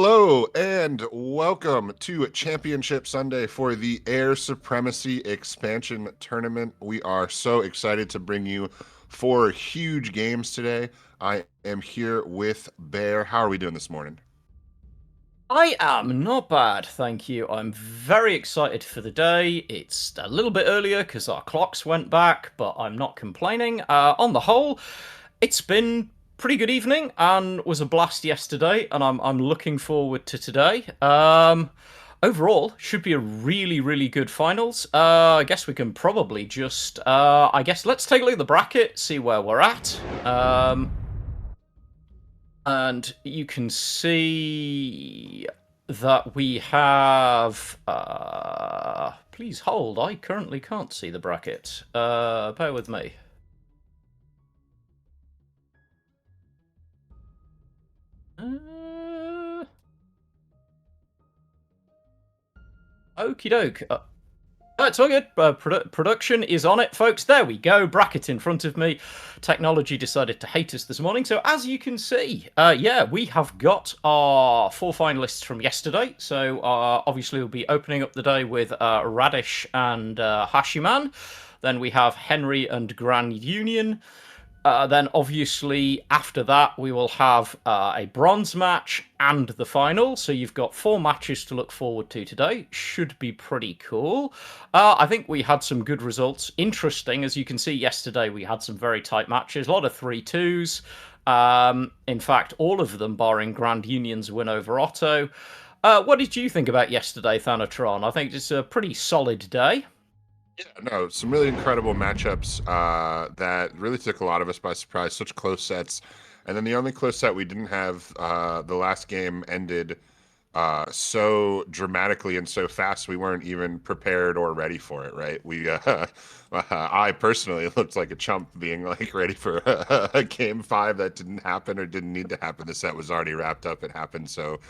Hello and welcome to Championship Sunday for the Air Supremacy Expansion Tournament. We are so excited to bring you four huge games today. I am here with Bear. How are we doing this morning? I am not bad, thank you. I'm very excited for the day. It's a little bit earlier because our clocks went back, but I'm not complaining. On the whole, it's been pretty good evening and was a blast yesterday, and I'm looking forward to today. Overall, should be a really good finals. I guess we can probably just let's take a look at the bracket, see where we're at. And you can see that we have. Please hold. I currently can't see the bracket. Bear with me. Okie doke. It's all good. Production is on it, folks. There we go. Bracket in front of me. Technology decided to hate us this morning. So as you can see, we have got our four finalists from yesterday. So obviously we'll be opening up the day with Radish and Hachiman. Then we have Henry and Grand Union. Then, obviously, after that, we will have a bronze match and the final. So you've got four matches to look forward to today. Should be pretty cool. I think we had some good results. Interesting, as you can see, yesterday we had some very tight matches. A lot of 3-2s. In fact, all of them, barring Grand Union's win over Otto. What did you think about yesterday, Thanatron? I think it's a pretty solid day. Yeah, no, some really incredible matchups that really took a lot of us by surprise. Such close sets. And then the only close set we didn't have, the last game ended so dramatically and so fast we weren't even prepared or ready for it, right? I personally looked like a chump being like ready for a game five that didn't happen or didn't need to happen. The set was already wrapped up. It happened so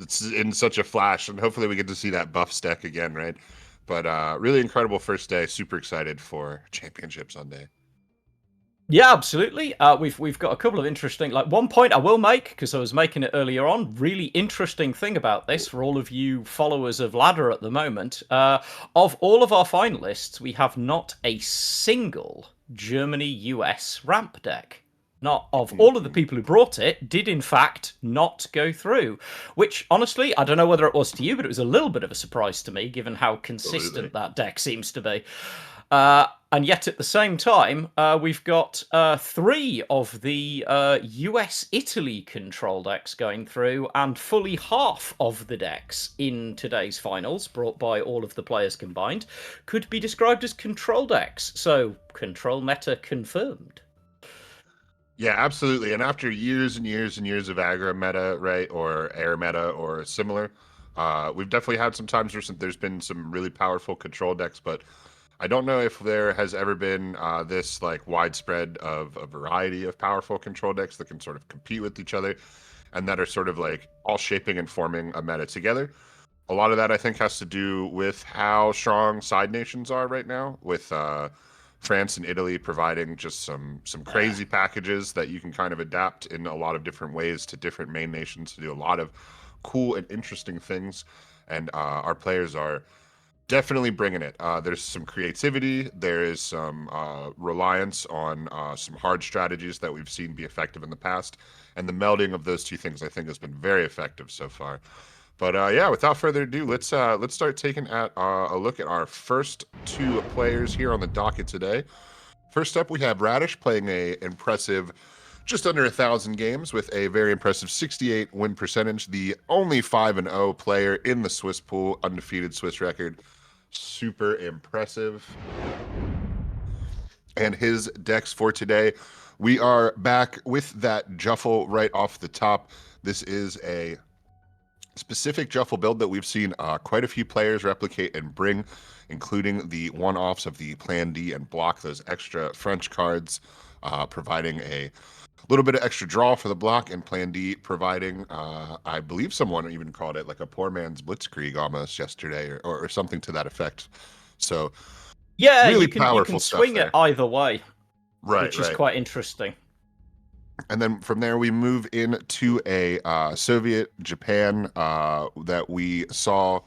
it's in such a flash, and hopefully we get to see that buff stack again, right? But really incredible first day. Super excited for Championship Sunday. Yeah, absolutely. We've got a couple of interesting. Like one point I will make because I was making it earlier on. Really interesting thing about this for all of you followers of Ladder at the moment. Of all of our finalists, we have not a single Germany-US ramp deck. Not of all of the people who brought it did in fact not go through. Which honestly, I don't know whether it was to you, but it was a little bit of a surprise to me, given how consistent Absolutely. that deck seems to be. And yet at the same time, we've got three of the US-Italy control decks going through, and fully half of the decks in today's finals, brought by all of the players combined, could be described as control decks. So, control meta confirmed. Yeah, absolutely. And after years and years and years of aggro meta, right, or air meta or similar, we've definitely had some times where there's been some really powerful control decks, but I don't know if there has ever been this like widespread of a variety of powerful control decks that can sort of compete with each other and that are sort of like all shaping and forming a meta together. A lot of that I think has to do with how strong side nations are right now, with France and Italy providing just some crazy packages that you can kind of adapt in a lot of different ways to different main nations to do a lot of cool and interesting things. And our players are definitely bringing it. There's some creativity. There is some reliance on some hard strategies that we've seen be effective in the past, and the melding of those two things I think has been very effective so far. But yeah, without further ado, let's start taking a look at our first two players here on the docket today. First up, we have Radish playing a impressive just under 1,000 games with a very impressive 68 win percentage, the only 5-0 player in the Swiss pool, undefeated Swiss record. Super impressive. And his decks for today, we are back with that Juffle right off the top. This is a specific Juffle build that we've seen quite a few players replicate and bring, including the one-offs of the Plan D and block, those extra French cards, providing a little bit of extra draw for the block, and Plan D providing, I believe someone even called it like a poor man's blitzkrieg almost yesterday, or something to that effect. So Yeah, really you can powerful stuff swing it there. either way, Right, which is right. quite interesting. And then from there, we move into a Soviet Japan that we saw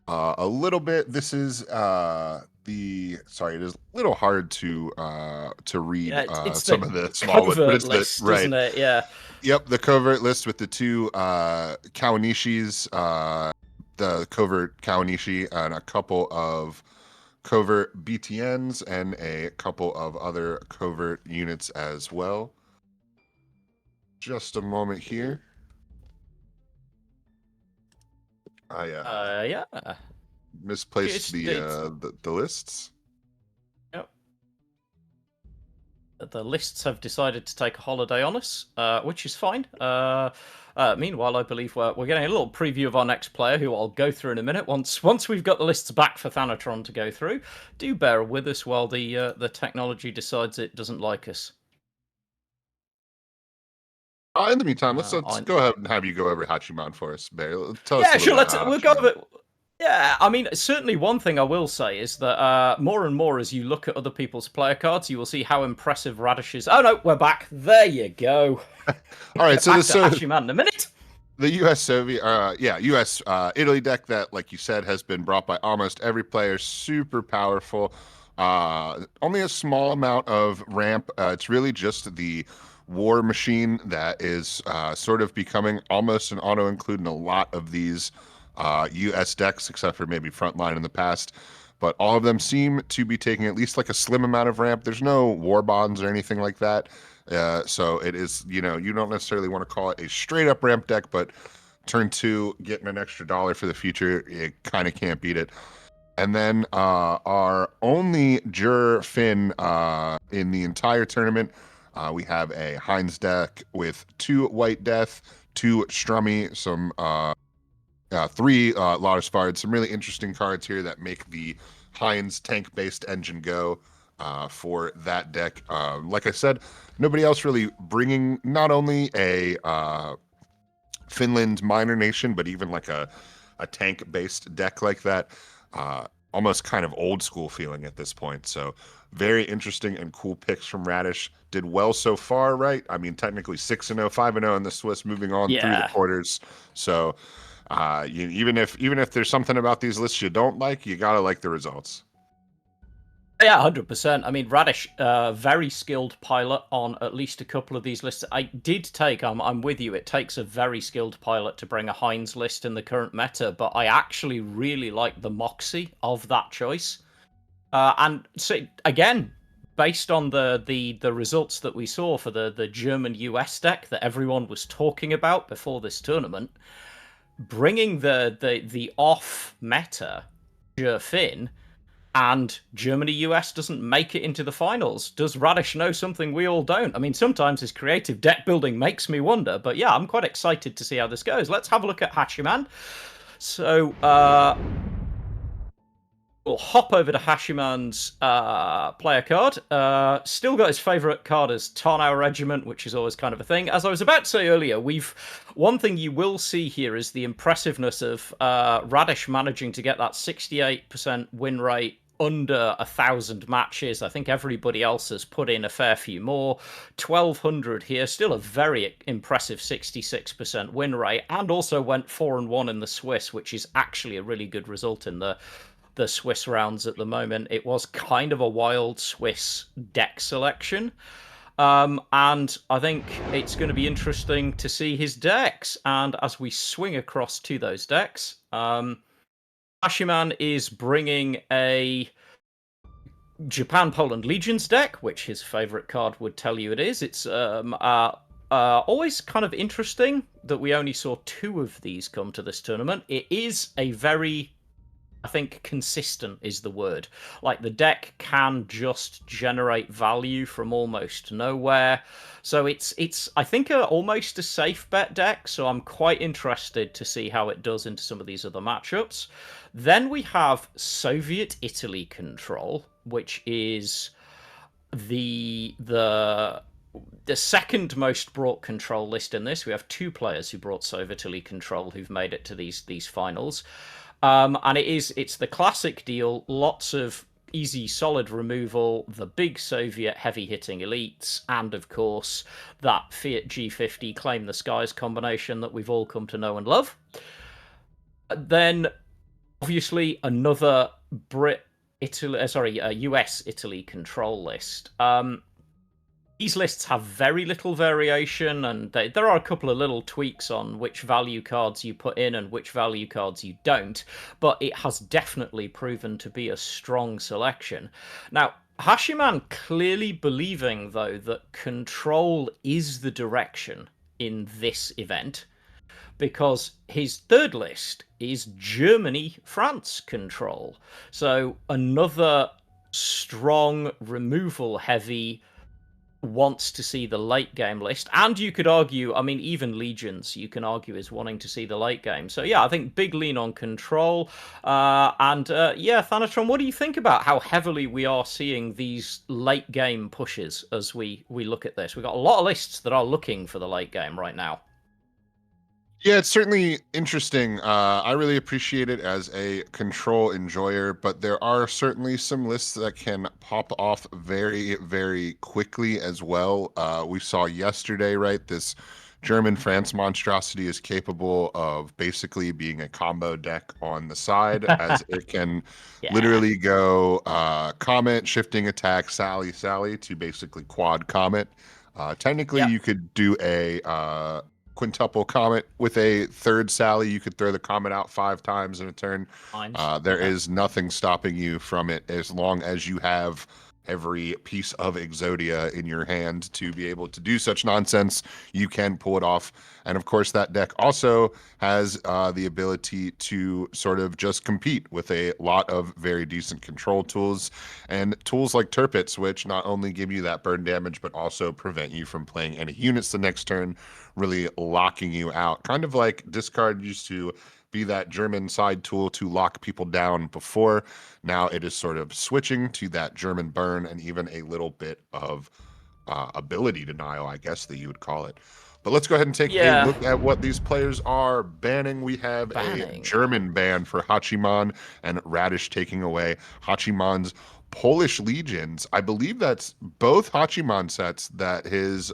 a little bit. This is sorry, it is a little hard to read Yeah, it's some the of the small ones, but covert it's the list, right. isn't it? Yeah. Yep, the covert list with the two Kawanishis, the covert Kawanishi, and a couple of covert BTNs, and a couple of other covert units as well. Just a moment here. Yeah. Misplaced It's the lists. yep. The lists have decided to take a holiday on us, which is fine. Meanwhile, I believe we're getting a little preview of our next player, who I'll go through in a minute. Once we've got the lists back for Thanatron to go through, do bear with us while the technology decides it doesn't like us. In the meantime, let's I go ahead and have you go over Hachiman for us, Barry. Tell us Yeah, a little sure. about We'll go Hachiman. over. Yeah, I mean, certainly one thing I will say is that more and more as you look at other people's player cards, you will see how impressive Radish is. Oh no, we're back. There you go. All right, Get so back to Hachiman in a minute. the U.S. Soviet, U.S. Italy deck that, like you said, has been brought by almost every player. Super powerful. Only a small amount of ramp. It's really just the war machine that is sort of becoming almost an auto include in a lot of these U.S. decks, except for maybe Frontline in the past. But all of them seem to be taking at least like a slim amount of ramp. There's no war bonds or anything like that. So it is, you don't necessarily want to call it a straight up ramp deck, but turn two, getting an extra dollar for the future, it kind of can't beat it. And then our only Jur Finn in the entire tournament, we have a Heinz deck with two White Death, two Strummy, some three Lotus Fards, some really interesting cards here that make the Heinz tank-based engine go for that deck. Like I said, nobody else really bringing not only a Finland minor nation, but even like a tank-based deck like that. Almost kind of old school feeling at this point. So very interesting and cool picks from Radish. Did well so far, right? I mean, technically 6-0, 5-0 in the Swiss, moving on through the Yeah. quarters. So even if there's something about these lists you don't like, you gotta like the results. Yeah, 100%. I mean, Radish, very skilled pilot on at least a couple of these lists. I did take, I'm with you, it takes a very skilled pilot to bring a Heinz list in the current meta, but I actually really like the moxie of that choice. And so, again, based on the results that we saw for the German US deck that everyone was talking about before this tournament, bringing the off meta Finn and Germany US doesn't make it into the finals. Does Radish know something we all don't? I mean, sometimes his creative deck building makes me wonder, but yeah, I'm quite excited to see how this goes. Let's have a look at Hachiman. So, we'll hop over to Hashiman's player card. Still got his favourite card as Tarnow Regiment, which is always kind of a thing. As I was about to say earlier, one thing you will see here is the impressiveness of Radish managing to get that 68% win rate under 1,000 matches. I think everybody else has put in a fair few more. 1,200 here, still a very impressive 66% win rate, and also went 4-1 in the Swiss, which is actually a really good result in the Swiss rounds at the moment. It was kind of a wild Swiss deck selection. And I think it's going to be interesting to see his decks. And as we swing across to those decks, Ashiman is bringing a Japan-Poland Legions deck, which his favorite card would tell you it is. It's always kind of interesting that we only saw two of these come to this tournament. It is a very, I think, consistent is the word. Like, the deck can just generate value from almost nowhere. So it's I think, almost a safe bet deck. So I'm quite interested to see how it does into some of these other matchups. Then we have Soviet Italy Control, which is the second most brought control list in this. We have two players who brought Soviet Italy Control who've made it to these finals. And it's the classic deal. Lots of easy solid removal, the big Soviet heavy hitting elites, and of course that Fiat G50 claim the skies combination that we've all come to know and love. Then obviously another US Italy control list. These lists have very little variation, and there are a couple of little tweaks on which value cards you put in and which value cards you don't, but it has definitely proven to be a strong selection. Now, Hachiman clearly believing, though, that control is the direction in this event, because his third list is Germany, France control. So another strong removal heavy wants to see the late game list, and you could argue, I mean, even Legions you can argue is wanting to see the late game. So yeah, I think big lean on control. Yeah, Thanatron, what do you think about how heavily we are seeing these late game pushes as we look at this? We've got a lot of lists that are looking for the late game right now. Yeah, it's certainly interesting. I really appreciate it as a control enjoyer, but there are certainly some lists that can pop off very, very quickly as well. We saw yesterday, right? This German France monstrosity is capable of basically being a combo deck on the side, as it can Yeah. literally go Comet, shifting attack, Sally, Sally to basically quad Comet. Technically, Yep. you could do a quintuple Comet with a third Sally. You could throw the Comet out 5 times in a turn. Minds. There Yeah. is nothing stopping you from it as long as you have every piece of Exodia in your hand to be able to do such nonsense. You can pull it off. And of course, that deck also has the ability to sort of just compete with a lot of very decent control tools and tools like Turpits, which not only give you that burn damage, but also prevent you from playing any units the next turn, really locking you out. Kind of like discard used to be that German side tool to lock people down before. Now it is sort of switching to that German burn and even a little bit of ability denial, I guess that you would call it. But let's go ahead and take a Yeah. look at what these players are banning. We have a Banning. German ban for Hachiman and Radish taking away Hachiman's Polish Legions. I believe that's both Hachiman sets that his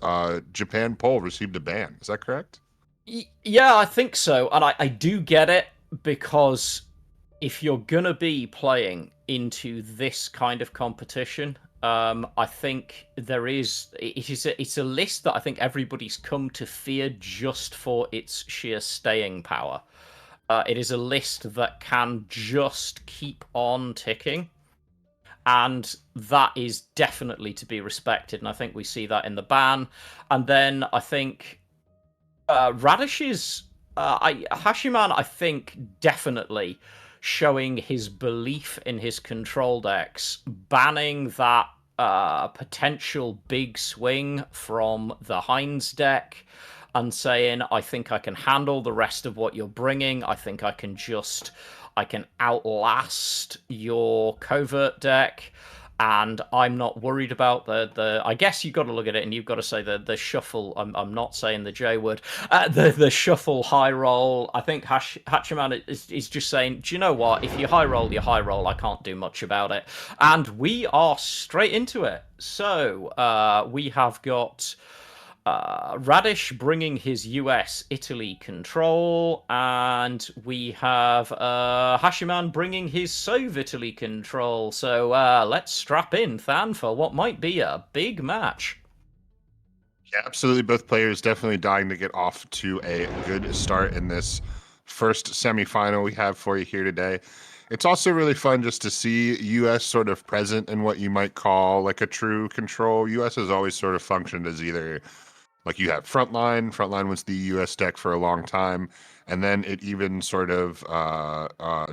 Japan Pole received a ban. Is that correct? Yeah, I think so. And I do get it, because if you're going to be playing into this kind of competition, I think it's a list that I think everybody's come to fear just for its sheer staying power. It is a list that can just keep on ticking, and that is definitely to be respected. And I think we see that in the ban. And then I think Radish's Hashiman, I think, definitely showing his belief in his control decks, banning that potential big swing from the Heinz deck, and saying, I think I can handle the rest of what you're bringing. I think I can outlast your covert deck, and I'm not worried about the. I guess you've got to look at it and you've got to say the shuffle. I'm not saying the J word. The shuffle high roll. I think Hachiman is just saying, do you know what? If you high roll, you high roll. I can't do much about it. And we are straight into it. So we have got Radish bringing his US Italy control, and we have Hashiman bringing his Sov Italy control. So let's strap in, Than, for what might be a big match. Yeah, absolutely. Both players definitely dying to get off to a good start in this first semifinal we have for you here today. It's also really fun just to see US sort of present in what you might call like a true control. US has always sort of functioned as either like you have Frontline. Frontline was the US deck for a long time. And then it even sort of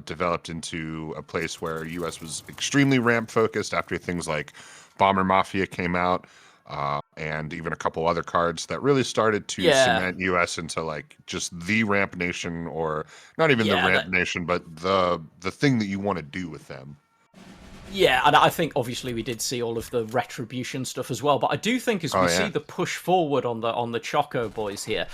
developed into a place where US was extremely ramp focused after things like Bomber Mafia came out. And even a couple other cards that really started to Yeah, cement US into like just the ramp nation, or not even the yeah, ramp nation, but the thing that you want to do with them. yeah, and I think obviously we did see all of the retribution stuff as well. But I do think as Oh we see yeah. the push forward on the Choco boys here,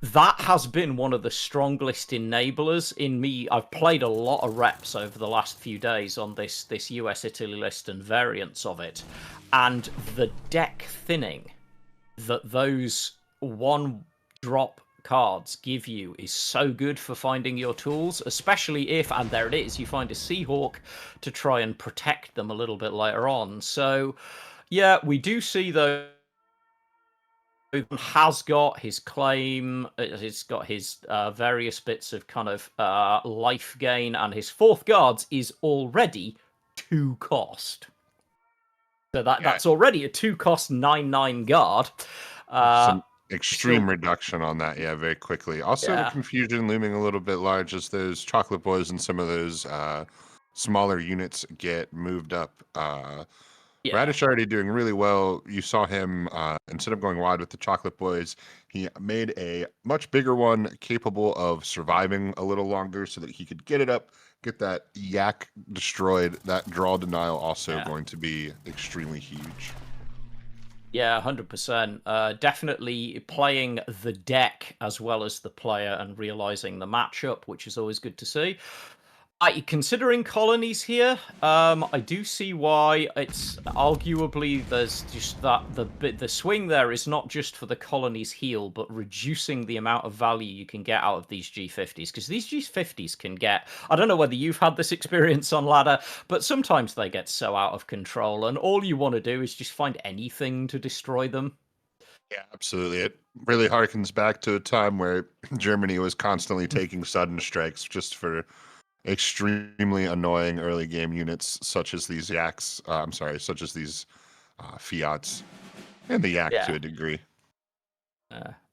That has been one of the strongest enablers in me. I've played a lot of reps over the last few days on this US Italy list and variants of it, and the deck thinning that those one drop cards give you is so good for finding your tools, especially if, and there it is, you find a Seahawk to try and protect them a little bit later on. So yeah, we do see though has got his claim, it's got his various bits of kind of life gain, and his fourth guards is already 2 cost. So Yeah, that's already a 2 cost 9/9 guard. some Still, extreme reduction on that, yeah, very quickly. Also, the yeah, confusion looming a little bit large as those chocolate boys and some of those smaller units get moved up. yeah, Radish already doing really well. You saw him, instead of going wide with the chocolate boys, he made a much bigger one capable of surviving a little longer so that he could get it up, get that yak destroyed. That draw denial also yeah. going to be extremely huge. Yeah, 100%. Definitely playing the deck as well as the player and realizing the matchup, which is always good to see. Considering colonies here, I do see why it's arguably there's just that the swing there is not just for the colonies heal, but reducing the amount of value you can get out of these G50s, because these G50s can get. I don't know whether you've had this experience on ladder, but sometimes they get so out of control, and all you want to do is just find anything to destroy them. Yeah, absolutely. It really harkens back to a time where Germany was constantly taking sudden strikes just for extremely annoying early game units, such as these yaks. I'm sorry, such as these fiats and the yak to Yeah. a degree.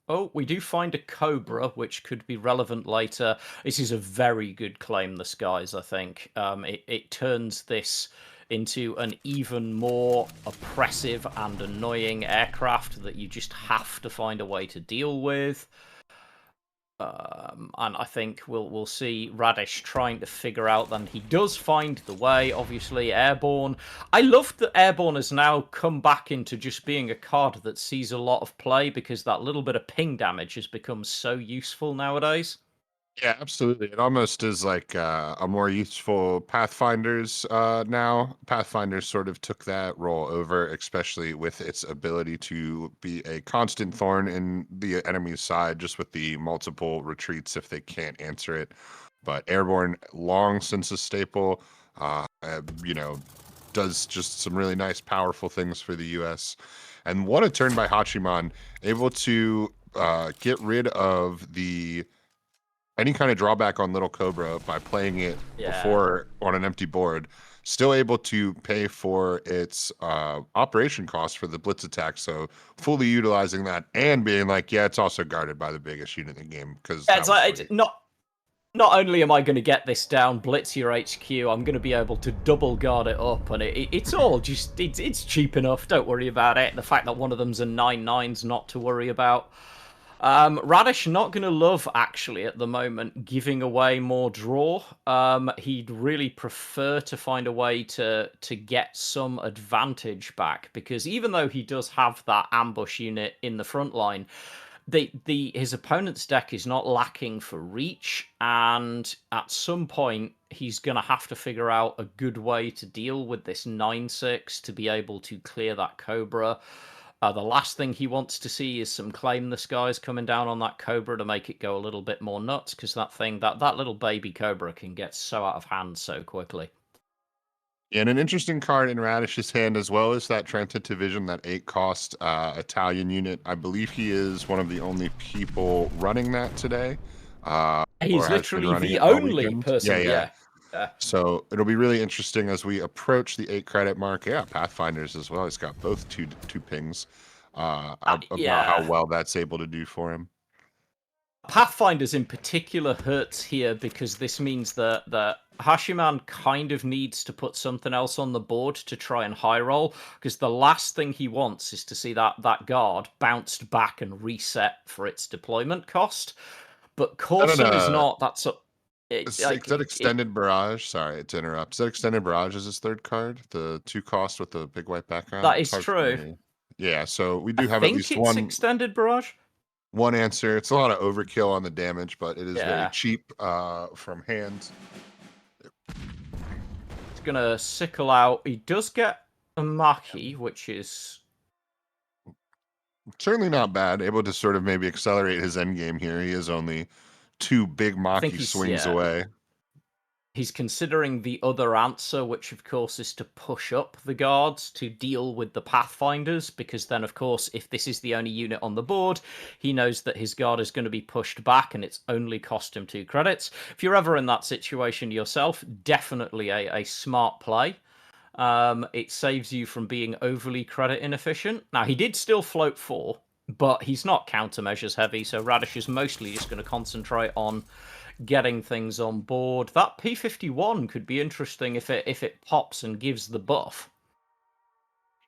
Oh, we do find a Cobra, which could be relevant later. This is a very good claim, the skies, I think. It turns this into an even more oppressive and annoying aircraft that you just have to find a way to deal with. And I think we'll see Radish trying to figure out. Then he does find the way. Obviously, airborne. I love that airborne has now come back into just being a card that sees a lot of play because that little bit of ping damage has become so useful nowadays. Yeah, absolutely. It almost is like a more useful Pathfinders now. Pathfinders sort of took that role over, especially with its ability to be a constant thorn in the enemy's side, just with the multiple retreats if they can't answer it. But Airborne, long since a staple, you know, does just some really nice, powerful things for the U.S. And what a turn by Hachiman, able to get rid of the any kind of drawback on Little Cobra by playing it Yeah. before on an empty board, still able to pay for its operation costs for the blitz attack. So fully utilizing that and being like, yeah, it's also guarded by the biggest unit in the game because Yeah, that it's was like free. not only am I going to get this down, blitz your HQ, I'm going to be able to double guard it up, and it's all just it's cheap enough. Don't worry about it. The fact that one of them's a 9/9's not to worry about. Radish not going to love, actually, at the moment, giving away more draw. He'd really prefer to find a way to get some advantage back, because even though he does have that ambush unit in the front line, his opponent's deck is not lacking for reach, and at some point he's going to have to figure out a good way to deal with this 9/6 to be able to clear that Cobra. The last thing he wants to see is some claim the skies coming down on that Cobra to make it go a little bit more nuts, because that little baby Cobra can get so out of hand so quickly. And an interesting card in Radish's hand as well is that Trenta Division, that 8 cost Italian unit. I believe he is one of the only people running that today, or He's has been literally running the it all only weekend. Yeah, person, yeah. yeah. Yeah. So it'll be really interesting as we approach the 8 credit mark. Yeah, Pathfinders as well. He's got both two pings about how Yeah. well that's able to do for him. Pathfinders in particular hurts here because this means that Hashiman kind of needs to put something else on the board to try and high roll, because the last thing he wants is to see that guard bounced back and reset for its deployment cost. But I don't Corso is know. not. That's a, it, Is like that it. Extended Barrage? Sorry to interrupt. Is that Extended Barrage is his third card? The 2 cost with the big white background? That It's is hard for true. me. Yeah, so we I do have at think least it's one extended barrage. one answer. It's a lot of overkill on the damage, but it is very Yeah. cheap from hand. He's gonna sickle out. He does get a Maki, which is Certainly not bad. Able to sort of maybe accelerate his end game here. He is only 2 big I think Maki swings away. he's considering the other answer, which of course is to push up the guards to deal with the Pathfinders, because then, of course, if this is the only unit on the board, he knows that his guard is going to be pushed back and it's only cost him 2 credits. If you're ever in that situation yourself, definitely a smart play. It saves you from being overly credit inefficient. Now, he did still float 4, but he's not countermeasures heavy, so Radish is mostly just going to concentrate on getting things on board. That P51 could be interesting if it pops and gives the buff.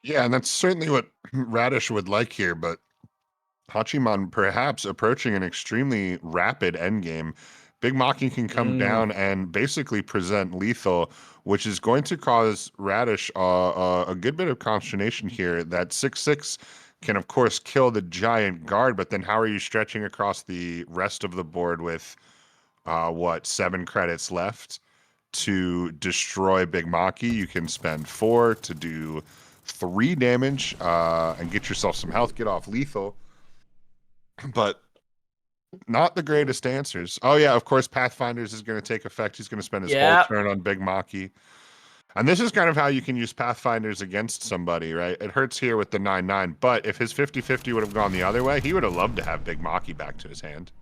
Yeah, and that's certainly what Radish would like here, but Hachiman perhaps approaching an extremely rapid endgame. Big Maki can come Mm, down and basically present lethal, which is going to cause Radish a good bit of consternation here. That 6/6 can, of course, kill the giant guard, but then how are you stretching across the rest of the board with, 7 credits left to destroy Big Maki? You can spend 4 to do 3 damage and get yourself some health, get off lethal. But not the greatest answers. Oh yeah, of course, Pathfinders is going to take effect. He's going to spend his whole yeah, turn on Big Maki. And this is kind of how you can use Pathfinders against somebody, right? It hurts here with the 9/9, but if his 50/50 would have gone the other way, he would have loved to have Big Maki back to his hand.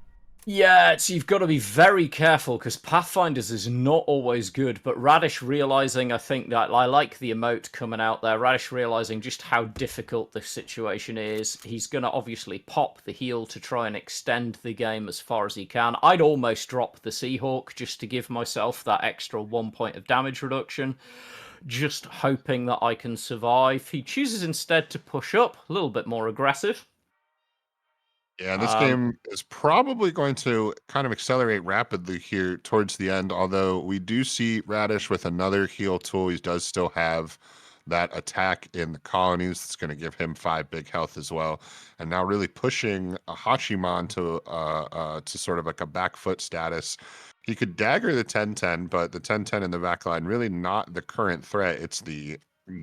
yeah, you've got to be very careful because Pathfinders is not always good. But Radish realizing, I think that I like the emote coming out there. Radish realizing just how difficult this situation is. He's going to obviously pop the heal to try and extend the game as far as he can. I'd almost drop the Seahawk just to give myself that extra 1 point of damage reduction, just hoping that I can survive. He chooses instead to push up, a little bit more aggressive. Yeah, this Um, game is probably going to kind of accelerate rapidly here towards the end, although we do see Radish with another heal tool. He does still have that attack in the colonies. It's going to give him 5 big health as well. And now really pushing a Hachiman to sort of like a back foot status. He could dagger the 10/10, but the 10/10 in the back line really not the current threat. It's the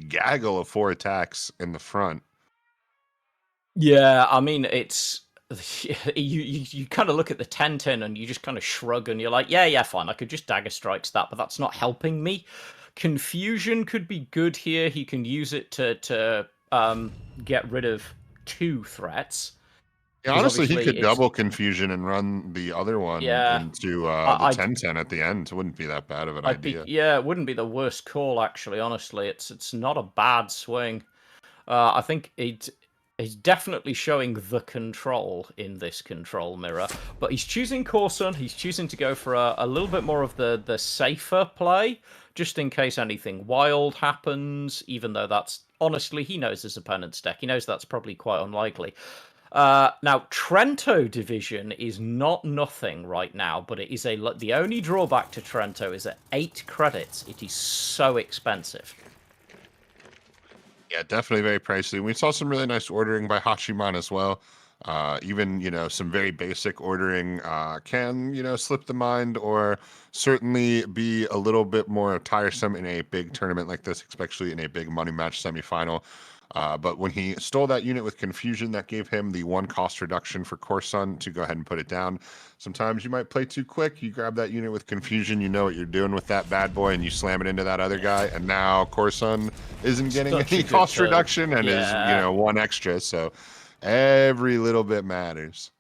gaggle of 4 attacks in the front. Yeah, I mean it's you kind of look at the 10-10 and you just kind of shrug and you're like, yeah, fine, I could just dagger strikes that, but that's not helping me. Confusion could be good here. He can use it to get rid of 2 threats Yeah, because honestly, he obviously could it's double confusion and run the other one yeah. into the I'd 10/10 at the end. It wouldn't be that bad of an I'd be idea. yeah, it wouldn't be the worst call actually. Honestly, it's not a bad swing. I think he's definitely showing the control in this control mirror, but he's choosing Corson. He's choosing to go for a little bit more of the safer play, just in case anything wild happens. Even though that's honestly, he knows his opponent's deck. He knows that's probably quite unlikely. Now, Trento division is not nothing right now, but it is the only drawback to Trento is at 8 credits. It is so expensive. Yeah, definitely very pricey. We saw some really nice ordering by Hachiman as well. Even, some very basic ordering can, slip the mind or certainly be a little bit more tiresome in a big tournament like this, especially in a big money match semifinal. But when he stole that unit with confusion, that gave him the 1 cost reduction for Corson to go ahead and put it down. Sometimes you might play too quick. You grab that unit with confusion, you know what you're doing with that bad boy, and you slam it into that other guy. And now Corson isn't getting Such a any good cost turn. reduction and is, Yeah. 1 extra. So every little bit matters.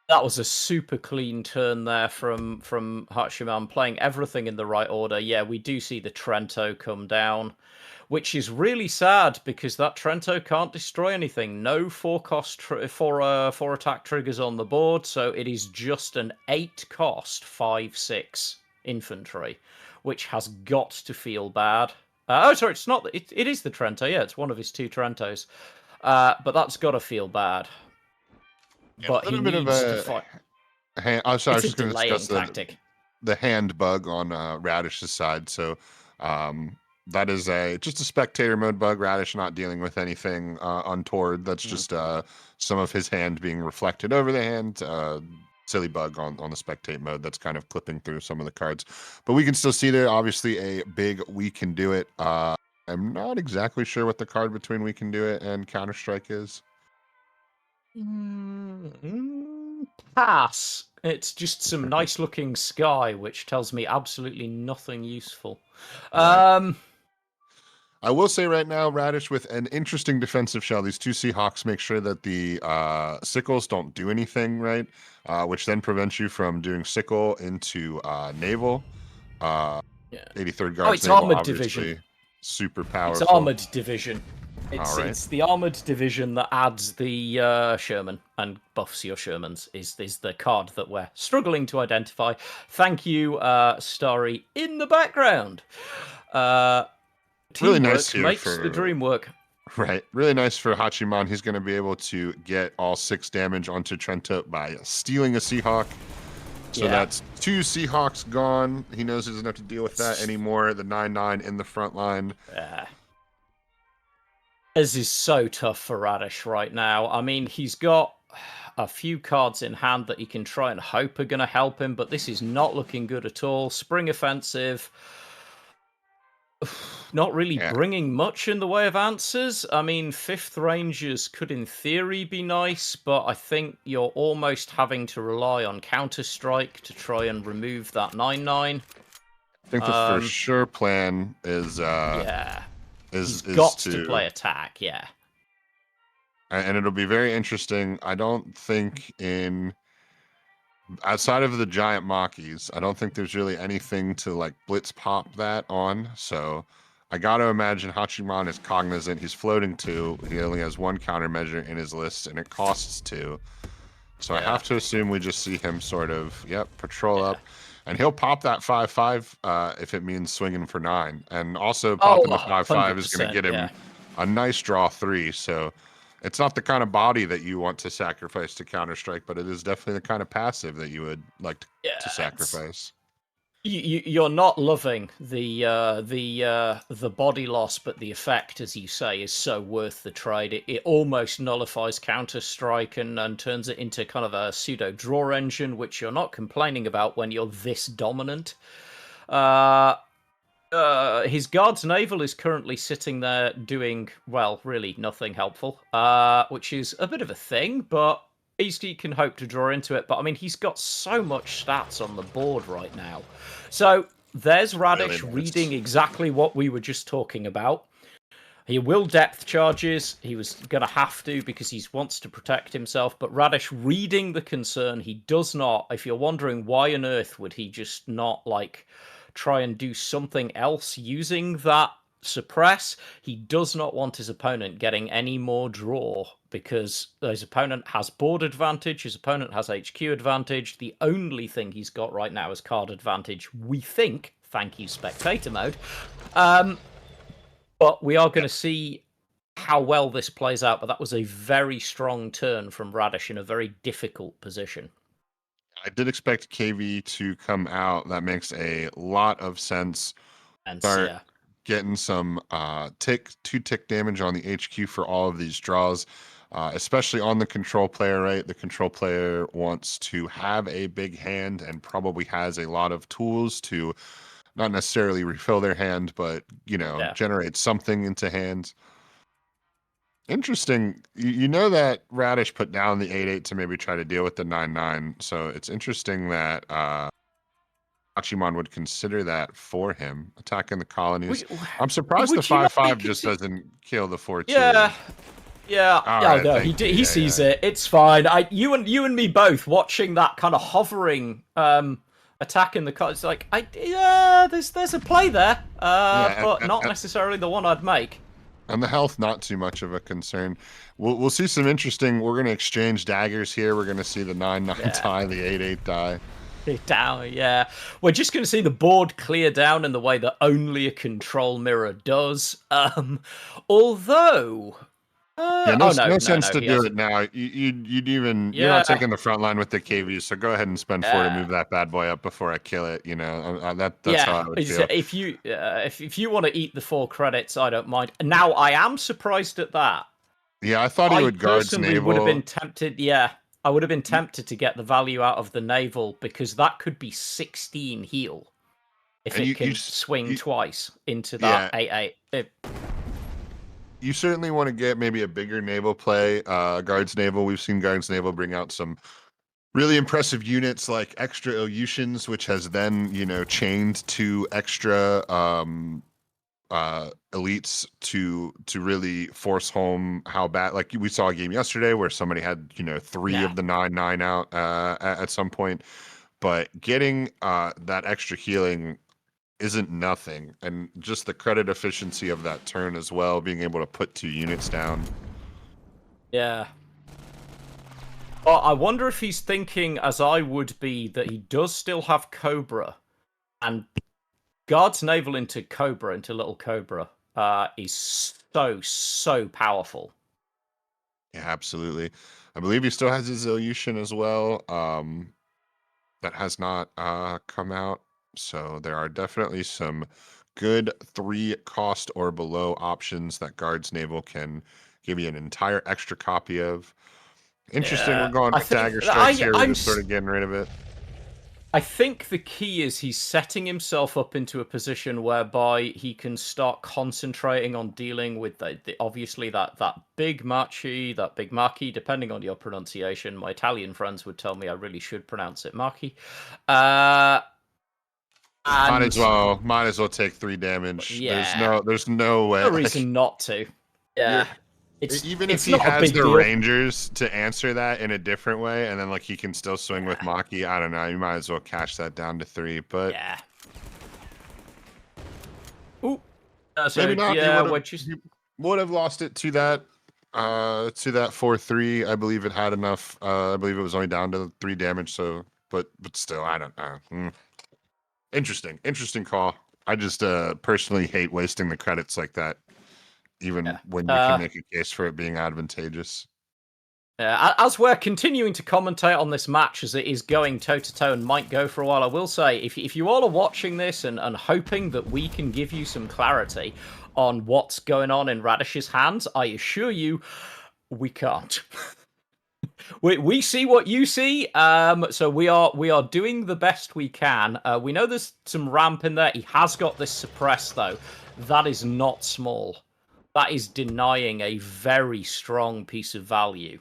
That was a super clean turn there from Hachiman, playing everything in the right order. Yeah, we do see the Trento come down, which is really sad because that Trento can't destroy anything. No 4 cost four attack triggers on the board, so it is just an 8 cost 5/6 infantry, which has got to feel bad. Oh, sorry, it's not. It is the Trento. Yeah, it's one of his 2 Trentos. But that's got to feel bad. And a But he little bit of needs to a fight. oh, sorry, I It's was a just going to discuss delaying the tactic. the hand bug on Radish's side. So That is just a spectator mode bug. Radish not dealing with anything untoward. That's Mm. just some of his hand being reflected over the hand. Silly bug on the spectate mode that's kind of clipping through some of the cards. But we can still see there, obviously, a big we can do it. I'm not exactly sure what the card between we can do it and Counter Strike is. Pass. It's just some nice looking sky, which tells me absolutely nothing useful. Right. Um, I will say right now, Radish with an interesting defensive shell. These two Seahawks make sure that the sickles don't do anything, right? Which then prevents you from doing sickle into naval. Uh, yeah. 83rd Oh, Guards it's naval, armored division. obviously super It's powerful. armored division. All It's right. it's the armored division that adds the Sherman and buffs your Shermans is the card that we're struggling to identify. Thank you, Starry, in the background. Uh, Really nice Teamwork here makes the for dream work. right. Really nice for Hachiman. He's going to be able to get all 6 damage onto Trento by stealing a Seahawk. So Yeah. that's 2 Seahawks gone. He knows he doesn't have to deal with that anymore. The 9/9 in the front line. This is so tough for Radish right now. I mean, he's got a few cards in hand that he can try and hope are going to help him, but this is not looking good at all. Spring offensive, not really Yeah. bringing much in the way of answers. I mean, 5th Rangers could in theory be nice, but I think you're almost having to rely on Counter-Strike to try and remove that 9/9. I think the for sure plan is Yeah. He's is got to to play attack, yeah. and it'll be very interesting. I don't think in outside of the giant Macchies, I don't think there's really anything to like blitz pop that on. So I got to imagine Hachiman is cognizant. He's floating 2. He only has 1 countermeasure in his list, and it costs 2. So I Yeah. have to assume we just see him sort of, patrol Yeah. up. And he'll pop that 5/5 if it means swinging for 9. And also Oh, popping the 5/5 is going to 100%, get him yeah. a nice draw 3. So it's not the kind of body that you want to sacrifice to Counter Strike, but it is definitely the kind of passive that you would like to Yeah, sacrifice. you're not loving the body loss, but the effect, as you say, is so worth the trade. It almost nullifies Counter Strike and turns it into kind of a pseudo draw engine, which you're not complaining about when you're this dominant. His Guards Naval is currently sitting there doing, well, really nothing helpful, which is a bit of a thing, but Easty can hope to draw into it. But I mean, he's got so much stats on the board right now. So there's Radish Really nice. reading exactly what we were just talking about. He will depth charges. He was going to have to because he wants to protect himself. But Radish reading the concern, he does not. If you're wondering why on earth would he just not like try and do something else using that suppress, he does not want his opponent getting any more draw because his opponent has board advantage, his opponent has HQ advantage. The only thing he's got right now is card advantage, we think. Thank you, spectator mode. But we are going to see how well this plays out. But that was a very strong turn from Radish in a very difficult position. I did expect KV to come out. That makes a lot of sense. And Start getting some 2-tick damage on the HQ for all of these draws, especially on the control player, right? The control player wants to have a big hand and probably has a lot of tools to not necessarily refill their hand, but, generate something into hand. Interesting. You know that Radish put down the 8/8 to maybe try to deal with the 9/9. So it's interesting that Hachiman would consider that for him, attacking the colonies. I'm surprised the Would you not 5/5 be just doesn't kill the 4/2. Yeah. All Oh right, no, thank you. he sees it. It's fine. You and me both watching that kind of hovering attacking the car. It's like there's a play there, but not necessarily the one I'd make. And the health, not too much of a concern. We'll see some interesting. We're going to exchange daggers here. We're going to see the 9/9 die, the 8/8 die. Down, yeah. We're just going to see the board clear down in the way that only a control mirror does. Although Yeah, no, Oh no, no no, sense no. to He do it hasn't. now. You'd even you're not Yeah, taking the front line with the KVs, so go ahead and spend 4 to yeah, move that bad boy up before I kill it. You know, that's how yeah. I would feel. If you want to eat the 4 credits, I don't mind. Now I am surprised at that. Yeah, I thought he I would guards personally would have been naval. tempted. Yeah, I would have been tempted to get the value out of the naval because that could be 16 heal if And it can swing you twice into that yeah, 8/8. you certainly want to get maybe a bigger naval play. Guards naval. We've seen guards naval bring out some really impressive units like extra Ilyushins, which has then chained to extra elites to really force home how bad. Like we saw a game yesterday where somebody had 3 Yeah, of the 9/9 out at some point, but getting that extra healing isn't nothing, and just the credit efficiency of that turn as well, being able to put 2 units down. yeah. Well, I wonder if he's thinking, as I would be, that he does still have Cobra and guards naval into Cobra, into Little Cobra, is so powerful. Yeah, absolutely. I believe he still has his Ilyushin as well. That has not come out. So there are definitely some good 3 cost or below options that Guards Naval can give you an entire extra copy of. Interesting. We're Yeah, going I with think dagger strikes I here. We're I'm just sort of getting rid of it. I think the key is he's setting himself up into a position whereby he can start concentrating on dealing with obviously that big Marchi, that big Marchi, depending on your pronunciation. My Italian friends would tell me I really should pronounce it Marchi. Uh, and Might as well take 3 damage. yeah, There's no no way. Like reason not to. you're Yeah, it's even if it's he not a has big the deal. Rangers to answer that in a different way, and then like he can still swing with Yeah, Maki, I don't know. You might as well cash that down to 3, but yeah. Ooh, maybe so not. yeah, we're just He would have lost it to that 4/3. I believe it had enough. I believe it was only down to 3 damage. So, but still, I don't know. Interesting call. I just personally hate wasting the credits like that, even yeah. when you can make a case for it being advantageous. As we're continuing to commentate on this match as it is going toe-to-toe and might go for a while, I will say, if you all are watching this and hoping that we can give you some clarity on what's going on in Radish's hands, I assure you, we can't. We see what you see, so we are doing the best we can. We know there's some ramp in there. He has got this suppress, though. That is not small. That is denying a very strong piece of value.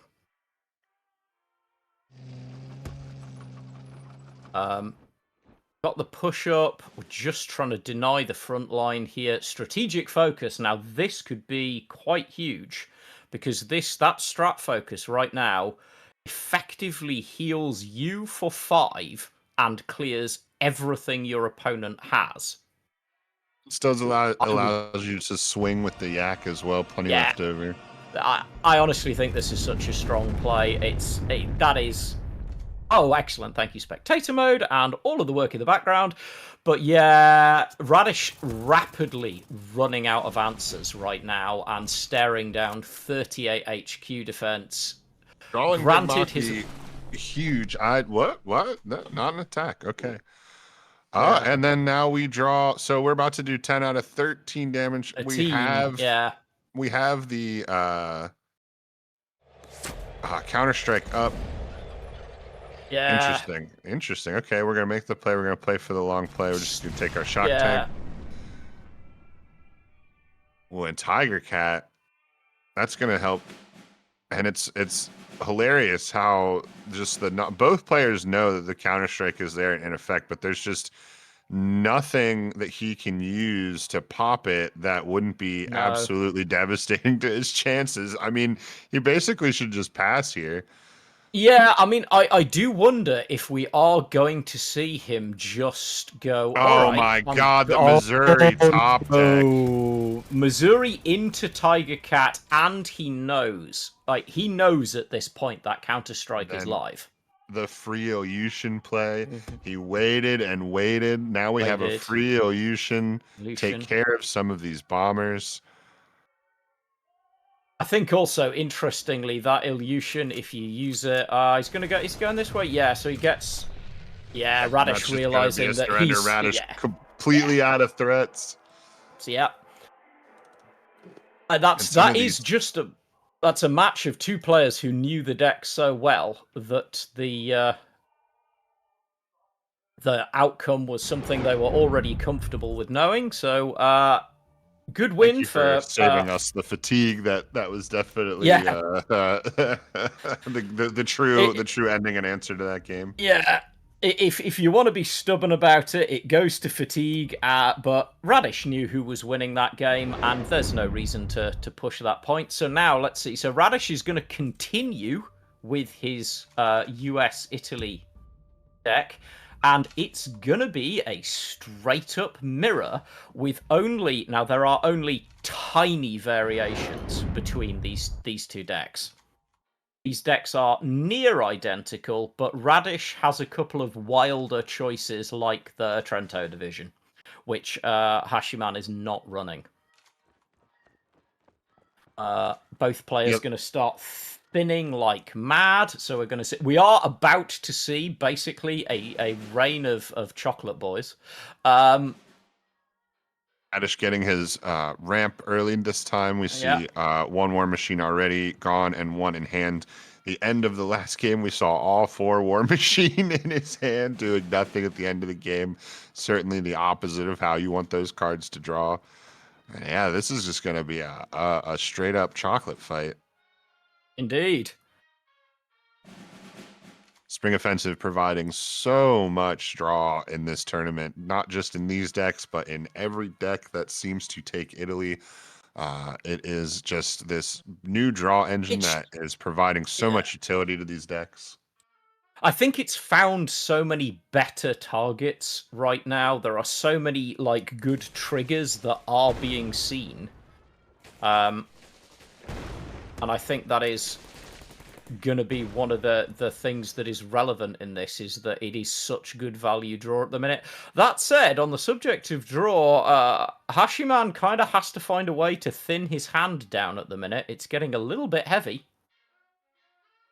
Got the push up. We're just trying to deny the front line here. Strategic focus. Now, this could be quite huge because that strat focus right now effectively heals you for 5 and clears everything your opponent has. Still I would, allows you to swing with the yak as well. Plenty yeah. left over. I honestly think this is such a strong play. That is. Oh, excellent. Thank you, spectator mode, and all of the work in the background. But yeah, Radish rapidly running out of answers right now and staring down 38 HQ defense. Drawing mid Granted, his. Maki, huge. What? No, not an attack. Okay. Yeah, And then now we draw. So we're about to do 10 out of 13 damage. a team. Yeah. We have the counter strike up. Yeah. Interesting. Okay, we're gonna make the play. We're gonna play for the long play. We're just gonna take our shock tank. Yeah. Well, and Tiger Cat, that's gonna help. And it's hilarious how just both players know that the counter strike is there in effect, but there's just nothing that he can use to pop it that wouldn't be No. absolutely devastating to his chances. I mean, he basically should just pass here. Yeah, I mean, I do wonder if we are going to see him just go, all Oh right, my God, the Missouri top deck. no. Missouri into Tiger Cat, and he knows at this point that Counter Strike is Then live. the free Ilyushin play. Mhm. He waited and waited. Now we have a Waited. free Ilyushin. Take Lucian. care of some of these bombers. I think also interestingly that Ilyushin, if you use it, he's going this way. Yeah, so he gets. Yeah, That's Radish just gonna be a realizing that surrender. he's Radish yeah yeah. completely out of threats. So yeah, And some that of is these, just that's a match of two players who knew the deck so well that the outcome was something they were already comfortable with knowing. So good thank win you for for saving us the fatigue. That was definitely yeah. the true ending and answer to that game. Yeah, if you want to be stubborn about it, it goes to fatigue. But Radish knew who was winning that game, and there's no reason to push that point. So now let's see. So Radish is going to continue with his US Italy deck, and it's gonna be a straight up mirror with only now there are only tiny variations between these two decks. These decks are near identical, but Radish has a couple of wilder choices like the Trento division, which Hachiman is not running. Both players Yep. going to start thinning like mad, so we're going to see. We are about to see basically a reign of chocolate boys. Radish getting his ramp early this time. We Yeah, see one War Machine already gone and one in hand. The end of the last game, we saw all four War Machine in his hand, doing nothing at the end of the game. Certainly the opposite of how you want those cards to draw. And yeah, this is just going to be a straight up chocolate fight. indeed. Spring Offensive providing so much draw in this tournament, not just in these decks, but in every deck that seems to take Italy. It is just this new draw engine It's that is providing so yeah. much utility to these decks. I think it's found so many better targets right now. There are so many like good triggers that are being seen. And I think that is gonna be one of the things that is relevant in this is that it is such good value draw at the minute. That said, on the subject of draw, Hashiman kind of has to find a way to thin his hand down at the minute. It's getting a little bit heavy.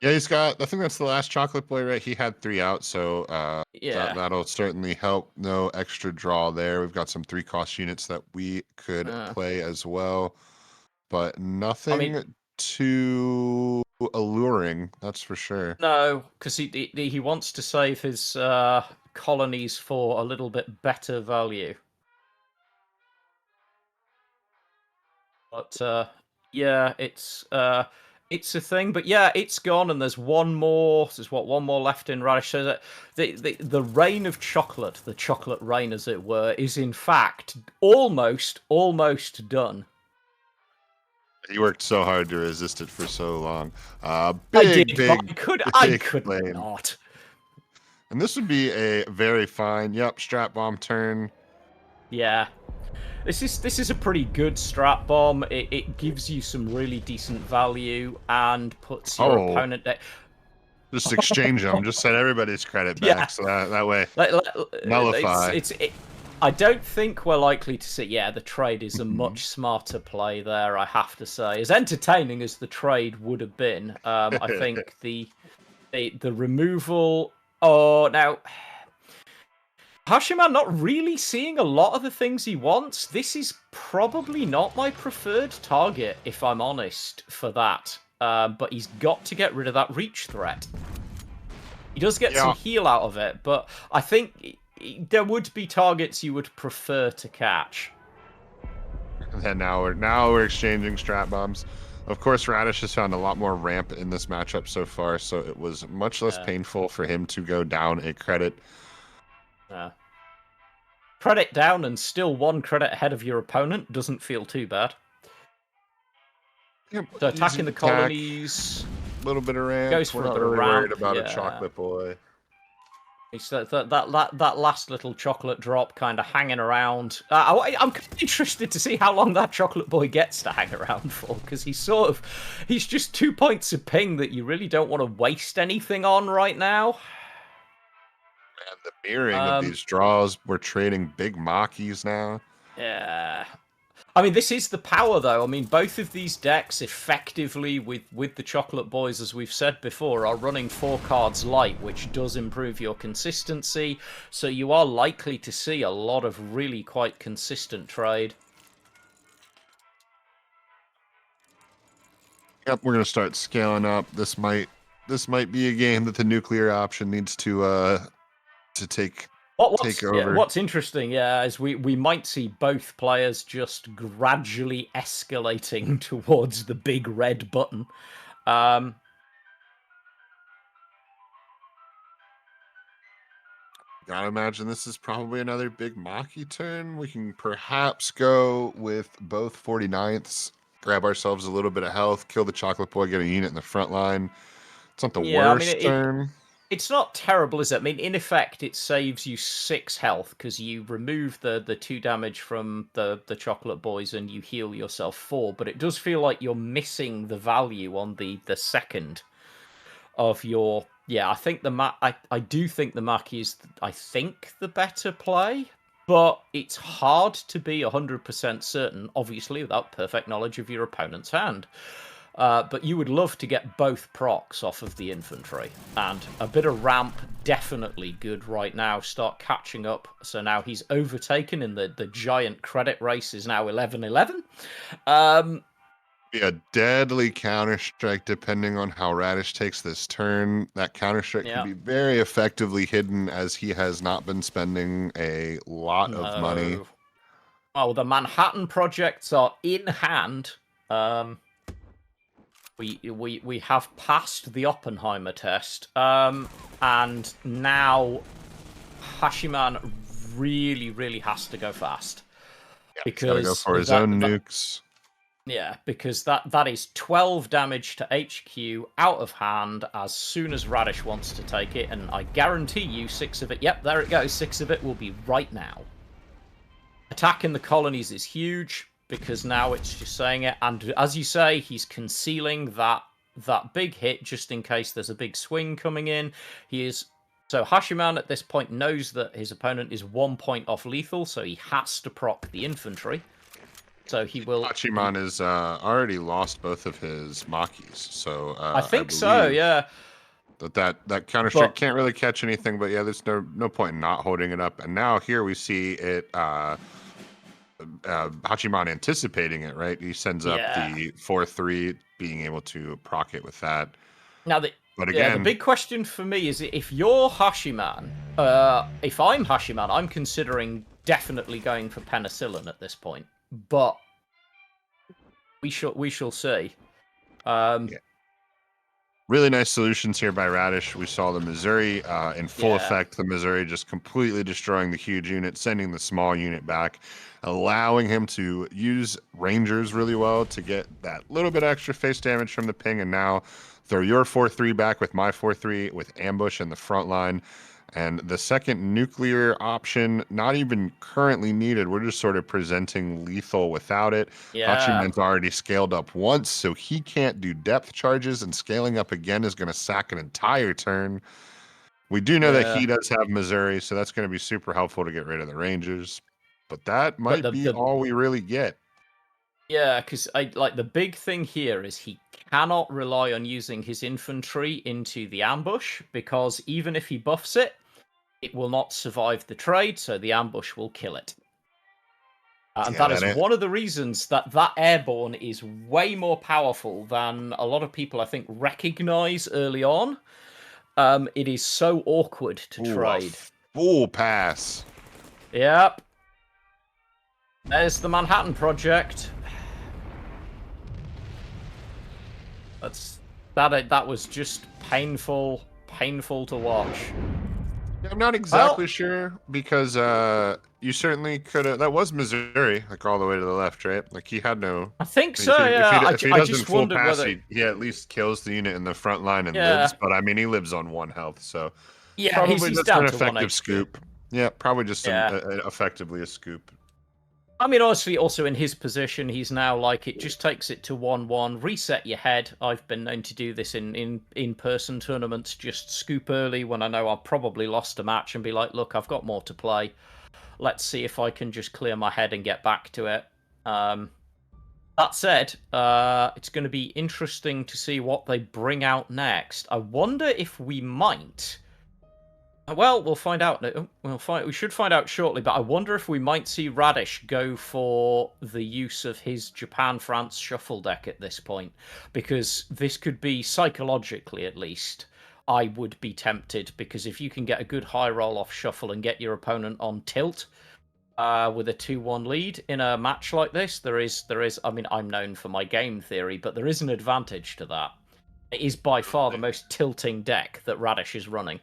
Yeah, he's got. I think that's the last Chocolate Boy, right? He had three out, so Yeah. that'll certainly help. No extra draw there. We've got some 3-cost units that we could play as well, but I mean, nothing too alluring. That's for sure. no, because he wants to save his colonies for a little bit better value. But yeah, it's a thing. But yeah, it's gone, and there's one more. There's one more left in Radish. So that the reign of chocolate, the chocolate reign, as it were, is in fact almost done. He worked so hard to resist it for so long. I Big, did, but big, I big could flame. not. And this would be a very fine, yep, strap bomb turn. Yeah. This is a pretty good strat bomb. It gives you some really decent value and puts your Oh, opponent deck. just exchange them. Just set everybody's credit Yeah, back. So that way, like, nullify. I don't think we're likely to see. Yeah, the trade is a much smarter play there. I have to say, as entertaining as the trade would have been, I think the removal. Oh, now Hashiman not really seeing a lot of the things he wants. This is probably not my preferred target, if I'm honest, for that. But he's got to get rid of that reach threat. He does get some heal out of it, but I think there would be targets you would prefer to catch. And now we're exchanging strap bombs. Of course, Radish has found a lot more ramp in this matchup so far, so it was much less painful for him to go down a credit. Credit down and still one credit ahead of your opponent doesn't feel too bad. Yep, So attacking the colonies. A little bit of ramp. Goes for We're not a bit of really ramp. worried about a chocolate boy. It's that last little chocolate drop kind of hanging around. I'm interested to see how long that chocolate boy gets to hang around for, because he's just 2 points of ping that you really don't want to waste anything on right now. And the mirroring of these draws, we're trading big Macchies now. Yeah. I mean, this is the power, though. I mean, both of these decks, effectively, with the Chocolate Boys, as we've said before, are running 4 cards light, which does improve your consistency. So you are likely to see a lot of really quite consistent trade. Yep, we're gonna start scaling up. This might be a game that the nuclear option needs to take over. What's interesting, yeah, is we might see both players just gradually escalating towards the big red button. Um, Gotta imagine this is probably another big Maki turn. We can perhaps go with both 49ths, grab ourselves a little bit of health, kill the Chocolate Boy, get a unit in the front line. It's not the yeah, I mean, worst turn. it's not terrible, is it? I mean, in effect, it saves you 6 health because you remove the 2 damage from the Chocolate Boys and you heal yourself 4. But it does feel like you're missing the value on the second of your. Yeah, I think I do think the Maki is, I think, the better play. But it's hard to be 100% certain, obviously, without perfect knowledge of your opponent's hand. But you would love to get both procs off of the infantry. And a bit of ramp, definitely good right now. Start catching up. So now he's overtaken in the giant credit race, is now 11-11. Be a deadly counter strike depending on how Radish takes this turn. That counter strike Yeah. can be very effectively hidden as he has not been spending a lot of money. No. Oh, the Manhattan projects are in hand. We have passed the Oppenheimer test. And now Hachiman really, really has to go fast. Yeah, he's gotta go Because for his own nukes. yeah, because that is 12 damage to HQ out of hand as soon as Radish wants to take it, and I guarantee you 6 of it, yep, there it goes, 6 of it will be right now. Attacking the colonies is huge, because now it's just saying it, and as you say, he's concealing that big hit just in case there's a big swing coming in. So Hachiman at this point knows that his opponent is 1 point off lethal, so he has to proc the infantry. So he will. Hachiman has already lost both of his Makis, so I think so, yeah. That counter strike can't really catch anything, but yeah, there's no point in not holding it up. And now here we see it. Hachiman anticipating it, right? He sends up the 4/3, being able to proc it with that. Now the big question for me is if you're Hachiman, if I'm Hachiman, I'm considering definitely going for penicillin at this point. But we shall see. Really nice solutions here by Radish. We saw the Missouri in full effect. The Missouri just completely destroying the huge unit, sending the small unit back, allowing him to use Rangers really well to get that little bit extra face damage from the ping. And now throw your 4/3 back with my 4/3 with ambush in the front line. And the second nuclear option, not even currently needed. We're just sort of presenting lethal without it. Yeah. Hachiman's already scaled up once, so he can't do depth charges, and scaling up again is going to sack an entire turn. We do know that he does have Missouri, so that's going to be super helpful to get rid of the Rangers. But that might be all we really get. Yeah, because the big thing here is he cannot rely on using his infantry into the ambush, because even if he buffs it, it will not survive the trade, so the ambush will kill it. And that is one of the reasons that airborne is way more powerful than a lot of people, I think, recognize early on. It is so awkward to trade. Full pass. Yep. There's the Manhattan Project. That was just painful to watch. I'm not exactly sure, because you certainly could have. That was Missouri, like all the way to the left, right? Like he had no. I think so. Yeah. If he doesn't full pass, he at least kills the unit in the front line and lives. But I mean, he lives on 1 health, so yeah, probably he's just down an to effective scoop. Yeah, probably just effectively a scoop. I mean, honestly, also in his position, he's now like, it just takes it to 1-1, reset your head. I've been known to do this in-person tournaments, just scoop early when I know I've probably lost a match and be like, look, I've got more to play. Let's see if I can just clear my head and get back to it. That said, it's going to be interesting to see what they bring out next. I wonder if we might. Well, we'll find out. We should find out shortly. But I wonder if we might see Radish go for the use of his Japan-France shuffle deck at this point, because this could be psychologically, at least. I would be tempted, because if you can get a good high roll off shuffle and get your opponent on tilt, with a 2-1 lead in a match like this, there is. I mean, I'm known for my game theory, but there is an advantage to that. It is by far the most tilting deck that Radish is running.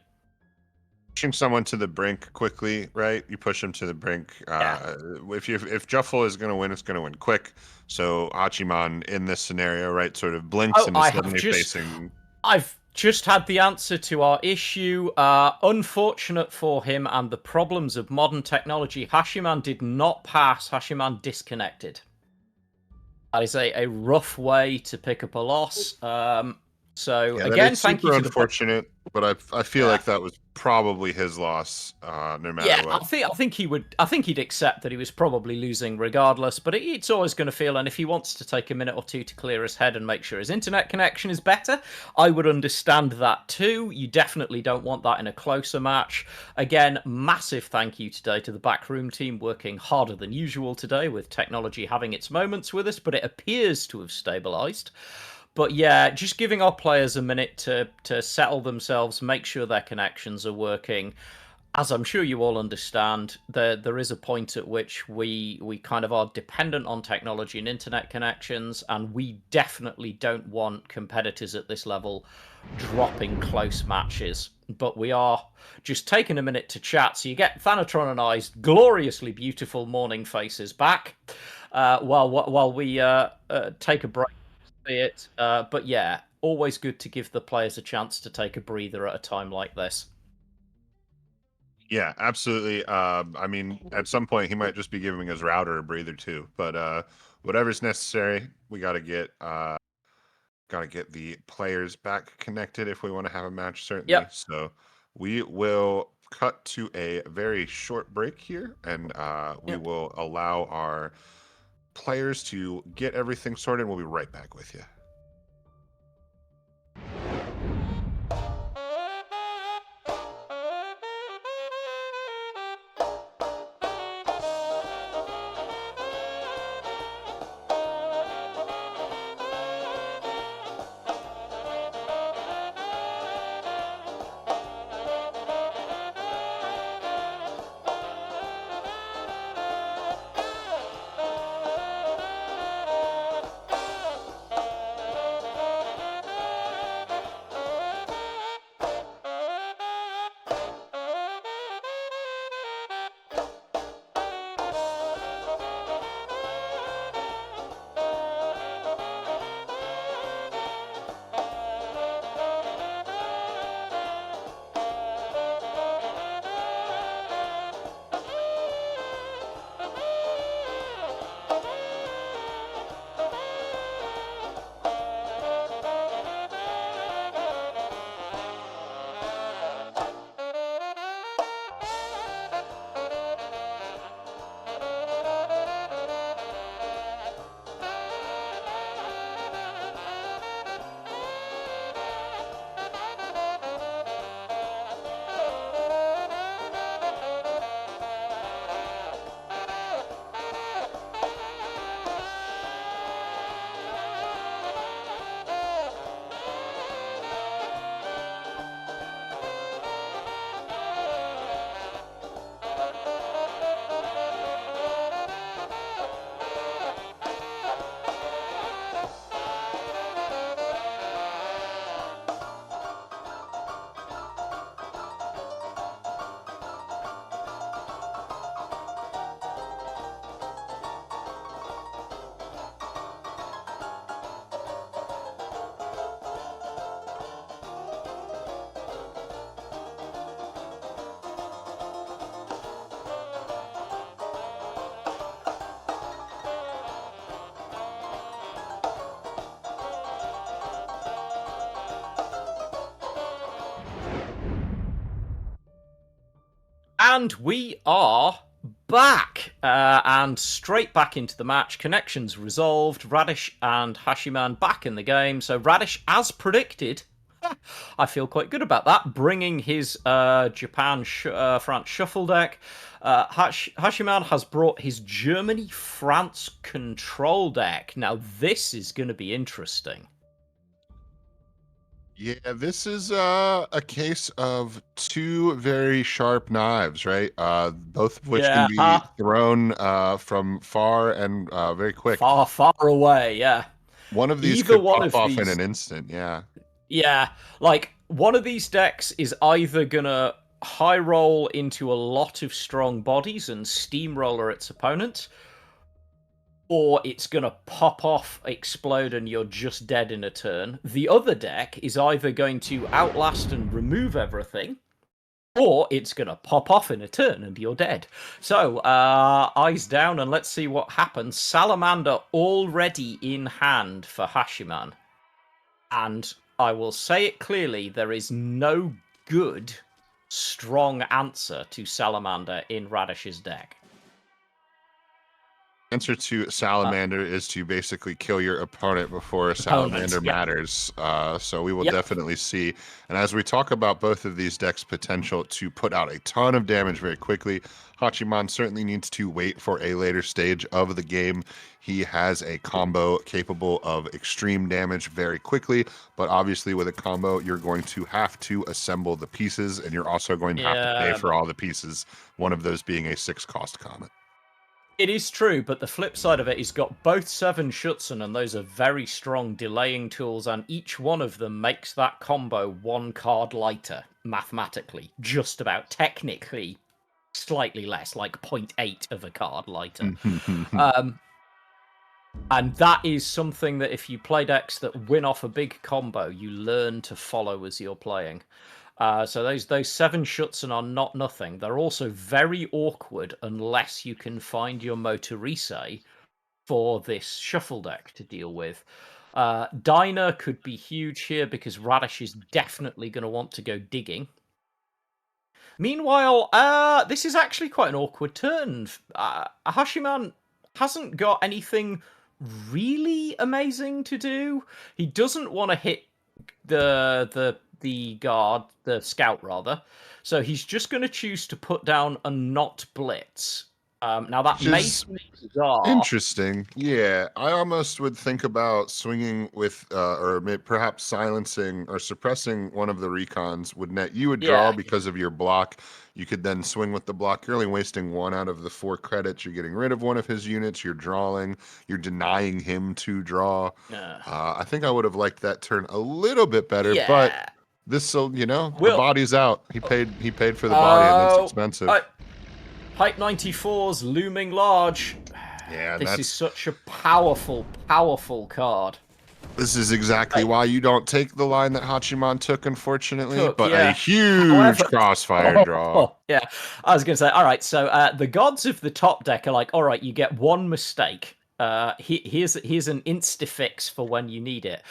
Pushing someone to the brink quickly, right? You push them to the brink. If Juffle is going to win, it's going to win quick. So Hachiman in this scenario, right, sort of blinks and is suddenly facing. I've just had the answer to our issue. Unfortunate for him and the problems of modern technology, Hachiman did not pass. Hachiman disconnected. That is a rough way to pick up a loss. So again, thank you to unfortunate, but I feel like that was probably his loss, no matter what. I think he would. I think he'd accept that he was probably losing regardless. But it's always going to feel, and if he wants to take a minute or two to clear his head and make sure his internet connection is better, I would understand that too. You definitely don't want that in a closer match. Again, massive thank you today to the backroom team, working harder than usual today, with technology having its moments with us, but it appears to have stabilised. But yeah, just giving our players a minute to settle themselves, make sure their connections are working. As I'm sure you all understand, there is a point at which we kind of are dependent on technology and internet connections, and we definitely don't want competitors at this level dropping close matches. But we are just taking a minute to chat, so you get Thanatron and I's gloriously beautiful morning faces back, while we take a break. It, but yeah, always good to give the players a chance to take a breather at a time like this. Yeah, absolutely. I mean, at some point he might just be giving his router a breather too. But whatever's necessary, we gotta get the players back connected if we want to have a match, certainly. Yep. So we will cut to a very short break here, and we will allow our players to get everything sorted. We'll be right back with you. And we are back and straight back into the match. Connections resolved. Radish and Hachiman back in the game. So Radish, as predicted, I feel quite good about that, bringing his Japan France shuffle deck. Hachiman has brought his Germany France control deck. Now this is going to be interesting. Yeah, this is a case of two very sharp knives, right? Both of which can Yeah, be thrown from far and very quick. far, far away. Yeah, One of these either could one pop of off in these. an instant. Yeah. Yeah, like one of these decks is either gonna high roll into a lot of strong bodies and steamroller its opponent, or it's gonna pop off, explode, and you're just dead in a turn. The other deck is either going to outlast and remove everything, or it's gonna pop off in a turn and you're dead. So, eyes down and let's see what happens. Salamander already in hand for Hachiman. And I will say it clearly, there is no good, strong answer to Salamander in Radish's deck. Answer to Salamander is to basically kill your opponent before a Opponent, Salamander yep. matters. So we will Yep. definitely see. And as we talk about both of these decks' potential to put out a ton of damage very quickly, Hachiman certainly needs to wait for a later stage of the game. He has a combo capable of extreme damage very quickly, but obviously with a combo, you're going to have to assemble the pieces, and you're also going to have to pay Yeah, for but all the pieces, one of those being a 6-cost comet. it is true, but the flip side of it is got both 7 Schutzen, and those are very strong delaying tools, and each one of them makes that combo 1 card lighter, mathematically. Just about, technically, slightly less, like 0.8 of a card lighter. And that is something that if you play decks that win off a big combo, you learn to follow as you're playing. So those 7 Schutzen are not nothing. They're also very awkward unless you can find your Motorise for this shuffle deck to deal with. Diner could be huge here because Radish is definitely going to want to go digging. Meanwhile, this is actually quite an awkward turn. Hashiman hasn't got anything really amazing to do. He doesn't want to hit the guard, the scout rather. So he's just going to choose to put down a not blitz. Now that Which may is seem bizarre. interesting. Yeah, I almost would think about swinging with, perhaps silencing or suppressing one of the recons would net you would draw Yeah, because of your block. You could then swing with the block. You're only wasting 1 out of the 4 credits. You're getting rid of one of his units. You're drawing. You're denying him to draw. yeah, I think I would have liked that turn a little bit better, but yeah. this, so the Will body's out. He paid for the body, and that's oh, expensive. Hype 94's looming large. Yeah, and This is that's such a powerful, powerful card. This is exactly Like, why you don't take the line that Hachiman took, unfortunately, took, but a yeah. huge However, crossfire draw. yeah, I was going to say, all right, so the gods of the top deck are like, all right, you get 1 mistake. Here's an insta-fix for when you need it.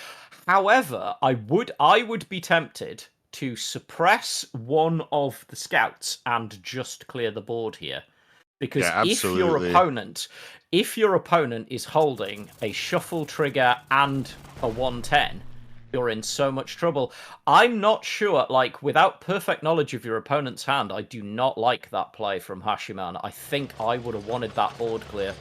However, I would be tempted to suppress one of the scouts and just clear the board here. Yeah, Because absolutely. if your opponent is holding a shuffle trigger and a 110, you're in so much trouble. I'm not sure, like, without perfect knowledge of your opponent's hand, I do not like that play from Hashiman. I think I would have wanted that board clear.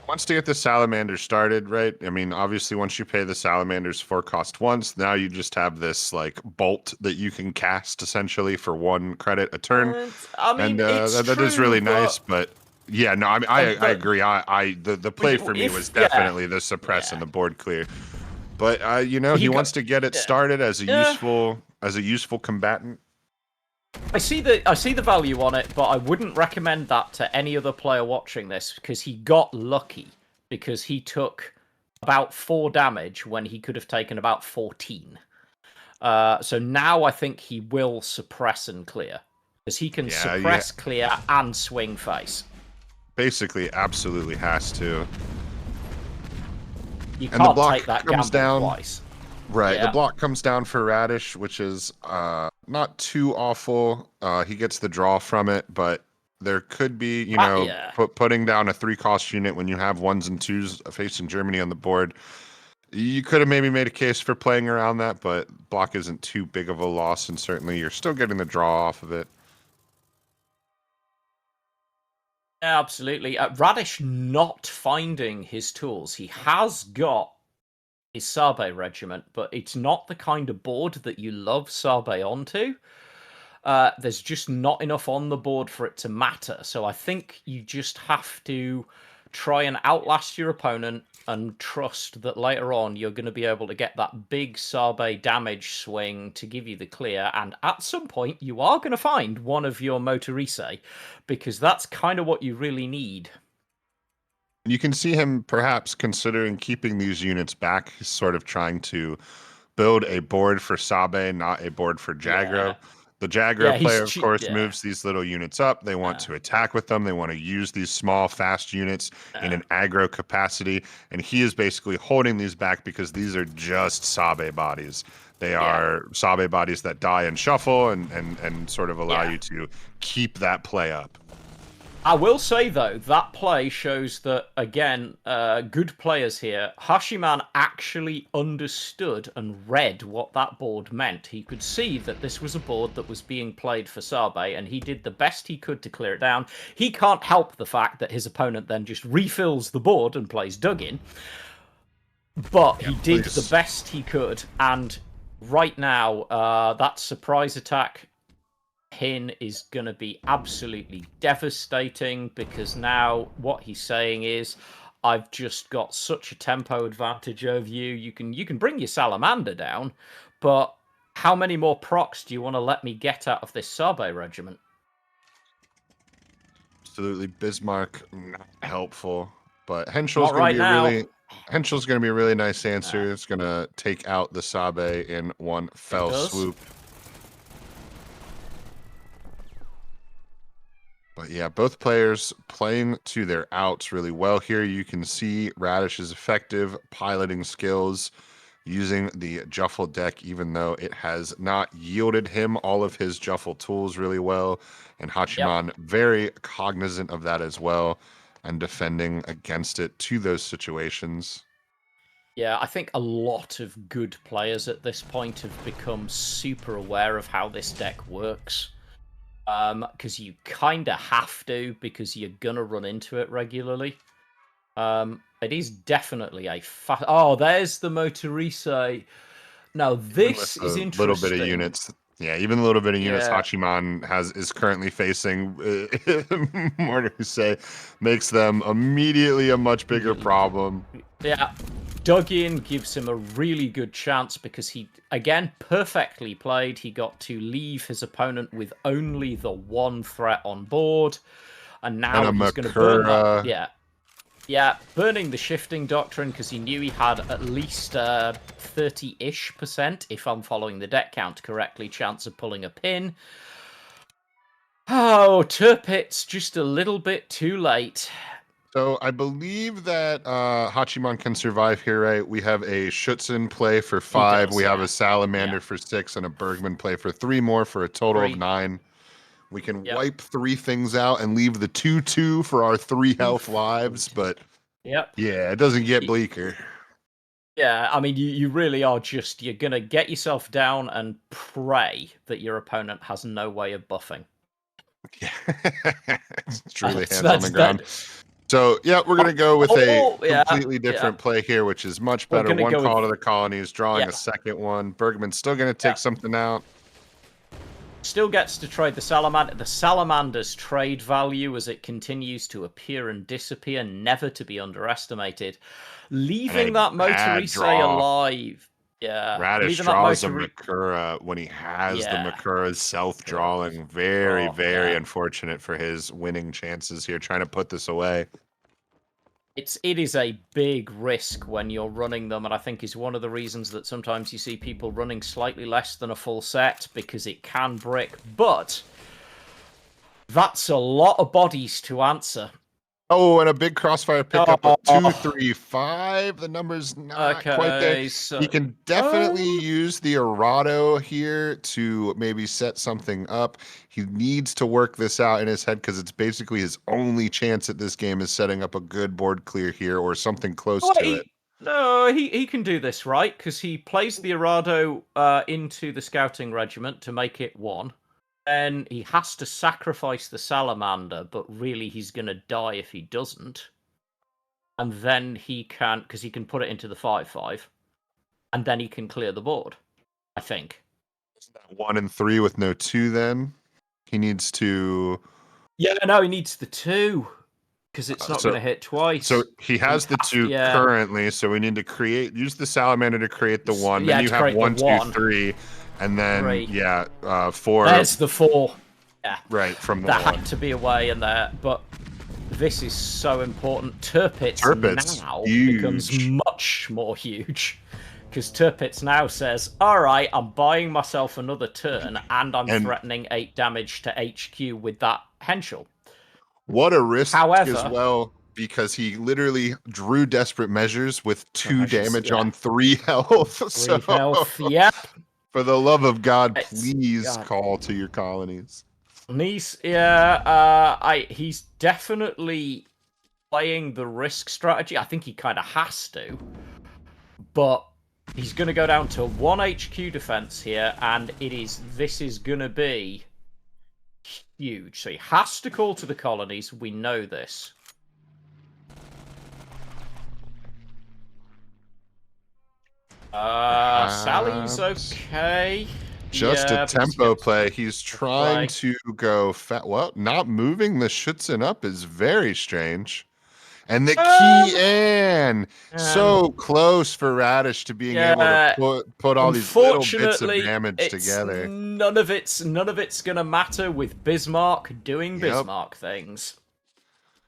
Once to get the salamanders started, right? I mean, obviously, once you pay the salamanders 4 cost once, now you just have this like bolt that you can cast essentially for 1 credit a turn, And, I and mean, it's that is true, really nice. but But yeah, no, I mean, I but agree. The play for me was if yeah, definitely the suppress and yeah, the board clear. But he he got wants to get it yeah. started as Yeah, a useful combatant. I see the value on it, but I wouldn't recommend that to any other player watching this because he got lucky because he took about 4 damage when he could have taken about 14. So now I think he will suppress and clear because he can Yeah, you suppress, clear, and swing face. basically absolutely has to. You And the can't block take that comes gamble down. twice. Right, the Yeah. block comes down for Radish, which is not too awful. He gets the draw from it, but There could be, you know, Yeah. putting down a 3-cost unit when you have 1s and 2s facing Germany on the board. You could have maybe made a case for playing around that, but block isn't too big of a loss, and certainly you're still getting the draw off of it. Yeah, absolutely. Radish not finding his tools. He has got his Sabe regiment, but it's not the kind of board that you love Sabe onto. There's just not enough on the board for it to matter. So I think you just have to try and outlast your opponent and trust that later on you're going to be able to get that big Sabe damage swing to give you the clear. And at some point, you are going to find one of your Motorise, because that's kind of what you really need. You can see him perhaps considering keeping these units back. He's sort of trying to build a board for Sabe, not a board for Yeah. Jagro. The Jagro Yeah, he's player, of cheap. course, Yeah. moves these little units up. They want to attack with them. They want to use these small, fast units in an aggro capacity. And he is basically holding these back because these are just Sabe bodies. They Yeah. are Sabe bodies that die and shuffle and sort of allow Yeah. you to keep that play up. I will say, though, that play shows that, again, good players here. Hachiman actually understood and read what that board meant. He could see that this was a board that was being played for Sabe, and he did the best he could to clear it down. He can't help the fact that his opponent then just refills the board and plays Dugin. But Yeah, he did the please. best he could, and right now, that surprise attack pin is going to be absolutely devastating, because now what he's saying is, I've just got such a tempo advantage over you. You can bring your salamander down, but how many more procs do you want to let me get out of this Sabe regiment? Absolutely, Bismarck not helpful, but Henschel's Not going to right be a now. really nice answer. It's going to take out the Sabe in one It fell does. swoop. But yeah, both players playing to their outs really well here. You can see Radish's effective piloting skills using the Juffle deck, even though it has not yielded him all of his Juffle tools really well. And Yep. Hachiman very cognizant of that as well and defending against it to those situations. Yeah, I think a lot of good players at this point have become super aware of how this deck works. Because you kind of have to, because you're gonna run into it regularly. It is definitely a oh, there's the Motorise. Now Even with this is a little bit of interesting. units, yeah, even a little bit of units Yeah. Hachiman is currently facing, more to say, makes them immediately a much bigger problem. Yeah. Dug in gives him a really good chance, because he, again, perfectly played. He got to leave his opponent with only the one threat on board. And And now a he's going to burn that. Makura. Yeah. Yeah, burning the shifting doctrine, because he knew he had at least 30-ish%, if I'm following the deck count correctly, chance of pulling a pin. Oh, Turpit's just a little bit too late. So I believe that Hachiman can survive here, right? We have a Schutzen play for He 5. does, We have yeah. a Salamander Yeah. for 6 and a Bergman play for 3 more for a total of 3. 9. We can Yep. wipe 3 things out and leave the 2/2 for our 3 health Oof. lives, but Yep. yeah, it doesn't get bleaker. Yeah, I mean, you really are just, you're going to get yourself down and pray that your opponent has no way of buffing. Yeah. It's truly hands on the That's ground. that. So, yeah, we're going to go with a Oh, yeah, completely yeah. different play here, which is much We're better. going to One go call to with, the colonies, drawing yeah, a second one. Bergman's still going to yeah. take something out. Still gets to trade the Salamander. The Salamander's trade value, as it continues to appear and disappear, never to be underestimated. Leaving And a that bad Motorise draw. alive. Yeah. Radish Leaving that draws a Motorise. Makura when he has the Yeah. Makura's self-drawing. Very, Oh, very yeah. unfortunate for his winning chances here, trying to put this away. It is a big risk when you're running them, and I think is one of the reasons that sometimes you see people running slightly less than a full set, because it can brick. But that's a lot of bodies to answer. Oh, and a big crossfire pickup of Oh, 235. The number's not quite there. okay, He so can definitely use the errado here to maybe set something up. He needs to work this out in his head because it's basically his only chance at this game is setting up a good board clear here or something close to it. wait, no, he can do this, right? Because he plays the Arado into the scouting regiment to make it one. Then he has to sacrifice the salamander, but really he's gonna die if he doesn't. And then he can, because he can put it into the 5/5, and then he can clear the board. I think. 1 and 3 with no 2 then. He needs to. Yeah, no, he needs the 2 because it's not going to hit twice. So he has the 2 yeah. currently, so we need to use the salamander to create the 1. Yeah, Then you to have create the 1, 2, 1. 3, and then 3. 4. There's the 4. Yeah, Right from the that 1. had to be away in there, but this is so important. Turpitz now huge. becomes much more huge. Because Turpitz now says, all right, I'm buying myself another turn, and I'm threatening 8 damage to HQ with that Henschel. What a risk However, as well, because he literally drew desperate measures with 2 damage on 3 health. 3 health, yep. For the love of God, please call to your colonies. He's he's definitely playing the risk strategy. I think he kind of has to, but he's going to go down to 1 HQ defense here, and this is going to be huge. So he has to call to the colonies. We know this. Sally's okay. Just a tempo play. He's trying to go fat. Well, not moving the Schutzen up is very strange. And the key in so close for Radish to being able to put all these little bits of damage together. None of it's gonna matter with Bismarck doing Bismarck things.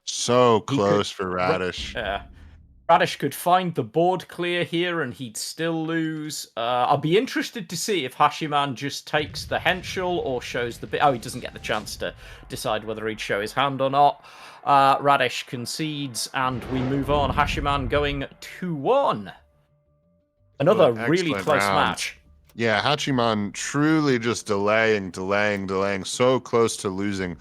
So close for Radish. Radish could find the board clear here and he'd still lose. I'll be interested to see if Hachiman just takes the Henschel or shows the bit. Oh, he doesn't get the chance to decide whether he'd show his hand or not. Radish concedes and we move on. Hachiman going 2-1. Another really close match. Yeah, Hachiman truly just delaying, so close to losing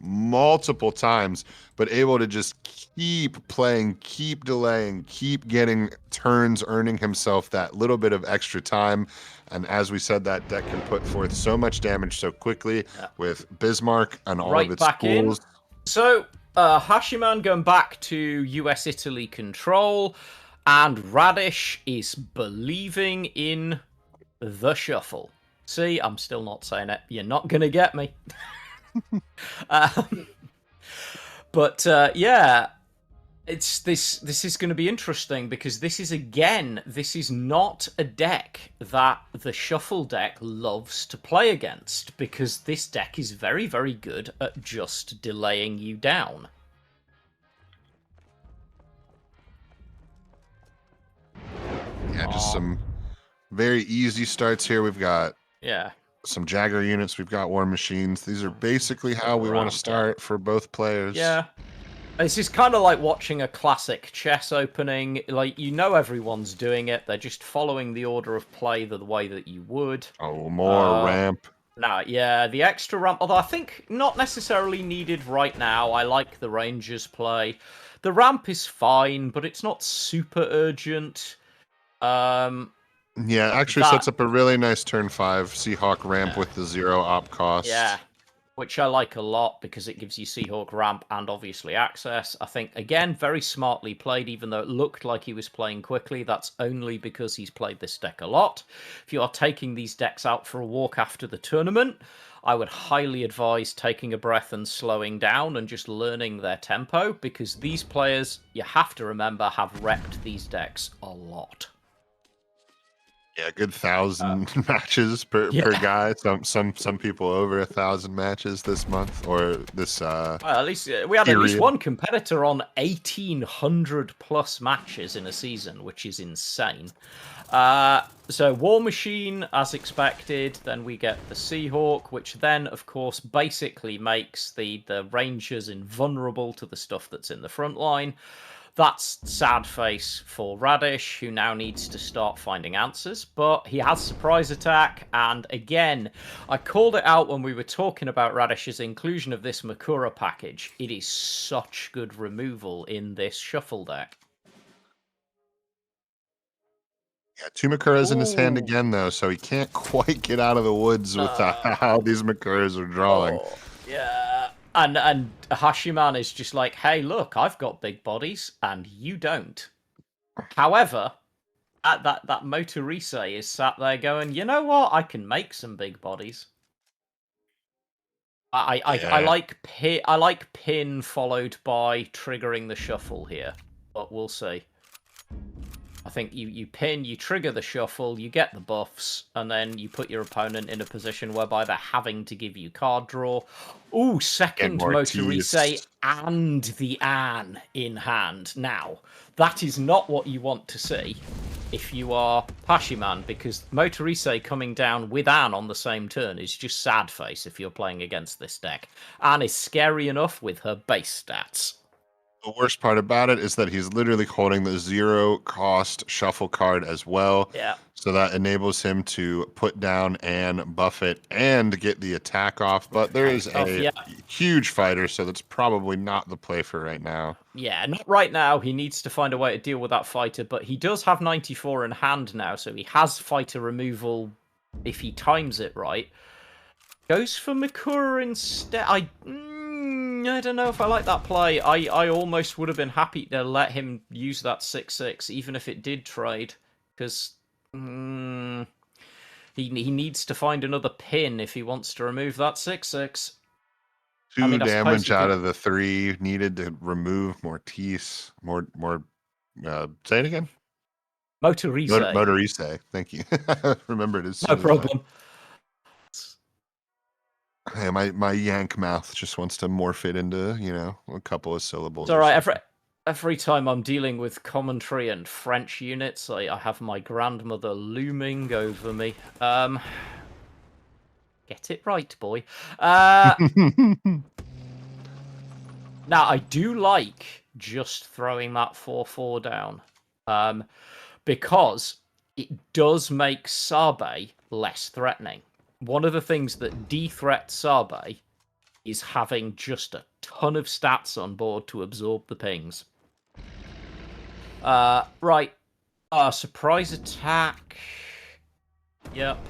multiple times, but able to just keep playing, keep delaying, keep getting turns, earning himself that little bit of extra time. And as we said, that deck can put forth so much damage so quickly with Bismarck and all of its tools. So Hachiman going back to US-Italy control, and Radish is believing in the shuffle. See, I'm still not saying it. You're not going to get me. But yeah, this is going to be interesting because this is not a deck that the shuffle deck loves to play against, because this deck is very, very good at just delaying you down. Yeah, just some very easy starts here. We've got some Jagger units. We've got War Machines. These are basically how we want to start for both players. Yeah. This is kind of like watching a classic chess opening. Like, you know everyone's doing it. They're just following the order of play the way that you would. Oh, more ramp. Yeah, the extra ramp, although I think not necessarily needed right now. I like the Rangers play. The ramp is fine, but it's not super urgent. Yeah, actually sets up a really nice turn 5 Seahawk ramp with the 0 op cost. Yeah, which I like a lot because it gives you Seahawk ramp and obviously access. I think, again, very smartly played, even though it looked like he was playing quickly. That's only because he's played this deck a lot. If you are taking these decks out for a walk after the tournament, I would highly advise taking a breath and slowing down and just learning their tempo, because these players, you have to remember, have repped these decks a lot. Yeah, a good Uh, 1,000 matches per yeah. guy. Some people over 1,000 matches this month or this Well, at least we had at least period. one competitor on 1,800 plus matches in a season, which is insane. So War Machine, as expected. Then we get the Seahawk, which then, of course, basically makes the Rangers invulnerable to the stuff that's in the front line. That's sad face for Radish, who now needs to start finding answers. But he has surprise attack, and again, I called it out when we were talking about Radish's inclusion of this Makura package. It is such good removal in this shuffle deck. Yeah, two Makuras in his hand Ooh, again though, so he can't quite get out of the woods with no. how these Makuras are drawing. Oh, yeah. And Hachiman is just like, hey, look, I've got big bodies, and you don't. However, that Motorise is sat there going, you know what? I can make some big bodies. I Yeah, like pin followed by triggering the shuffle here, but we'll see. I think you pin, you trigger the shuffle, you get the buffs, and then you put your opponent in a position whereby they're having to give you card draw. Ooh, and second Motorise Mortis. and the Anne in hand. Now, that is not what you want to see if you are Hachiman, because Motorise coming down with Anne on the same turn is just sad face if you're playing against this deck. Anne is scary enough with her base stats. The worst part about it is that he's literally holding the 0 cost shuffle card as well. Yeah. So that enables him to put down and buff it and get the attack off. But there is Off, a yeah. huge fighter, so that's probably not the play for right now. Yeah, not right now. He needs to find a way to deal with that fighter, but he does have 94 in hand now, so he has fighter removal if he times it right. Goes for Makura instead. I don't know if I like that play. I almost would have been happy to let him use that 6/6, even if it did trade, because he needs to find another pin if he wants to remove that 6/6. I Two mean, I suppose damage he out could. of the 3 needed to remove Mortis. More. Say it again. Motorise. Motorise. Thank you. I remembered as No soon as I. problem. Hey, my yank mouth just wants to morph it into a couple of It's syllables all or right. something. Every time I'm dealing with commentary and French units, I have my grandmother looming over me. Get it right, boy. Now I do like just throwing that 4/4 down, because it does make Sabe less threatening. One of the things that de-threats Sabe is having just a ton of stats on board to absorb the pings. Right. Surprise attack. Yep.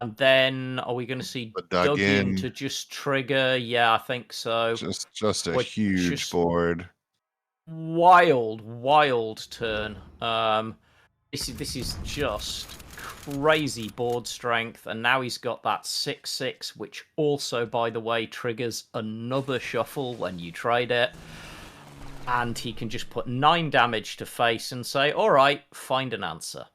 And then are we going to see But dug dug in in, to just trigger? Yeah, I think so. just a We're huge just board. wild turn. This is just crazy board strength, and now he's got that 6/6, which also, by the way, triggers another shuffle when you trade it. And he can just put 9 damage to face and say, all right, find an answer.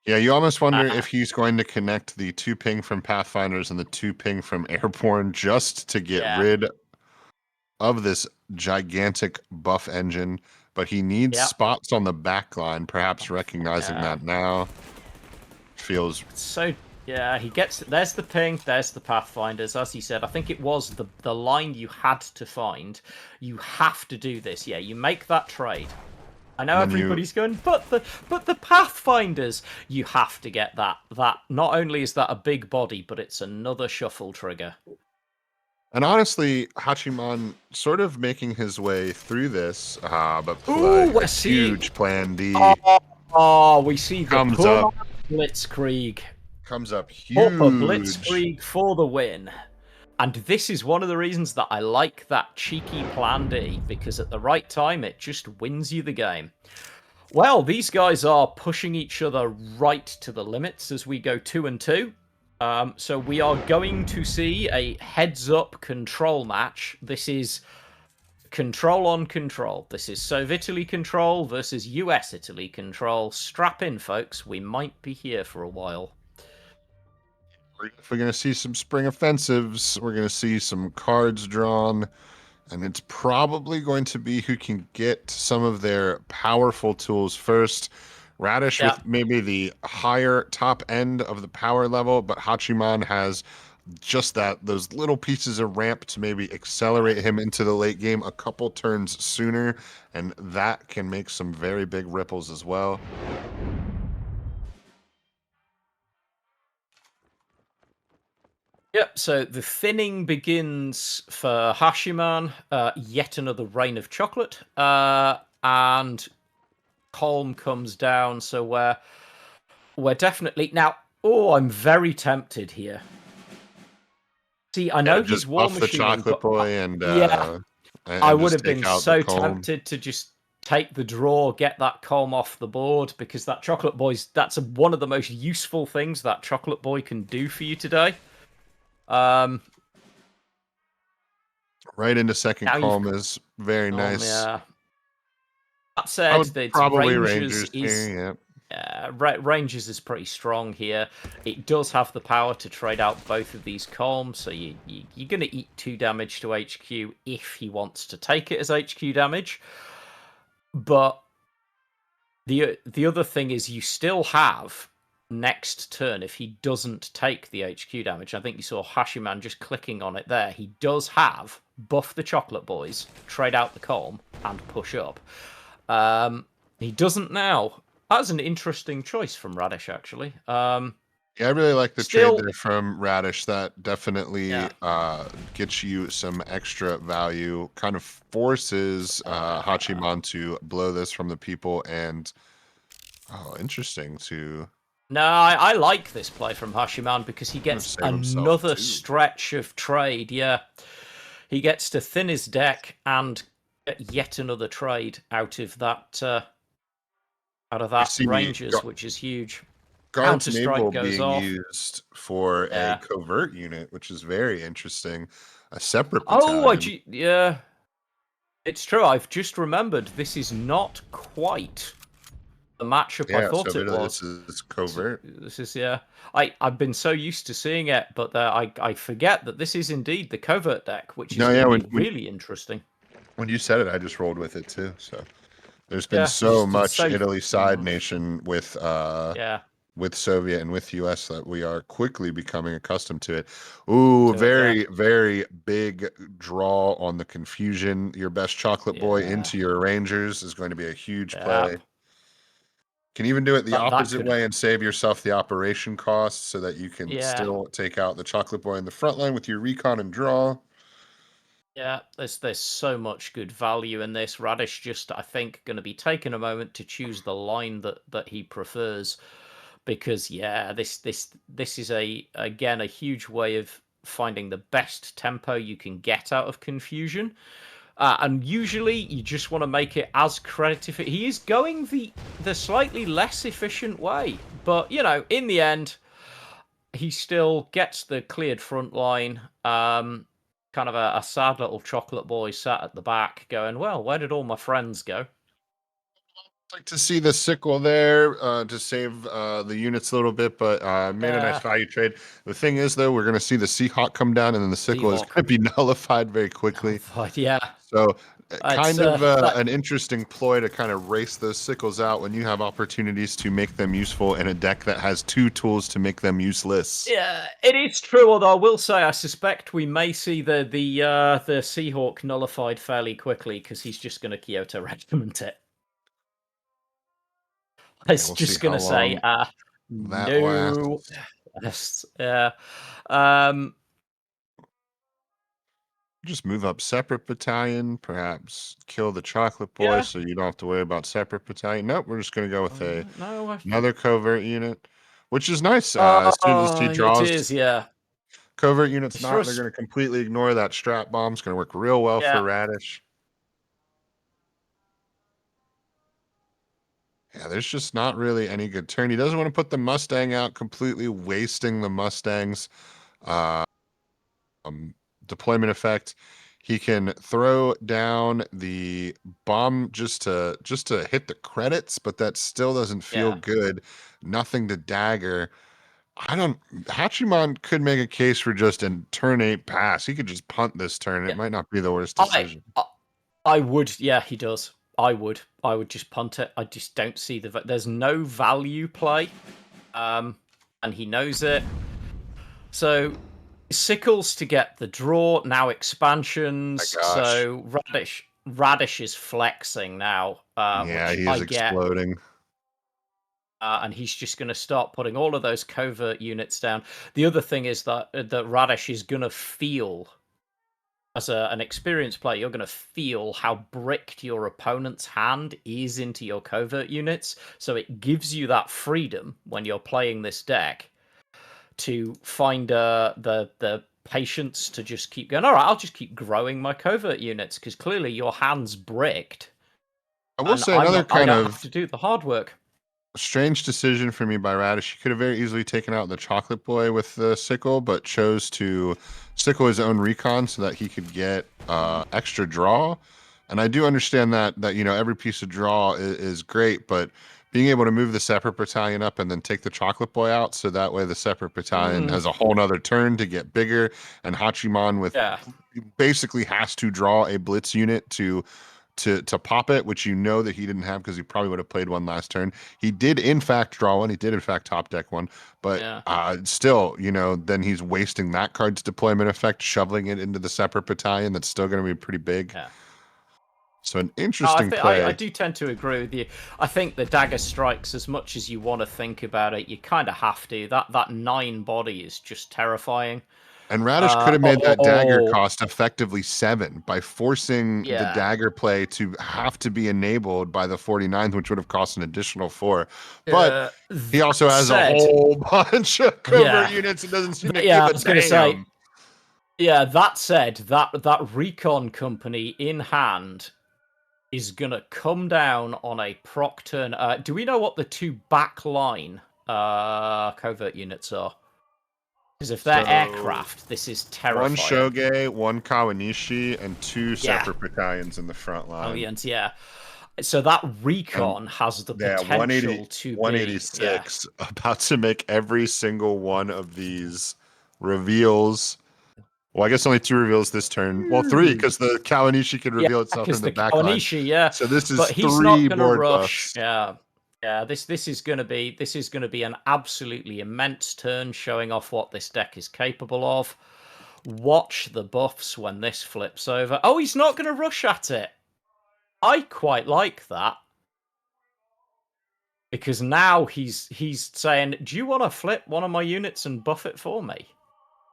Yeah, you almost wonder Uh, if he's going to connect the 2 ping from Pathfinders and the 2 ping from Airborne just to get yeah, rid of this gigantic buff engine, but he needs yeah, spots on the back line, perhaps recognizing yeah. that now. Feels So, yeah, he gets, there's the ping, there's the Pathfinders. As he said, I think it was the line you had to find. You have to do this. Yeah, you make that trade. I know and then you everybody's going, but the Pathfinders. You have to get that. That not only is that a big body, but it's another shuffle trigger. and honestly, Hachiman sort of making his way through this, but Ooh, a we're seeing. huge plan D Oh, we see the comes poor up man Blitzkrieg. Upper huge. Blitzkrieg for the win. And this is one of the reasons that I like that cheeky plan D, because at the right time, it just wins you the game. Well, these guys are pushing each other right to the limits as we go 2 and 2. So we are going to see a heads-up control match. This is control on control. This is Soviet Italy control versus US Italy control. Strap in, folks. We might be here for a while. If we're going to see some spring offensives, we're going to see some cards drawn, and it's probably going to be who can get some of their powerful tools first. Radish Yeah. with maybe the higher top end of the power level, but Hachiman has just those little pieces of ramp to maybe accelerate him into the late game a couple turns sooner, and that can make some very big ripples as well. Yep, so the thinning begins for Hachiman, yet another rain of chocolate, and Colm comes down, so we're definitely... Now, oh, I'm very tempted here. See, I Yeah, know he's just war buff the machining, chocolate but boy yeah, I and would just have take been out the so comb. tempted to just take the draw, get that Colm off the board, because that chocolate boy's... That's one of the most useful things that chocolate boy can do for you today. Right into second Now you've... comb is very nice. Yeah. That I said, would that probably Rangers Rangers is... here, Rangers is pretty strong here. It does have the power to trade out both of these columns, so you're going to eat 2 damage to HQ if he wants to take it as HQ damage. But the other thing is you still have next turn if he doesn't take the HQ damage. I think you saw Hashiman just clicking on it there. He does have buff the chocolate boys, trade out the column, and push up. He doesn't now. That's an interesting choice from Radish, actually. Yeah, I really like the trade Still, there from Radish. That definitely yeah, gets you some extra value. Kind of forces Hachiman to blow this from the people, and interesting to no, I like this play from Hashiman because he kind of gets save himself another too. stretch of trade. Yeah, he gets to thin his deck and get yet another trade out of that We see Rangers, which is huge. Guards Counter Strike Naval goes being off. used for a Yeah. covert unit, which is very interesting. A separate Oh, battalion. yeah. It's true. I've just remembered this is not quite the matchup I Yeah, so thought it this was. is covert. This is, yeah. I've been so used to seeing it, but I forget that this is indeed the covert deck, which is No, going yeah, to be really interesting. when you said it, I just rolled with it too. So there's been Yeah, so it's much so Italy side nation yeah with Soviet and with US that we are quickly becoming accustomed to it. Ooh, to it. Yeah, very, very big draw on the confusion. Your best chocolate boy yeah, into your Rangers is going to be a huge yeah. play. Can even do it the That opposite could, way and save yourself the operation cost so that you can yeah. still take out the chocolate boy in the front line with your recon and draw. Yeah, there's so much good value in this. Radish just, I think, going to be taking a moment to choose the line that he prefers, because yeah, this is again a huge way of finding the best tempo you can get out of confusion. And usually you just want to make it as credit efficient. He is going the slightly less efficient way, but you know, in the end, he still gets the cleared front line. Kind of a sad little chocolate boy sat at the back going, well, where did all my friends go? Like to see the sickle there to save the units a little bit, but made a nice Yeah, value trade. The thing is, though, we're going to see the Seahawk come down, and then the sickle is Seahawk. going to be nullified very quickly. But yeah, So, it's kind of that. an interesting ploy to kind of race those sickles out when you have opportunities to make them useful in a deck that has 2 tools to make them useless. Yeah, it is true. Although I will say, I suspect we may see the Seahawk nullified fairly quickly because he's just going to Kyoto Regiment it. Yeah, It's we'll see just going how to say, long that no. lasts. Yes, yeah. Um, Just move up separate battalion, perhaps kill the chocolate boy yeah. so you don't have to worry about separate battalion. Nope, we're just going to go with No, another covert unit, which is nice. As soon as he it draws is, yeah. covert units, It's for not they're us, going to completely ignore that strat bomb. It's going to work real well for yeah. Radish. Yeah, there's just not really any good turn. He doesn't want to put the Mustang out, completely wasting the Mustang's uh, deployment effect. He can throw down the bomb just to hit the credits, but that still doesn't feel Yeah, good. Nothing to dagger. I don't. Hachiman could make a case for just a turn 8 pass. He could just punt this turn. It yeah. might not be the worst I, decision. I, I would. Yeah, he does. I would. I would just punt it. I just don't see there's no value play, and he knows it. So Sickles to get the draw now. My Expansions. gosh. So Radish is flexing now, Yeah, which he I is get. exploding. And he's just going to start putting all of those covert units down. The other thing is that Radish is going to feel, as an experienced player, you're going to feel how bricked your opponent's hand is into your covert units. So it gives you that freedom when you're playing this deck to find the patience to just keep going. All right, I'll just keep growing my covert units because clearly your hand's bricked, I will and say another I kind don't have of to do the hard work. strange decision for me by Radish. He could have very easily taken out the Chocolate Boy with the sickle, but chose to sickle his own recon so that he could get extra draw. And I do understand that every piece of draw is great, but being able to move the separate battalion up and then take the Chocolate Boy out, so that way the separate battalion Mm, has a whole nother turn to get bigger, and Hachiman with yeah, basically has to draw a blitz unit to pop it, which that he didn't have because he probably would have played one last turn. He did in fact draw one. He did in fact top deck one, but yeah, still, then he's wasting that card's deployment effect, shoveling it into the separate battalion. That's still going to be pretty big. yeah. So an No, interesting I play. do tend to agree with you. I think the dagger strikes, as much as you want to think about it, you kind of have to. That 9 body is just terrifying. And Radish could have made that dagger Oh, cost effectively 7 by forcing the yeah. dagger play to have to be enabled by the 49th, which would have cost an additional 4. But he also That has a said, whole bunch of covert yeah, units and doesn't seem to yeah. give I a was gonna say, damn. yeah. That said, that recon company in hand is gonna come down on a proc turn. Do we know what the 2 backline covert units are? Because if they're So aircraft, this is one terrifying. Shoge, one Kawanishi, and 2 Yeah. separate battalions in the front Oh, line. yeah. So that And recon has the yeah, 180, potential to be, yeah, 186, about to make every single one of these reveals. Well, I guess only 2 reveals this turn. Well, 3, huge. because the Kawanishi could Yeah, reveal itself because in the the back line. Kawanishi, yeah, So this is but he's not 3 gonna board rush. buffs. Yeah, yeah. This is gonna be an absolutely immense turn, showing off what this deck is capable of. Watch the buffs when this flips over. Oh, he's not gonna rush at it. I quite like that. Because now he's saying, "Do you want to flip one of my units and buff it for me?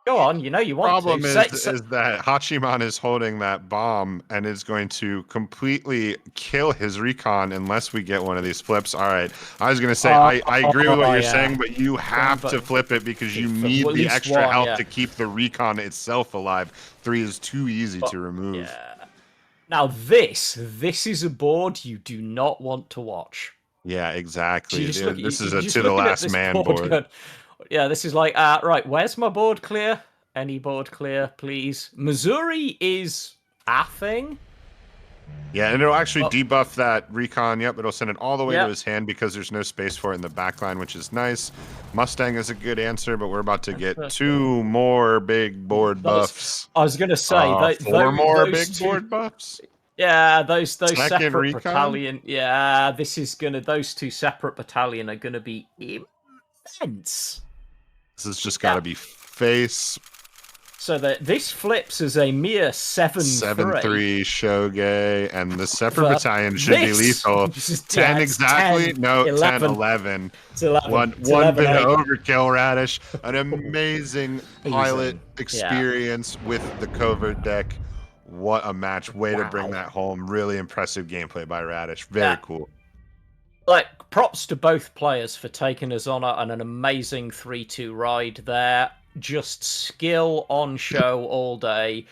Go on, you want to." Problem is that Hachiman is holding that bomb and is going to completely kill his recon unless we get one of these flips. All right. I was going to say, I agree with what you're Yeah. saying, but you have to flip it because you need At the least extra one, health yeah. to keep the recon itself alive. 3 is too easy But to remove. yeah. Now this is a board you do not want to watch. Yeah, exactly. This is You're a just to the looking at last this man board board. going, yeah, this is like, right, where's my board clear? Any board clear, please? Missouri is a thing. Yeah, and it'll actually But debuff that recon. Yep, it'll send it all the way to yeah, his hand because there's no space for it in the back line, which is nice. Mustang is a good answer, but we're about to get 2 more big board those, buffs. I was gonna say 4 more those big two. board buffs. Yeah, those Second separate recon. battalion. Yeah, this is gonna. Those 2 separate battalion are gonna be immense. This has just got Yeah. to be face. So that this flips as a mere 7-3. 7-3 Shoge, and the separate For battalion should be this, lethal. this is, 10 it's exactly? 10, No, 10, 11. 11. It's 11. It's One 11, bit of 8. overkill, Radish. An amazing pilot Amazing. Yeah. experience with the covert deck. What a match. Way to bring Wow. that home. Really impressive gameplay by Radish. Very Yeah. cool. Like, props to both players for taking us on an amazing 3-2 ride there. Just skill on show all day.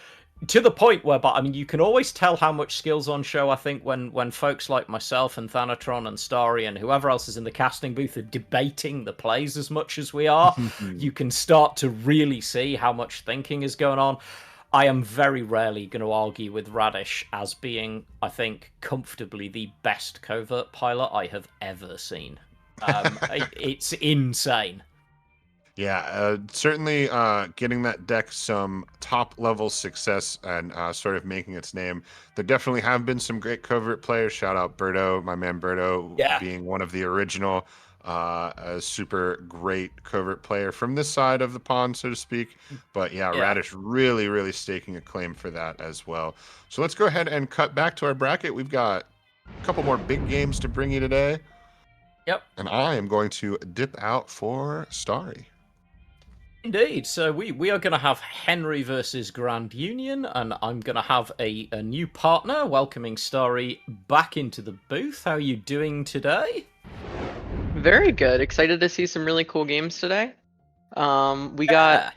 To the point where, but I mean, you can always tell how much skill's on show, I think, when folks like myself and Thanatron and Starry and whoever else is in the casting booth are debating the plays as much as we are. You can start to really see how much thinking is going on. I am very rarely going to argue with Radish as being, I think, comfortably the best covert pilot I have ever seen. It's insane. Yeah, certainly getting that deck some top level success and sort of making its name. There definitely have been some great covert players. Shout out Berto, my man Berto, Yeah, being one of the original, a super great covert player from this side of the pond, so to speak. But yeah, yeah. Radish really, really staking a claim for that as well. So let's go ahead and cut back to our bracket. We've got a couple more big games to bring you today, Yep. and I am going to dip out for Starry. Indeed. So we are going to have Henry versus Grand Union, and I'm going to have a new partner welcoming Starry back into the booth. How are you doing today? Very good. Excited to see some really cool games today. We got.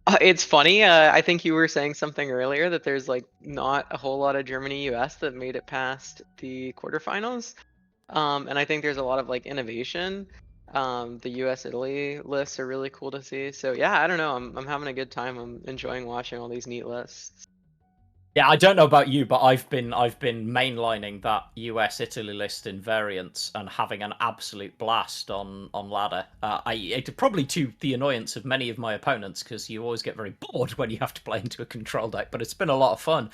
Yeah. It's funny. I think you were saying something earlier that there's like not a whole lot of Germany US that made it past the quarterfinals. And I think there's a lot of like innovation. The US Italy lists are really cool to see. So yeah, I don't know. I'm having a good time. I'm enjoying watching all these neat lists. Yeah, I don't know about you, but I've been mainlining that US Italy list in variants and having an absolute blast on ladder. It probably to the annoyance of many of my opponents because you always get very bored when you have to play into a control deck. But it's been a lot of fun.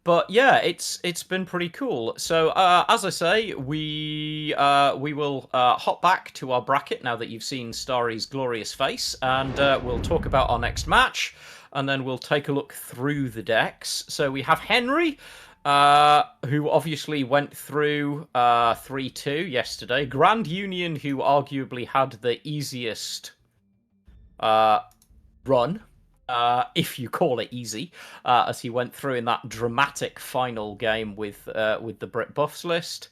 But yeah, it's been pretty cool. So as I say, we will hop back to our bracket now that you've seen Starry's glorious face, and we'll talk about our next match, and then we'll take a look through the decks. So we have Henry, who obviously went through 3-2 yesterday. Grand Union, who arguably had the easiest run, if you call it easy, as he went through in that dramatic final game with the Brit Buffs list.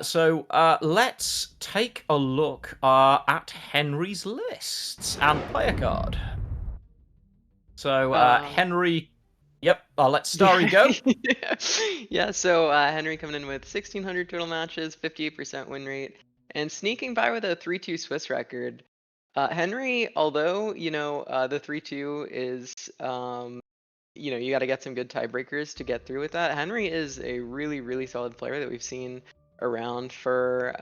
So let's take a look at Henry's lists and play a card. So Henry, yep, I'll let Starry go. Yeah, so Henry coming in with 1,600 total matches, 58% win rate, and sneaking by with a 3-2 Swiss record. Henry, although, the 3-2 is, you got to get some good tiebreakers to get through with that. Henry is a really, really solid player that we've seen around for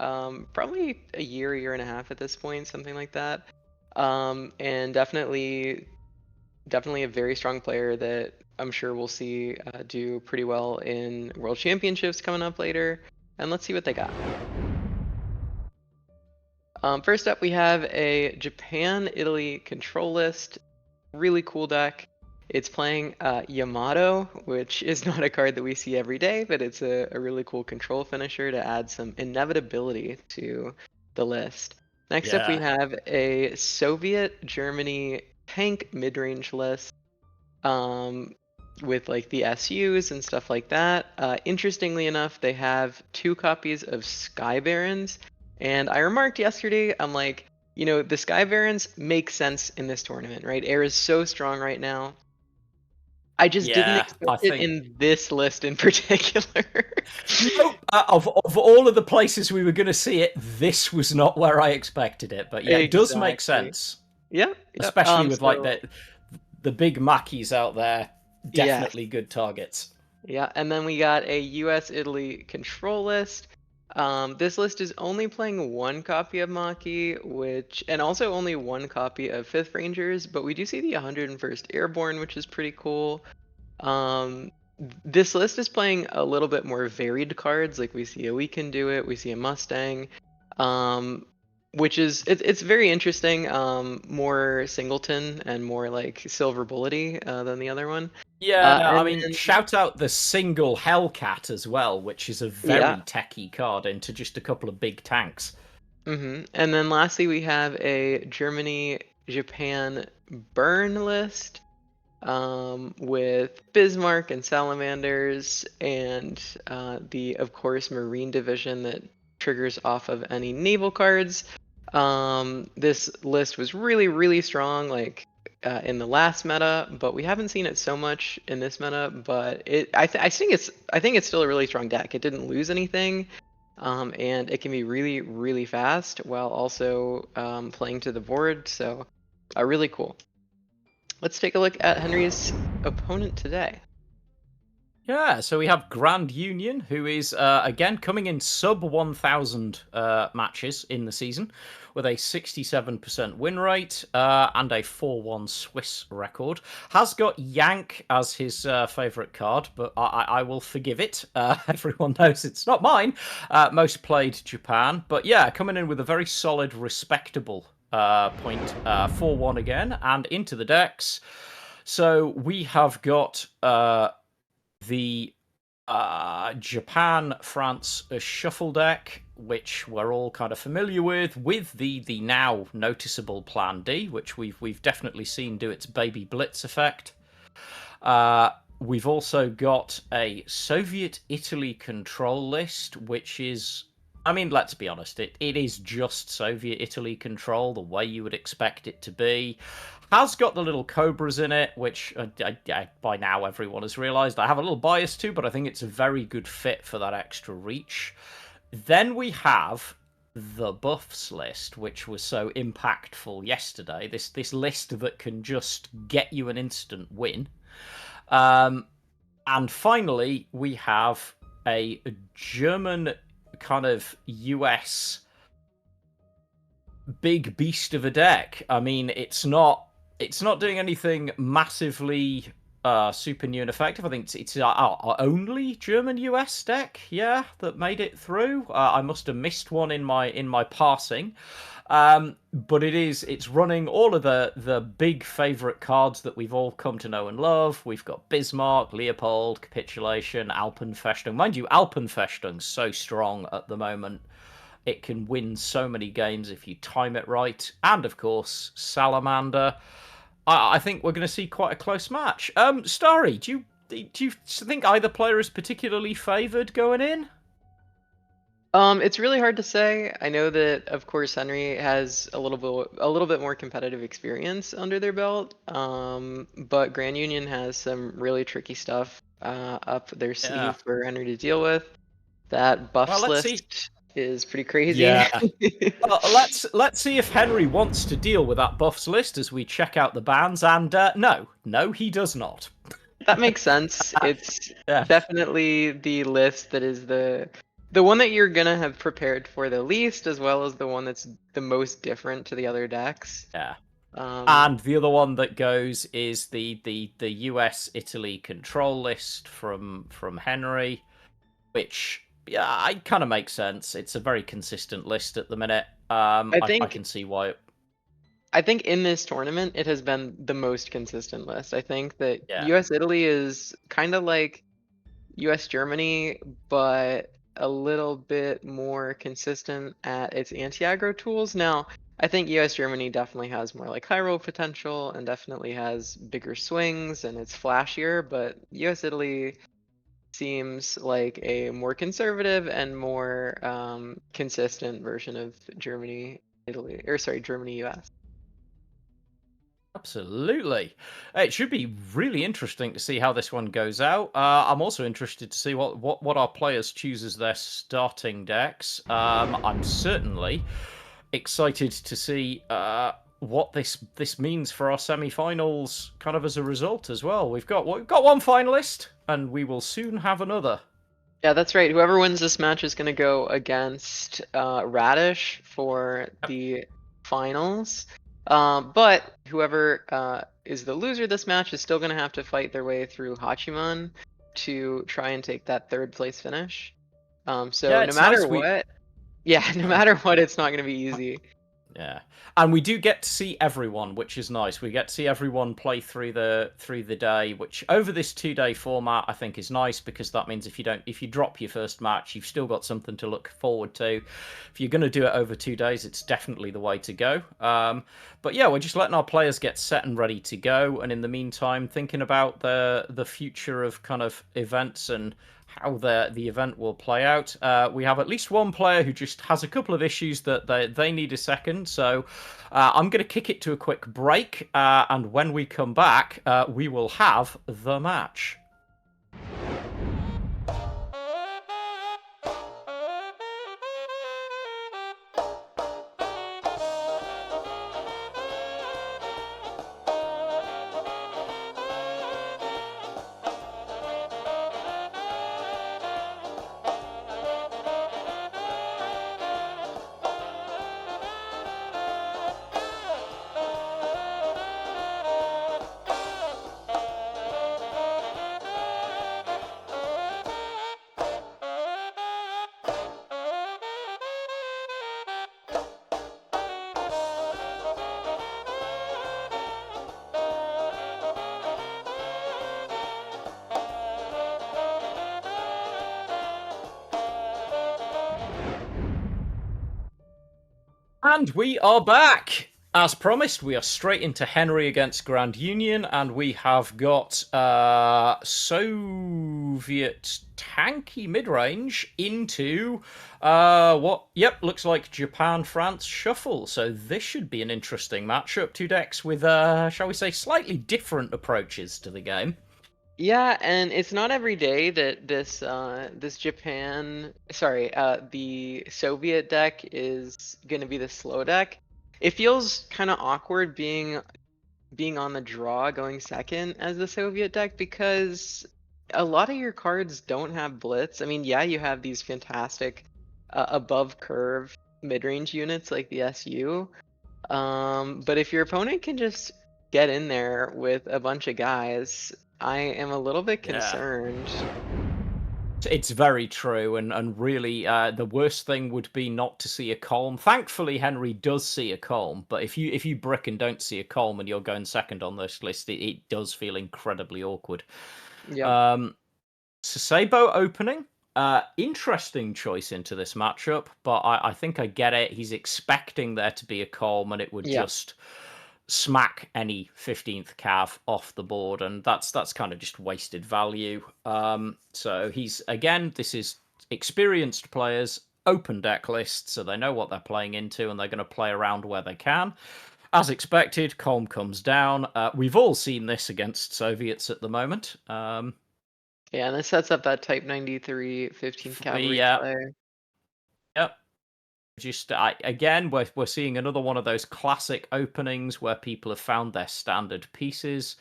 probably a year and a half at this point, something like that. And definitely a very strong player that I'm sure we'll see do pretty well in World Championships coming up later. And let's see what they got. First up, we have a Japan-Italy control list. Really cool deck. It's playing Yamato, which is not a card that we see every day, but it's a really cool control finisher to add some inevitability to the list. Next up, we have a Soviet Germany tank mid-range list with like the SUs and stuff like that. Interestingly enough, they have 2 copies of Sky Barons, and I remarked yesterday, I'm like, the Sky Barons make sense in this tournament, right? Air is so strong right now. I just didn't Yeah, expect I it think. in this list in particular. Nope. Of all of the places we were going to see it, this was not where I expected it. But yeah, it does make Exactly. sense, Yeah. especially with like So the big Mackies out there. yes. Definitely good targets. Yeah, and then we got a US Italy control list. This list is only playing 1 copy of Maki, and also only 1 copy of 5th Rangers, but we do see the 101st Airborne, which is pretty cool. This list is playing a little bit more varied cards, like we see a We Can Do It, we see a Mustang, which is it's very interesting. More singleton and more like silver bullety than the other one. Yeah, I And mean, then shout out the single Hellcat as well, which is a yeah. very techy card into just a couple of big tanks. And then lastly, we have a Germany Japan burn list with Bismarck and Salamanders and the, of course, Marine Division that triggers off of any naval cards. This list was really, really strong, like in the last meta, but we haven't seen it so much in this meta. But I think it's still a really strong deck. It didn't lose anything, and it can be really, really fast while also playing to the board. So, really cool. let's take a look at Henry's opponent today. Yeah, so we have Grand Union, who is, again, coming in sub 1,000 matches in the season, with a 67% win rate and a 4-1 Swiss record. Has got Yank as his favourite card, but I will forgive it. Everyone knows it's not mine. Most played Japan. But yeah, coming in with a very solid, respectable point, 4-1 again, and into the decks. So we have got... the Japan France shuffle deck, which we're all kind of familiar with the now noticeable Plan D, which we've definitely seen do its baby blitz effect. We've also got a Soviet Italy control list, which is, I mean, let's be honest, it is just Soviet Italy control, the way you would expect it to be. Has got the little cobras in it, which by now everyone has realised I have a little bias to, but I think it's a very good fit for that extra reach. Then we have the buffs list, which was so impactful yesterday. This list that can just get you an instant win. And finally, we have a German kind of US big beast of a deck. I mean, it's not doing anything massively super new and effective. I think it's our only German US deck, yeah, that made it through. I must have missed one in my passing. But it's running all of the big favourite cards that we've all come to know and love. We've got Bismarck, Leopold, Capitulation, Alpenfestung. Mind you, Alpenfestung's so strong at the moment. It can win so many games if you time it right. And, of course, Salamander. I think we're going to see quite a close match. Starry, do you think either player is particularly favoured going in? It's really hard to say. I know that, of course, Henry has a little bit more competitive experience under their belt. But Grand Union has some really tricky stuff up their sleeve for Henry to deal with. That buffs list is pretty crazy. Yeah. Let's see if Henry wants to deal with that buffs list as we check out the bans. And no, he does not. That makes sense. It's definitely the list that is the one that you're gonna have prepared for the least, as well as the one that's the most different to the other decks. Yeah. And the other one that goes is the US Italy control list from Henry, which it kind of makes sense. It's a very consistent list at the minute. I can see why. I think in this tournament it has been the most consistent list. I think that US Italy is kind of like US Germany, but a little bit more consistent at its anti-aggro tools. Now, I think US Germany definitely has more like high roll potential and definitely has bigger swings and it's flashier, but US Italy seems like a more conservative and more consistent version of Germany US. Absolutely. It should be really interesting to see how this one goes out. I'm also interested to see what our players choose as their starting decks. I'm certainly excited to see what this means for our semi-finals kind of as a result as well. We've got one finalist and we will soon have another. Yeah, that's right. Whoever wins this match is going to go against Radish for the finals. But whoever is the loser this match is still going to have to fight their way through Hachiman to try and take that third place finish. No matter what, it's not going to be easy. Yeah, and we do get to see everyone, which is nice. We get to see everyone play through the day, which over this 2-day format I think is nice because that means if you drop your first match, you've still got something to look forward to. If you're going to do it over 2 days, it's definitely the way to go. But yeah, we're just letting our players get set and ready to go, and in the meantime, thinking about the future of kind of events and how the event will play out. We have at least one player who just has a couple of issues that they need a second. So I'm going to kick it to a quick break. And when we come back, we will have the match. And we are back. As promised, we are straight into Henry against Grand Union, and we have got Soviet tanky mid-range into what? Yep, looks like Japan-France shuffle. So this should be an interesting matchup. Two decks with, shall we say, slightly different approaches to the game. Yeah, and it's not every day that this the Soviet deck is gonna be the slow deck. It feels kind of awkward being on the draw going second as the Soviet deck because a lot of your cards don't have blitz. I mean, yeah, you have these fantastic above curve mid-range units like the SU. But if your opponent can just get in there with a bunch of guys, I am a little bit Yeah. concerned. It's very true, and really, the worst thing would be not to see a Colm. Thankfully, Henry does see a Colm, but if you brick and don't see a Colm and you're going second on this list, it does feel incredibly awkward. Yeah. Sasebo opening, interesting choice into this matchup, but I think I get it. He's expecting there to be a Colm, and it would Yeah. just smack any 15th cav off the board, and that's kind of just wasted value. So he's, again, this is experienced players, open deck list, so they know what they're playing into, and they're going to play around where they can. As expected, Colm comes down. We've all seen this against Soviets at the moment. Yeah, and this sets up that Type 93 15th Cavalry Yeah, play. yep. Just again, we're seeing another one of those classic openings where people have found their standard pieces.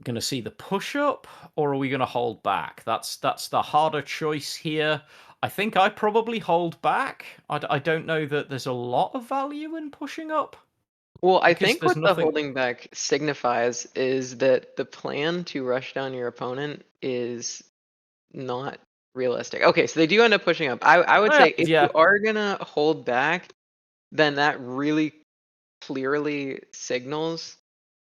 Going to see the push up, or are we going to hold back? That's the harder choice here. I think I probably hold back. I don't know that there's a lot of value in pushing up. Well, I Because think there's what the nothing. holding back signifies is that the plan to rush down your opponent is not realistic. Okay, so they do end up pushing up. I would say if you Yeah. are gonna hold back, then that really clearly signals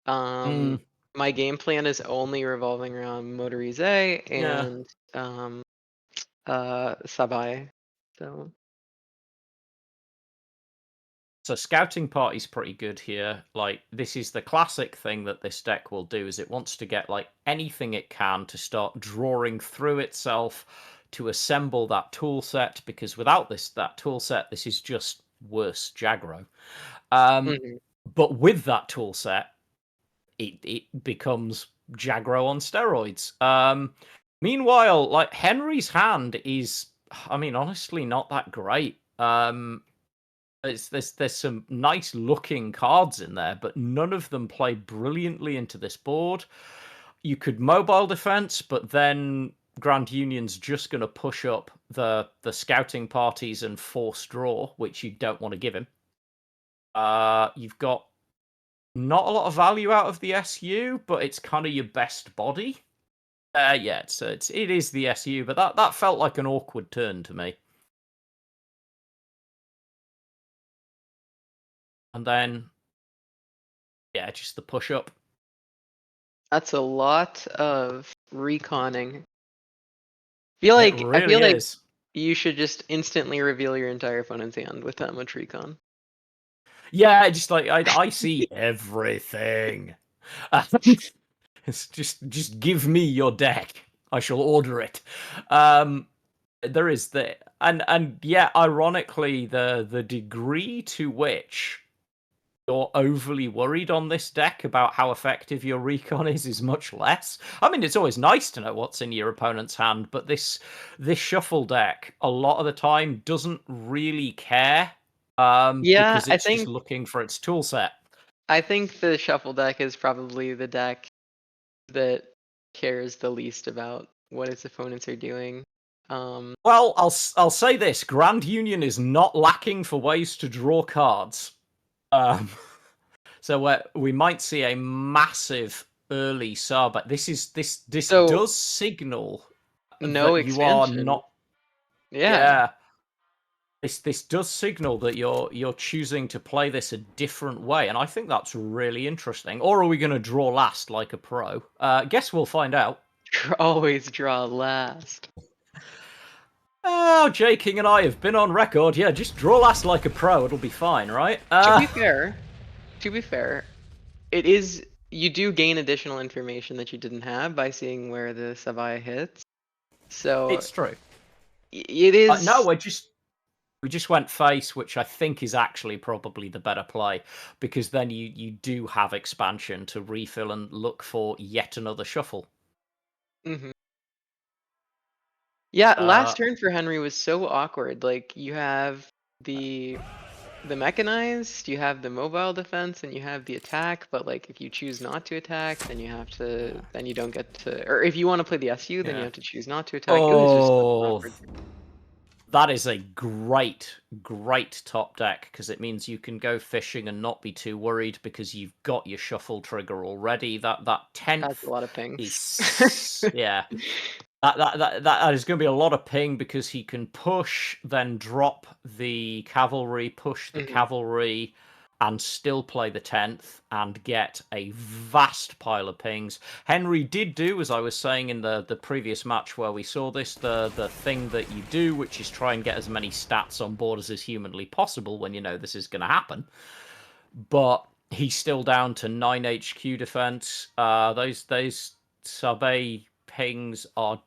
Mm, my game plan is only revolving around Motorize yeah. and Sabai. So So scouting party's pretty good here. Like, this is the classic thing that this deck will do, is it wants to get like anything it can to start drawing through itself to assemble that tool set, because without that tool set, this is just worse Jagro. mhm. But with that tool set, it becomes Jagro on steroids. Meanwhile, like, Henry's hand is, I mean, honestly, not that great. There's some nice looking cards in there, but none of them play brilliantly into this board. You could mobile defense, but then Grand Union's just going to push up the scouting parties and force draw, which you don't want to give him. You've got not a lot of value out of the SU, but it's kind of your best body. Yeah, it is the SU, but that felt like an awkward turn to me. And then, yeah, just the push up. That's a lot of reconning. It I feel really like is. you should just instantly reveal your entire opponent's hand with that much recon. Yeah, just like I see everything. It's just give me your deck. I shall order it. There is the and yeah, ironically, the degree to which you're overly worried on this deck about how effective your recon is much less. I mean, it's always nice to know what's in your opponent's hand, but this shuffle deck a lot of the time doesn't really care, Yeah, because it's just looking for its tool set. I think the shuffle deck is probably the deck that cares the least about what its opponents are doing. Well, I'll say this: Grand Union is not lacking for ways to draw cards. Um, so we might see a massive early sub. This So does signal no that you are expansion. not. Yeah. Yeah, this does signal that you're choosing to play this a different way, and I think that's really interesting. Or are we going to draw last like a pro? Guess we'll find out. Always draw last. Oh, J King and I have been on record. Yeah, just draw last like a pro. It'll be fine, right? To be fair, it is you do gain additional information that you didn't have by seeing where the Savaya hits. So It's true. it No, is. we just went face, which I think is actually probably the better play, because then you do have expansion to refill and look for yet another shuffle. Mhm. Yeah, Uh, last turn for Henry was so awkward. Like you have the mechanized, you have the mobile defense, and you have the attack. But like if you choose not to attack, then you don't get to. Or if you want to play the SU, then you yeah. have to choose not to attack. It was just such an Oh, awkward. that is a great, great top deck because it means you can go fishing and not be too worried because you've got your shuffle trigger already. That That's 10th a lot of pings. is yeah. That is going to be a lot of ping because he can push, then drop the cavalry, push the Mhm. cavalry, and still play the 10th and get a vast pile of pings. Henry did do, as I was saying in the previous match where we saw this, the thing that you do, which is try and get as many stats on board as is humanly possible when you know this is going to happen. But he's still down to 9 HQ defense. Those sub A pings are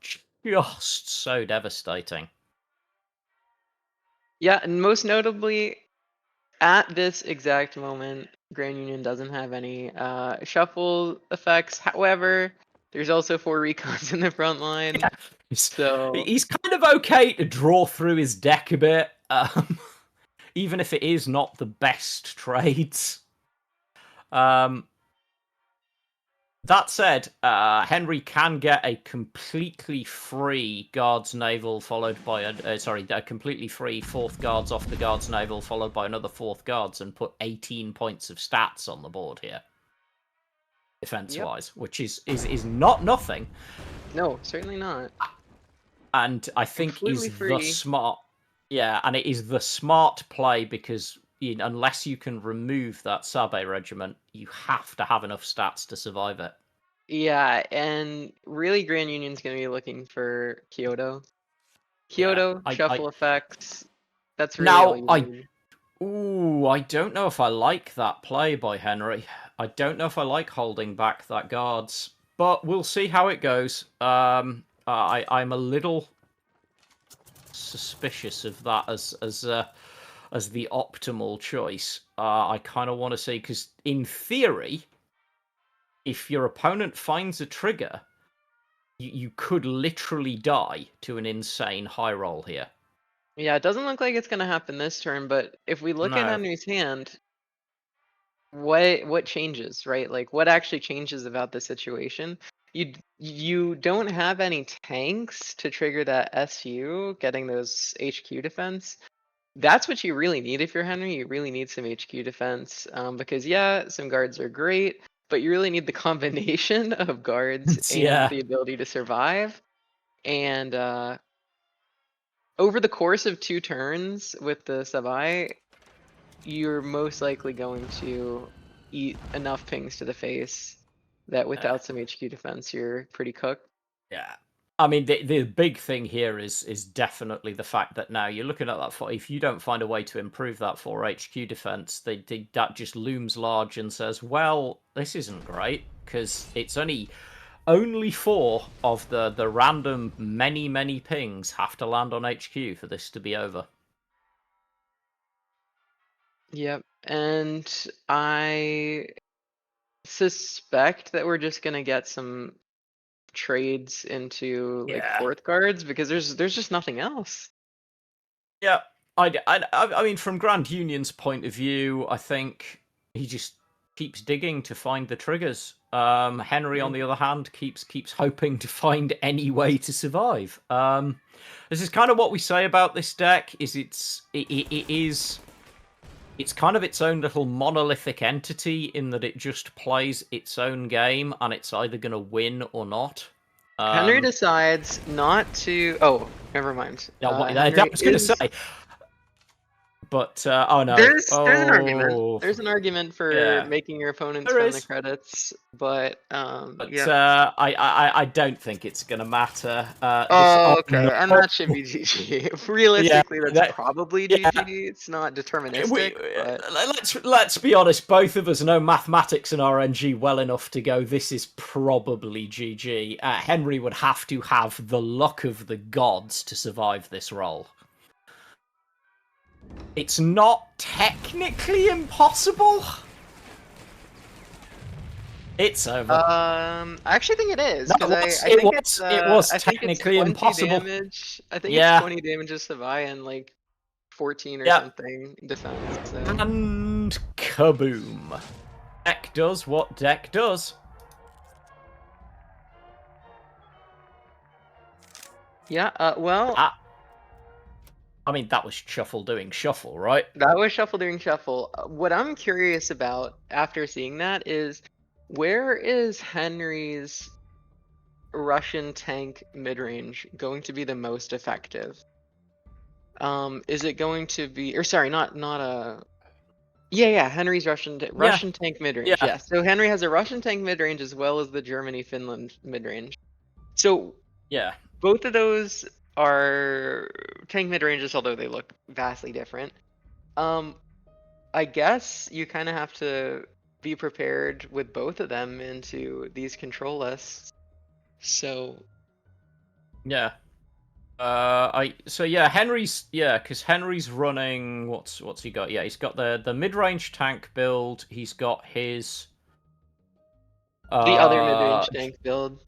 just so devastating. Yeah, and most notably, at this exact moment, Grand Union doesn't have any shuffle effects. However, there's also 4 recons in the front line. Yeah, So he's kind of okay to draw through his deck a bit, even if it is not the best trades. That said, Henry can get a completely free Guards Naval followed by a completely free 4th Guards off the Guards Naval followed by another 4th Guards and put 18 points of stats on the board here, defense-wise, which is not nothing. No, certainly not. And I think Completely is the free. smart, yeah, and it is the smart play because unless you can remove that Sabe regiment, you have to have enough stats to survive it. Yeah, and really Grand Union's going to be looking for Kyoto. Yeah, Kyoto, I shuffle effects. That's really all now you I need. ooh, I don't know if I like that play by Henry. I don't know if I like holding back that guards, but we'll see how it goes. I'm a little suspicious of that as the optimal choice. I kind of want to see because in theory, if your opponent finds a trigger, you could literally die to an insane high roll here. Yeah, it doesn't look like it's going to happen this turn, but if we look at No. Henry's hand, what changes, right? Like what actually changes about the situation? You don't have any tanks to trigger that SU, getting those HQ defense. That's what you really need if you're Henry. You really need some HQ defense, because yeah, some guards are great, but you really need the combination of guards and Yeah. the ability to survive. And over the course of 2 turns with the Savai, you're most likely going to eat enough pings to the face that without some HQ defense, you're pretty cooked. Yeah. I mean, the big thing here is definitely the fact that now you're looking at that. If you don't find a way to improve that 4 HQ defense, that just looms large and says, well, this isn't great because it's only 4 of the random many pings have to land on HQ for this to be over. Yep, and I suspect that we're just gonna get some trades into like Yeah. 4th guards because there's just nothing else. Yeah. I mean, from Grand Union's point of view, I think he just keeps digging to find the triggers. Henry, on the other hand, keeps hoping to find any way to survive. This is kind of what we say about this deck. It's kind of its own little monolithic entity in that it just plays its own game and it's either going to win or not. Henry decides not to. Oh, never mind. Yeah, I Henry was going to is say But oh no, There's an argument. oh There's an argument for yeah, making your opponents there spend the is. credits, but But yeah. I don't think it's gonna matter. Oh Oh, no, okay, and that should be GG. yeah, Realistically, that's that, probably yeah. GG. It's not We deterministic, but let's be honest. Both of us know mathematics and RNG well enough to go. This is probably GG. Henry would have to have the luck of the gods to survive this roll. It's not technically impossible. It's over. I actually think it is No, because I it think was, it was I think it's technically 20 impossible. damage. I think it's Yeah. 20 damage to survive and like 14 or Yep. something defense. So. And kaboom. Deck does what deck does. Yeah. Well. I mean, that was Shuffle doing Shuffle, right? That was Shuffle doing Shuffle. What I'm curious about after seeing that is where is Henry's Russian tank midrange going to be the most effective? Is it going to be, or sorry, not a. Yeah, Henry's Russian tank midrange. Yeah. Yeah, so Henry has a Russian tank midrange as well as the Germany Finland midrange. So yeah, both of those are tank midranges, although they look vastly different. I guess you kind of have to be prepared with both of them into these control lists. So yeah. Henry's because Henry's running what's he got? Yeah, he's got the mid-range tank build. He's got his the other mid-range tank build.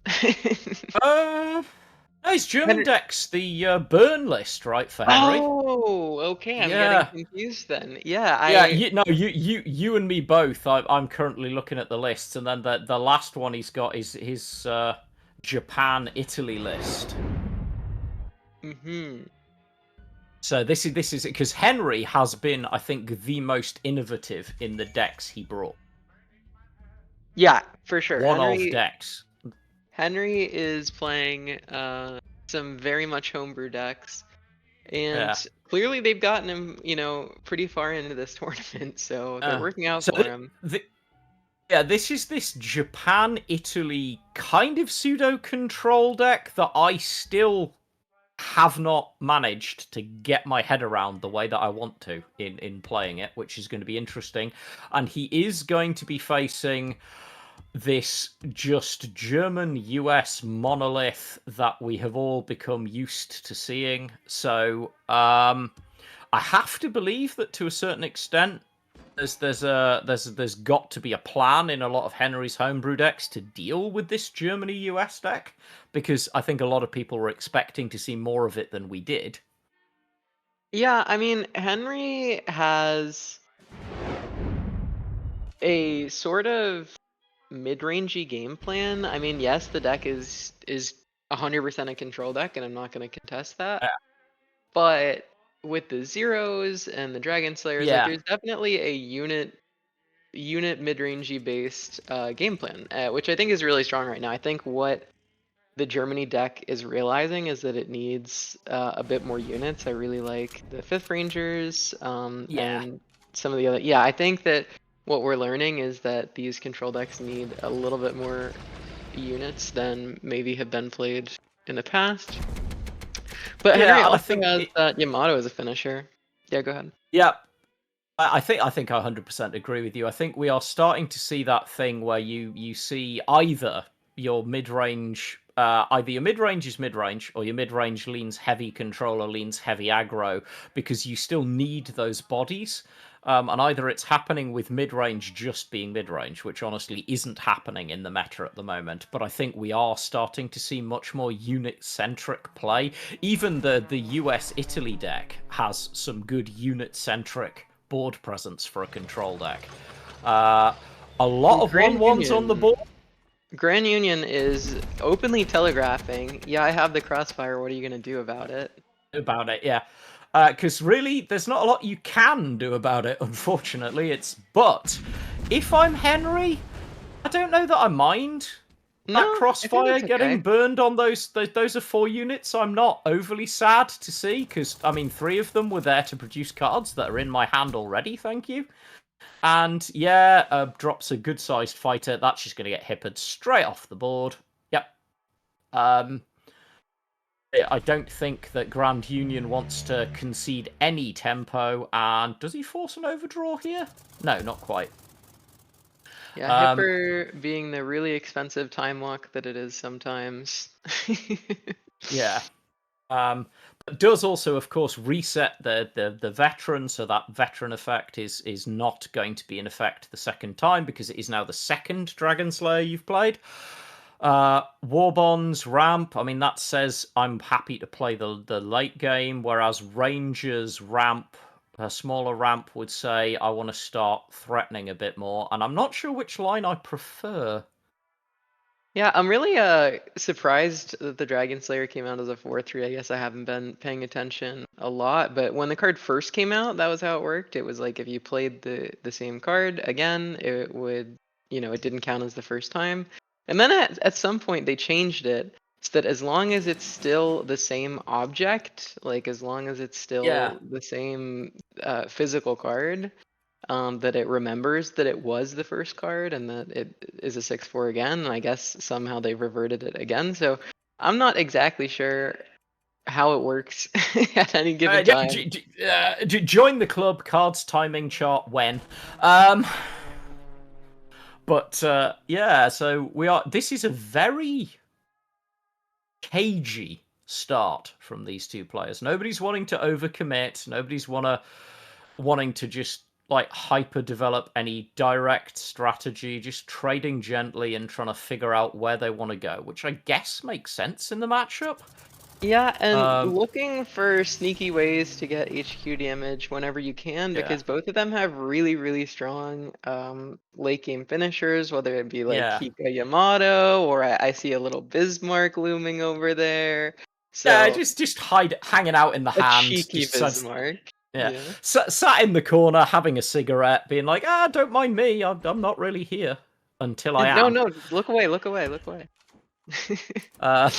No, his German deck's the burn list, right, for Henry? Oh, okay. I'm getting confused then. Yeah, yeah. You and me both. I'm currently looking at the lists, and then the last one he's got is his Japan Italy list. So this is because Henry has been, I think, the most innovative in the decks he brought. Yeah, for sure. One of decks. Henry is playing some very much homebrew decks, and clearly they've gotten him, pretty far into this tournament, so they're working out for him. This is this Japan-Italy kind of pseudo-control deck that I still have not managed to get my head around the way that I want to in playing it, which is going to be interesting. And he is going to be facing this just German-US monolith that we have all become used to seeing. So I have to believe that to a certain extent there's got to be a plan in a lot of Henry's homebrew decks to deal with this Germany-US deck, because I think a lot of people were expecting to see more of it than we did. Yeah, I mean, Henry has a sort of mid-rangey game plan. I mean, yes, the deck is 100% a control deck, and I'm not going to contest that. But with the zeros and the Dragon Slayers, like, there's definitely a unit mid-rangey based game plan, which I think is really strong right now. I think what the Germany deck is realizing is that it needs a bit more units. I really like the 5th Rangers and some of the other. Yeah, I think that what we're learning is that these control decks need a little bit more units than maybe have been played in the past. But Henry also has Yamato as a finisher. Yeah, go ahead. Yeah, I think I 100% agree with you. I think we are starting to see that thing where you see either your mid-range, either your mid-range is mid-range, or your mid-range leans heavy control or leans heavy aggro, because you still need those bodies. And either it's happening with mid-range just being mid-range, which honestly isn't happening in the meta at the moment, but I think we are starting to see much more unit-centric play. Even the US-Italy deck has some good unit-centric board presence for a control deck. A lot of 1/1s on the board. Grand Union is openly telegraphing, yeah, I have the crossfire, what are you going to do about it? Yeah. Because really, there's not a lot you can do about it, unfortunately. But if I'm Henry, I don't know that I mind. No, I think crossfire that's getting okay. burned on those are 4 units. I'm not overly sad to see, because I mean 3 of them were there to produce cards that are in my hand already, thank you. And yeah, drops a good sized fighter. That's just going to get hippered straight off the board. Yep. I don't think that Grand Union wants to concede any tempo. And does he force an overdraw here? No, not quite. Yeah, Um, Hipper being the really expensive time lock that it is sometimes. yeah. But does also, of course, reset the veteran, so that veteran effect is not going to be in effect the second time, because it is now the second Dragon Slayer you've played. War Bonds, ramp, I mean, that says I'm happy to play the late game, whereas Rangers ramp, a smaller ramp, would say I want to start threatening a bit more, and I'm not sure which line I prefer. Yeah, I'm really surprised that the Dragon Slayer came out as a 4/3. I guess I haven't been paying attention a lot, but when the card first came out, that was how it worked. It was like if you played the same card again, it would, it didn't count as the first time. And then at some point they changed it so that as long as it's still the same object, like as long as it's Yeah. still the same physical card, that it remembers that it was the first card and that it is a 6/4 again. And I guess somehow they reverted it again. So I'm not exactly sure how it works at any given time. Join the club. Cards timing chart when. But yeah, so we are. This is a very cagey start from these two players. Nobody's wanting to overcommit. Nobody's wanting to just like hyper develop any direct strategy. Just trading gently and trying to figure out where they want to go, which I guess makes sense in the matchup. Yeah, and Um, looking for sneaky ways to get HQ damage whenever you can, yeah, because both of them have really, really strong late game finishers, whether it be like yeah. Kika Yamato or I see a little Bismarck looming over there. Yeah, So just hanging out in the a hand, cheeky just such. Bismarck. Yeah, Yeah. sat in the corner having a cigarette, being like, don't mind me, I'm not really here until I No, am. no, look away, look away, look away. Uh,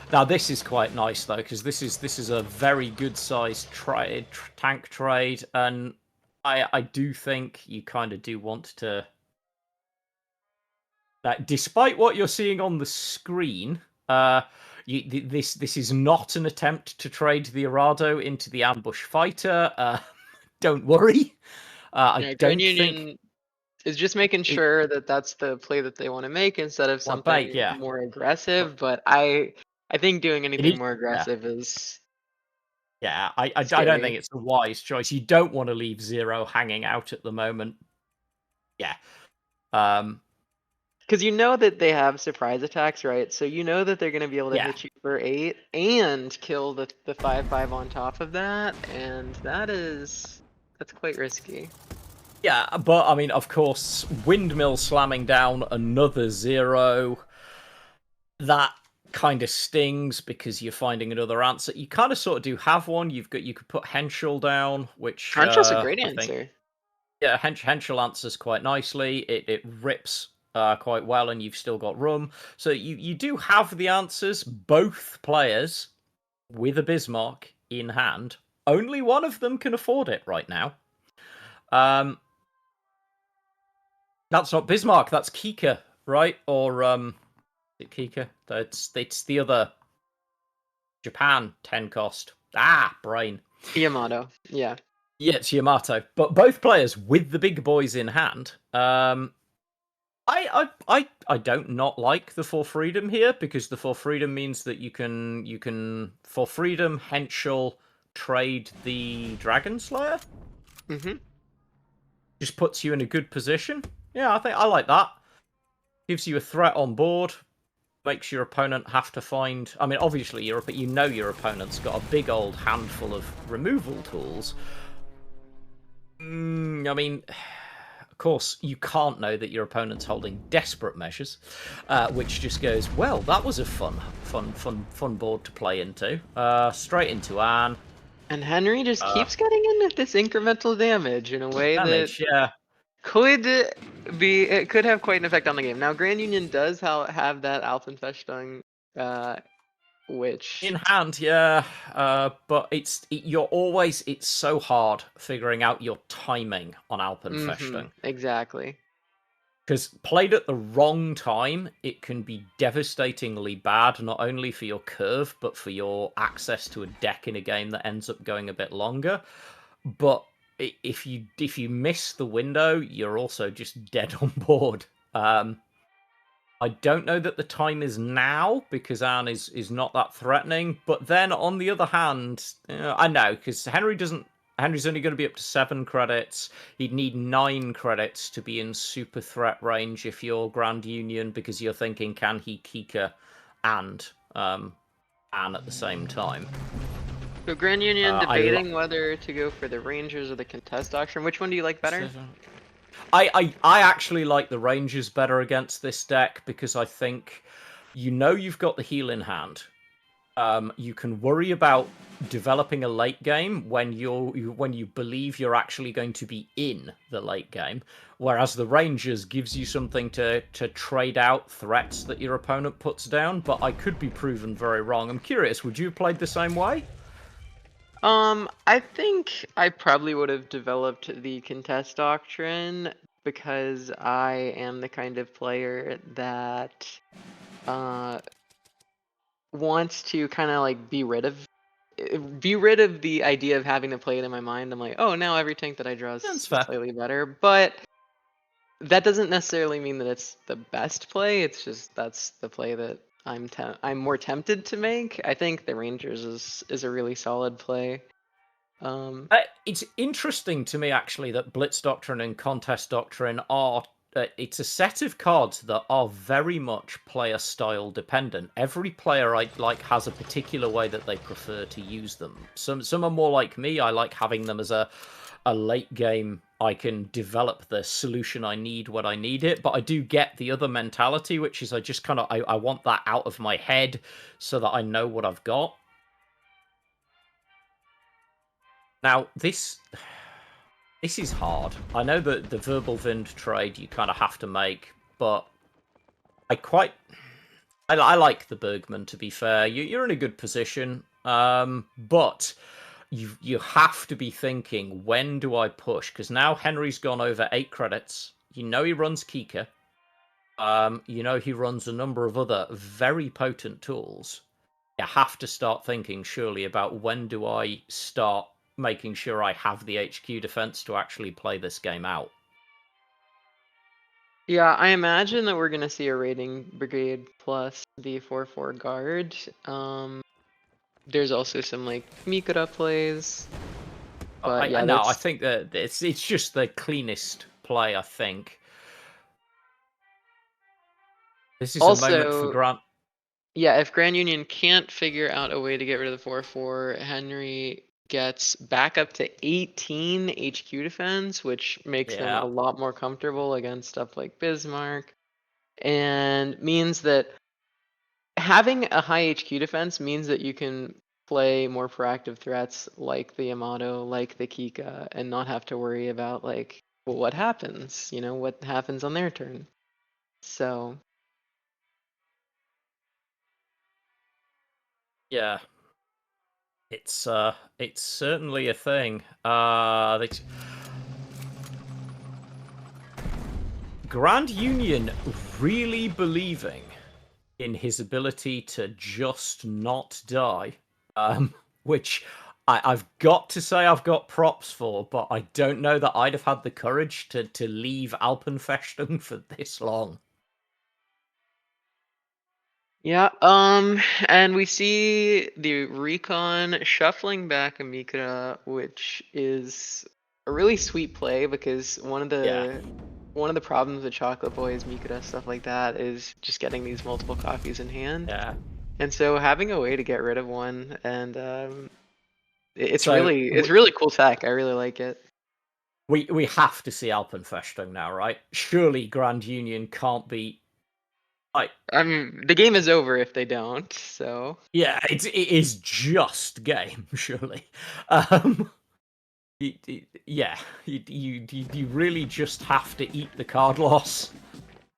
Now this is quite nice though, because this is a very good sized tank trade, and I do think you kind of do want to. Despite what you're seeing on the screen, this is not an attempt to trade the Arado into the ambush fighter. Don't worry. I Yeah, Grand don't think Union is just making it. sure that that's the play that they want to make instead of Well, bait, something yeah. more aggressive. But I think doing It anything is, more yeah. aggressive is Yeah, I don't think scary. it's a wise choice. You don't want to leave Zero hanging out at the moment. Yeah. Because you know that they have surprise attacks, right? So you know that they're going to be able to Yeah. hit you for 8 and kill the 5/5 on top of that, and that's quite risky. Yeah, but I mean, of course, Windmill slamming down another Zero. That kind of stings because you're finding another answer. You kind of sort of do have one. You could put Henschel down, which Trenchell's a great I think. answer. Yeah, Henschel answers quite nicely. It rips quite well, and you've still got room. So you do have the answers. Both players with a Bismarck in hand. Only one of them can afford it right now. That's not Bismarck. That's Kika, right? Or is it Kika? It's the other Japan 10 cost. Brain. Yamato, yeah. Yeah, it's Yamato. But both players with the big boys in hand. I don't not like the For Freedom here, because the For Freedom means that you can For Freedom Henschel trade the Dragon Slayer. Mm-hmm. Just puts you in a good position. Yeah, I think I like that. Gives you a threat on board. Makes your opponent have to find. I mean, obviously, your opponent's got a big old handful of removal tools. I mean, of course, you can't know that your opponent's holding desperate measures, which just goes, well, that was a fun board to play into. Straight into Anne. And Henry just keeps getting in at this incremental damage in a way Damage, that yeah. could it could have quite an effect on the game. Now, Grand Union does have that Alpenfestung, which In hand, yeah, but it's so hard figuring out your timing on Alpenfestung. exactly. Because played at the wrong time, it can be devastatingly bad, not only for your curve, but for your access to a deck in a game that ends up going a bit longer. But if you miss the window, you're also just dead on board. I don't know that the time is now because Anne is not that threatening. But then on the other hand, I know because Henry's only going to be up to 7 credits. He'd need 9 credits to be in super threat range if you're Grand Union because you're thinking, can he Kika and Anne at the same time? So Grand Union Uh, I debating whether to go for the Rangers or the Contest Doctrine. Which one do you like better? I actually like the Rangers better against this deck because I think you've got the heal in hand. You can worry about developing a late game when when you believe you're actually going to be in the late game, whereas the Rangers gives you something to trade out threats that your opponent puts down. But I could be proven very wrong. I'm curious. Would you have played the same way? I think I probably would have developed the Contest Doctrine because I am the kind of player that wants to kind of like be rid of the idea of having to play it in my mind. I'm like, oh, now every tank that I draw is That's fair. slightly better, but that doesn't necessarily mean that it's the best play. It's just that's the play that I'm more tempted to make. I think the Rangers is a really solid play. It's interesting to me actually that Blitz Doctrine and Contest Doctrine are. It's a set of cards that are very much player style dependent. Every player I like has a particular way that they prefer to use them. Some are more like me. I like having them as a late game. I can develop the solution I need when I need it. But I do get the other mentality, which is I just kind of I want that out of my head so that I know what I've got. Now this is hard. I know that the verbal Vind trade you kind of have to make, but I like the Bergman. To be fair, you're in a good position, but you have to be thinking, when do I push? Because now Henry's gone over 8 credits. You know he runs Kika. You know he runs a number of other very potent tools. You have to start thinking surely about when do I start making sure I have the HQ defense to actually play this game out. Yeah, I imagine that we're gonna see a raiding brigade plus the 4/4 guard. There's also some like Mikura plays, but yeah, I that's think that it's just the cleanest play. I think this is a moment for also Grant. yeah. If Grand Union can't figure out a way to get rid of the 4/4, Henry gets back up to 18 HQ defense, which makes him Yeah, a lot more comfortable against stuff like Bismarck, and means that having a high HQ defense means that you can play more proactive threats like the Yamato, like the Kika, and not have to worry about like, well, what happens? You know, what happens on their turn. So yeah. It's certainly a thing. Grand Union really believing in his ability to just not die, which I've got to say I've got props for, but I don't know that I'd have had the courage to leave Alpenfestung for this long. yeah, and we see the Recon shuffling back Amikura, which is a really sweet play because Yeah, one of the problems with Chocolate Boys, Mikura, stuff like that is just getting these multiple copies in hand. yeah. And so having a way to get rid of one, and it's So really cool tech. I really like it. we have to see Alpenfestung now, right? Surely Grand Union can't be like. I mean, the game is over if they don't. So Yeah, it is just game, surely. Um, Yeah, you really just have to eat the card loss.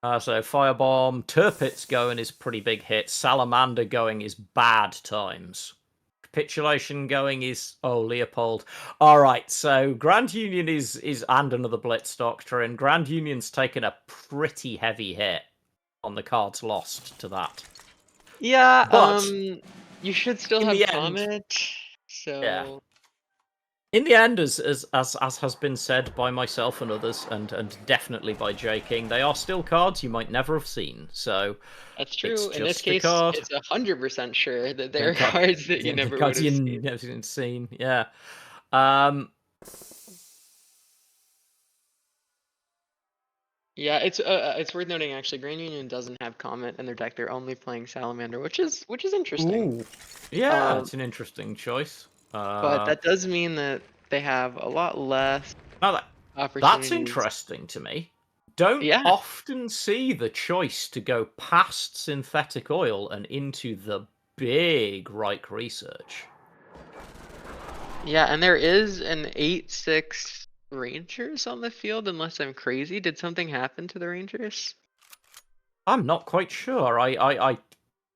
So Firebomb, Turpitz going is pretty big hit. Salamander going is bad times. Capitulation going is Leopold. All right, so Grand Union is and another Blitz Doctrine. Grand Union's taken a pretty heavy hit on the cards lost to that. Yeah, But you should still in have the end, Comet, yeah. so In the end, as has been said by myself and others, and definitely by J King, they are still cards you might never have seen. So that's it's true. In this just a case, card. it's 100% sure that The there are card, cards that you the never would cards have you seen. never seen. Yeah. Um. Yeah, it's worth noting actually. Grand Union doesn't have Comet in their deck. They're only playing Salamander, which is interesting. Ooh. Yeah, Um, it's an interesting choice. but that does mean that they have a lot less Now that's opportunities. interesting to me. Don't Yeah, often see the choice to go past synthetic oil and into the big Reich research. yeah, and there is an 8/6 Rangers on the field, unless I'm crazy. Did something happen to the Rangers? I'm not quite sure.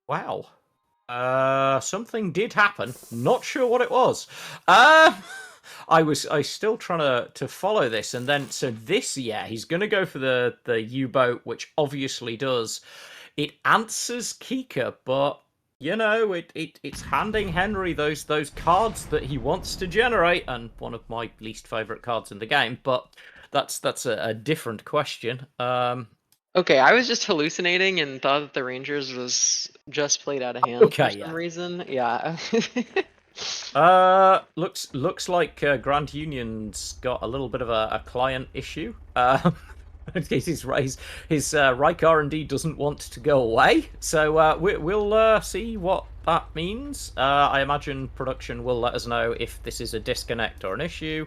Wow. Something did happen. Not sure what it was. I still trying to follow this, and then so this he's gonna go for the U-boat, which obviously does. It answers Kika, but you know it's handing Henry those cards that he wants to generate, and one of my least favorite cards in the game. But that's a different question. Okay, I was just hallucinating and thought that the Rangers was just played out of hand for Okay, some yeah. reason. Yeah. Looks like Grand Union's got a little bit of a client issue. His Reich R&D doesn't want to go away, so we'll see what that means. I imagine production will let us know if this is a disconnect or an issue.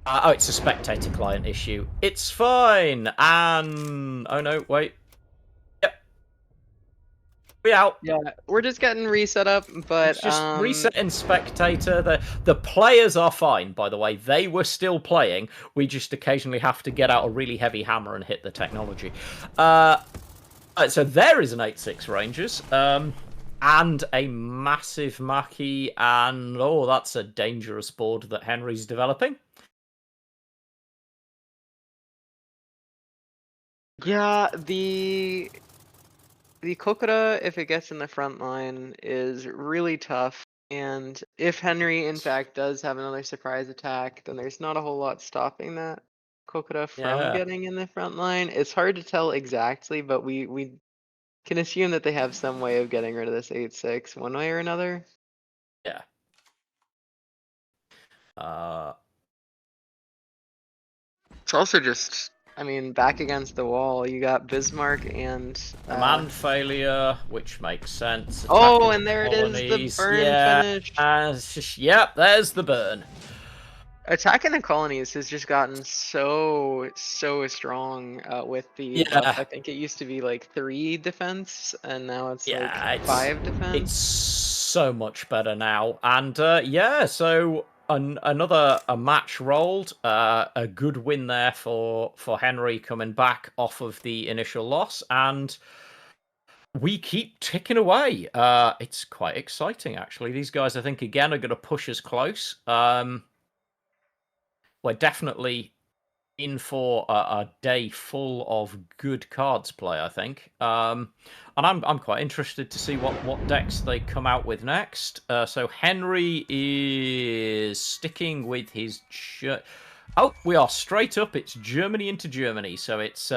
It's a spectator client issue. It's fine. And oh no, wait. Yep, we out. Yeah, we're just getting reset up, but It's just resetting spectator. The players are fine, by the way. They were still playing. We just occasionally have to get out a really heavy hammer and hit the technology. So there is an 8/6 Rangers. And a massive Mackie, and that's a dangerous board that Henry's developing. yeah, the Kokura, if it gets in the front line, is really tough. And if Henry, in fact, does have another surprise attack, then there's not a whole lot stopping that Kokura from Yeah. getting in the front line. It's hard to tell exactly, but we can assume that they have some way of getting rid of this 8/6 one way or another. Yeah. It's also just, I mean, back against the wall, you got Bismarck and Command failure, which makes sense. oh, Attacking and there it is, the colonies. burn Yeah. finish. Yep, there's the burn. Attacking the colonies has just gotten so strong with the buff. Yeah. I think it used to be like 3 defense, and now it's Yeah, like 5 defense. it's so much better now. And so another match rolled. A good win there for Henry coming back off of the initial loss, and we keep ticking away. It's quite exciting actually. These guys, I think, again are going to push us close. We're definitely in for a day full of good cards play, I think. And I'm quite interested to see what decks they come out with next. So Henry is sticking with his... Oh, we are straight up. It's Germany into Germany. So it's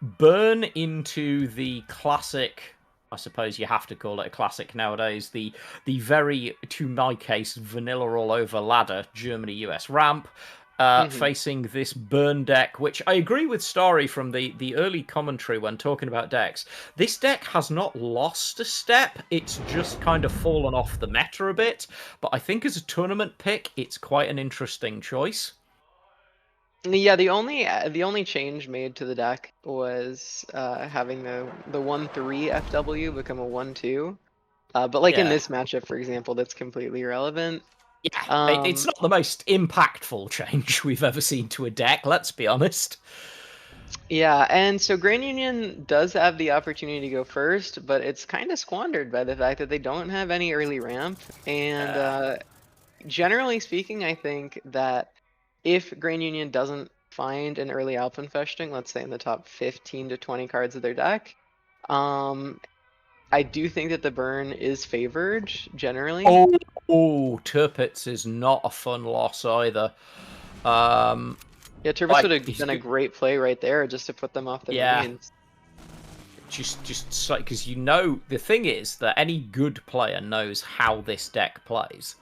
burn into the classic... I suppose you have to call it a classic nowadays. The very, to my case, vanilla all over ladder Germany-US ramp. Facing this burn deck, which I agree with Starry from the early commentary when talking about decks. This deck has not lost a step, it's just kind of fallen off the meta a bit, but I think as a tournament pick, it's quite an interesting choice. Yeah, the only change made to the deck was having the 1/3 FW become a 1/2. But like in Yeah. this matchup, for example, that's completely irrelevant. Yeah, it's not the most impactful change we've ever seen to a deck, let's be honest. Yeah, and so Grand Union does have the opportunity to go first, but it's kind of squandered by the fact that they don't have any early ramp. And generally speaking, I think that if Grand Union doesn't find an early Alpenfesting, let's say in the top 15 to 20 cards of their deck, um, I do think that the burn is favored generally. Turpitz is not a fun loss either. Yeah, Turbis Like, would have been a great play right there just to put them off the yeah, Marines. just so because the thing is that any good player knows how this deck plays.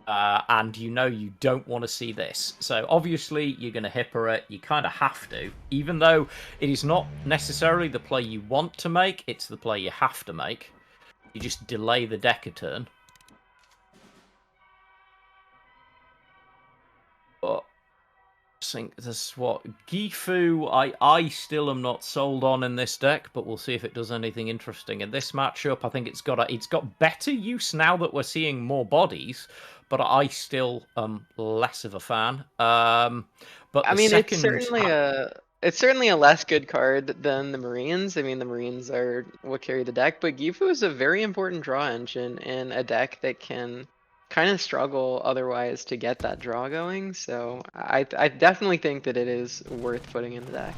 And you don't want to see this. So obviously you're going to hipper it. You kind of have to. Even though it is not necessarily the play you want to make, it's the play you have to make. You just delay the deck a turn. But I think this is what Gifu I still am not sold on in this deck, but we'll see if it does anything interesting in this matchup. I think it's got better use now that we're seeing more bodies, but I still am less of a fan. But I the mean, second, it's certainly a less good card than the Marines. I mean, the Marines are what carry the deck, but Gifu is a very important draw engine in a deck that can kind of struggle otherwise to get that draw going. So I definitely think that it is worth putting in the deck.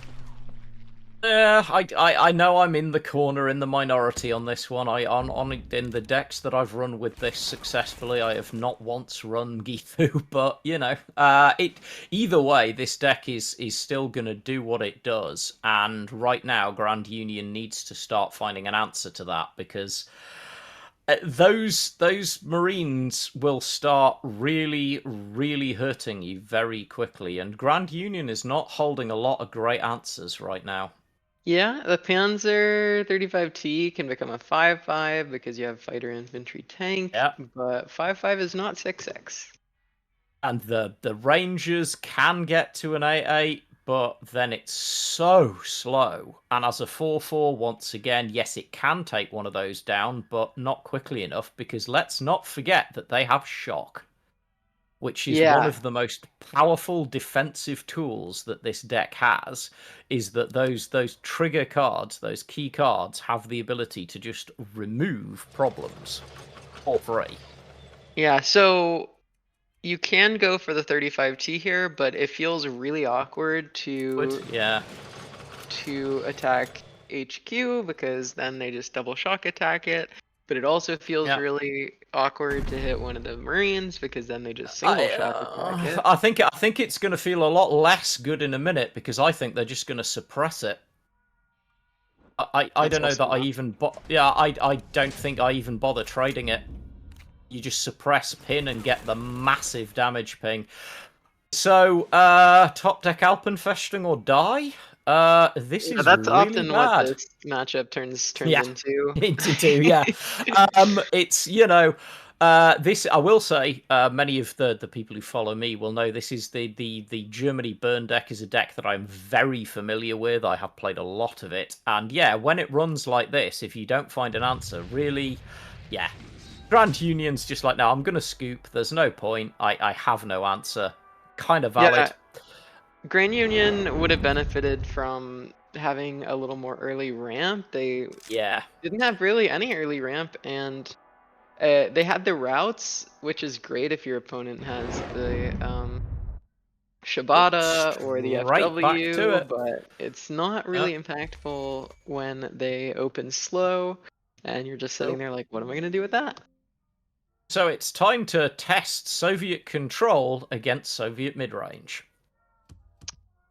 I know I'm in the corner, in the minority on this one. In the decks that I've run with this successfully, I have not once run Gifu, but either way, this deck is still gonna do what it does, and right now, Grand Union needs to start finding an answer to that because those Marines will start really, really hurting you very quickly, and Grand Union is not holding a lot of great answers right now. Yeah, the Panzer 35T can become a 5/5 because you have fighter infantry tank, Yeah. but 5/5 is not 6/6. And the Rangers can get to an 8/8, but then it's so slow. And as a 4/4, once again, yes, it can take one of those down, but not quickly enough, because let's not forget that they have shock, which is one Yeah. of the most powerful defensive tools that this deck has, is that those trigger cards, those key cards, have the ability to just remove problems for free. Yeah, so you can go for the 35T here, but it feels really awkward Yeah. to attack HQ because then they just double shock attack it. But it also feels Yeah. really awkward to hit one of the Marines because then they just single shock attack it. I think it's going to feel a lot less good in a minute because I think they're just going to suppress it. I That's don't know also that I not- even I don't think I even bother trading it. You just suppress pin and get the massive damage ping. So top deck Alpenfestung or die. This is that's really often bad. what this matchup turns Yeah. into. Into two, yeah. It's this I will say. Many of the people who follow me will know this is the Germany burn deck is a deck that I'm very familiar with. I have played a lot of it, and yeah, when it runs like this, if you don't find an answer, really, yeah, Grand Union's just like, no, I'm gonna scoop. There's no point. I have no answer. Kind of valid. Yeah, Grand Union would have benefited from having a little more early ramp. They Yeah. didn't have really any early ramp, and they had the routes, which is great if your opponent has the Shibata or the Straight back to FW, it. but it's not really impactful when they open slow, and you're just sitting Nope. there like, what am I gonna do with that? So it's time to test Soviet control against Soviet mid-range.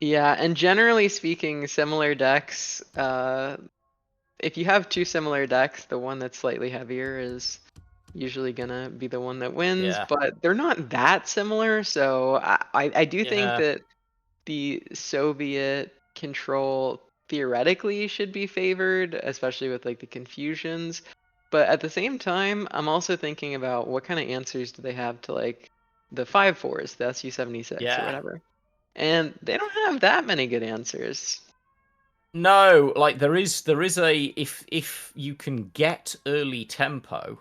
Yeah, and generally speaking, similar decks, if you have two similar decks, the one that's slightly heavier is usually gonna be the one that wins, Yeah. but they're not that similar, so I do think Yeah. that the Soviet control theoretically should be favored, especially with like the confusions. But at the same time, I'm also thinking about what kind of answers do they have to like the 5/4s, the SU-76 or Yeah. whatever. And they don't have that many good answers. No, like there is a if you can get early tempo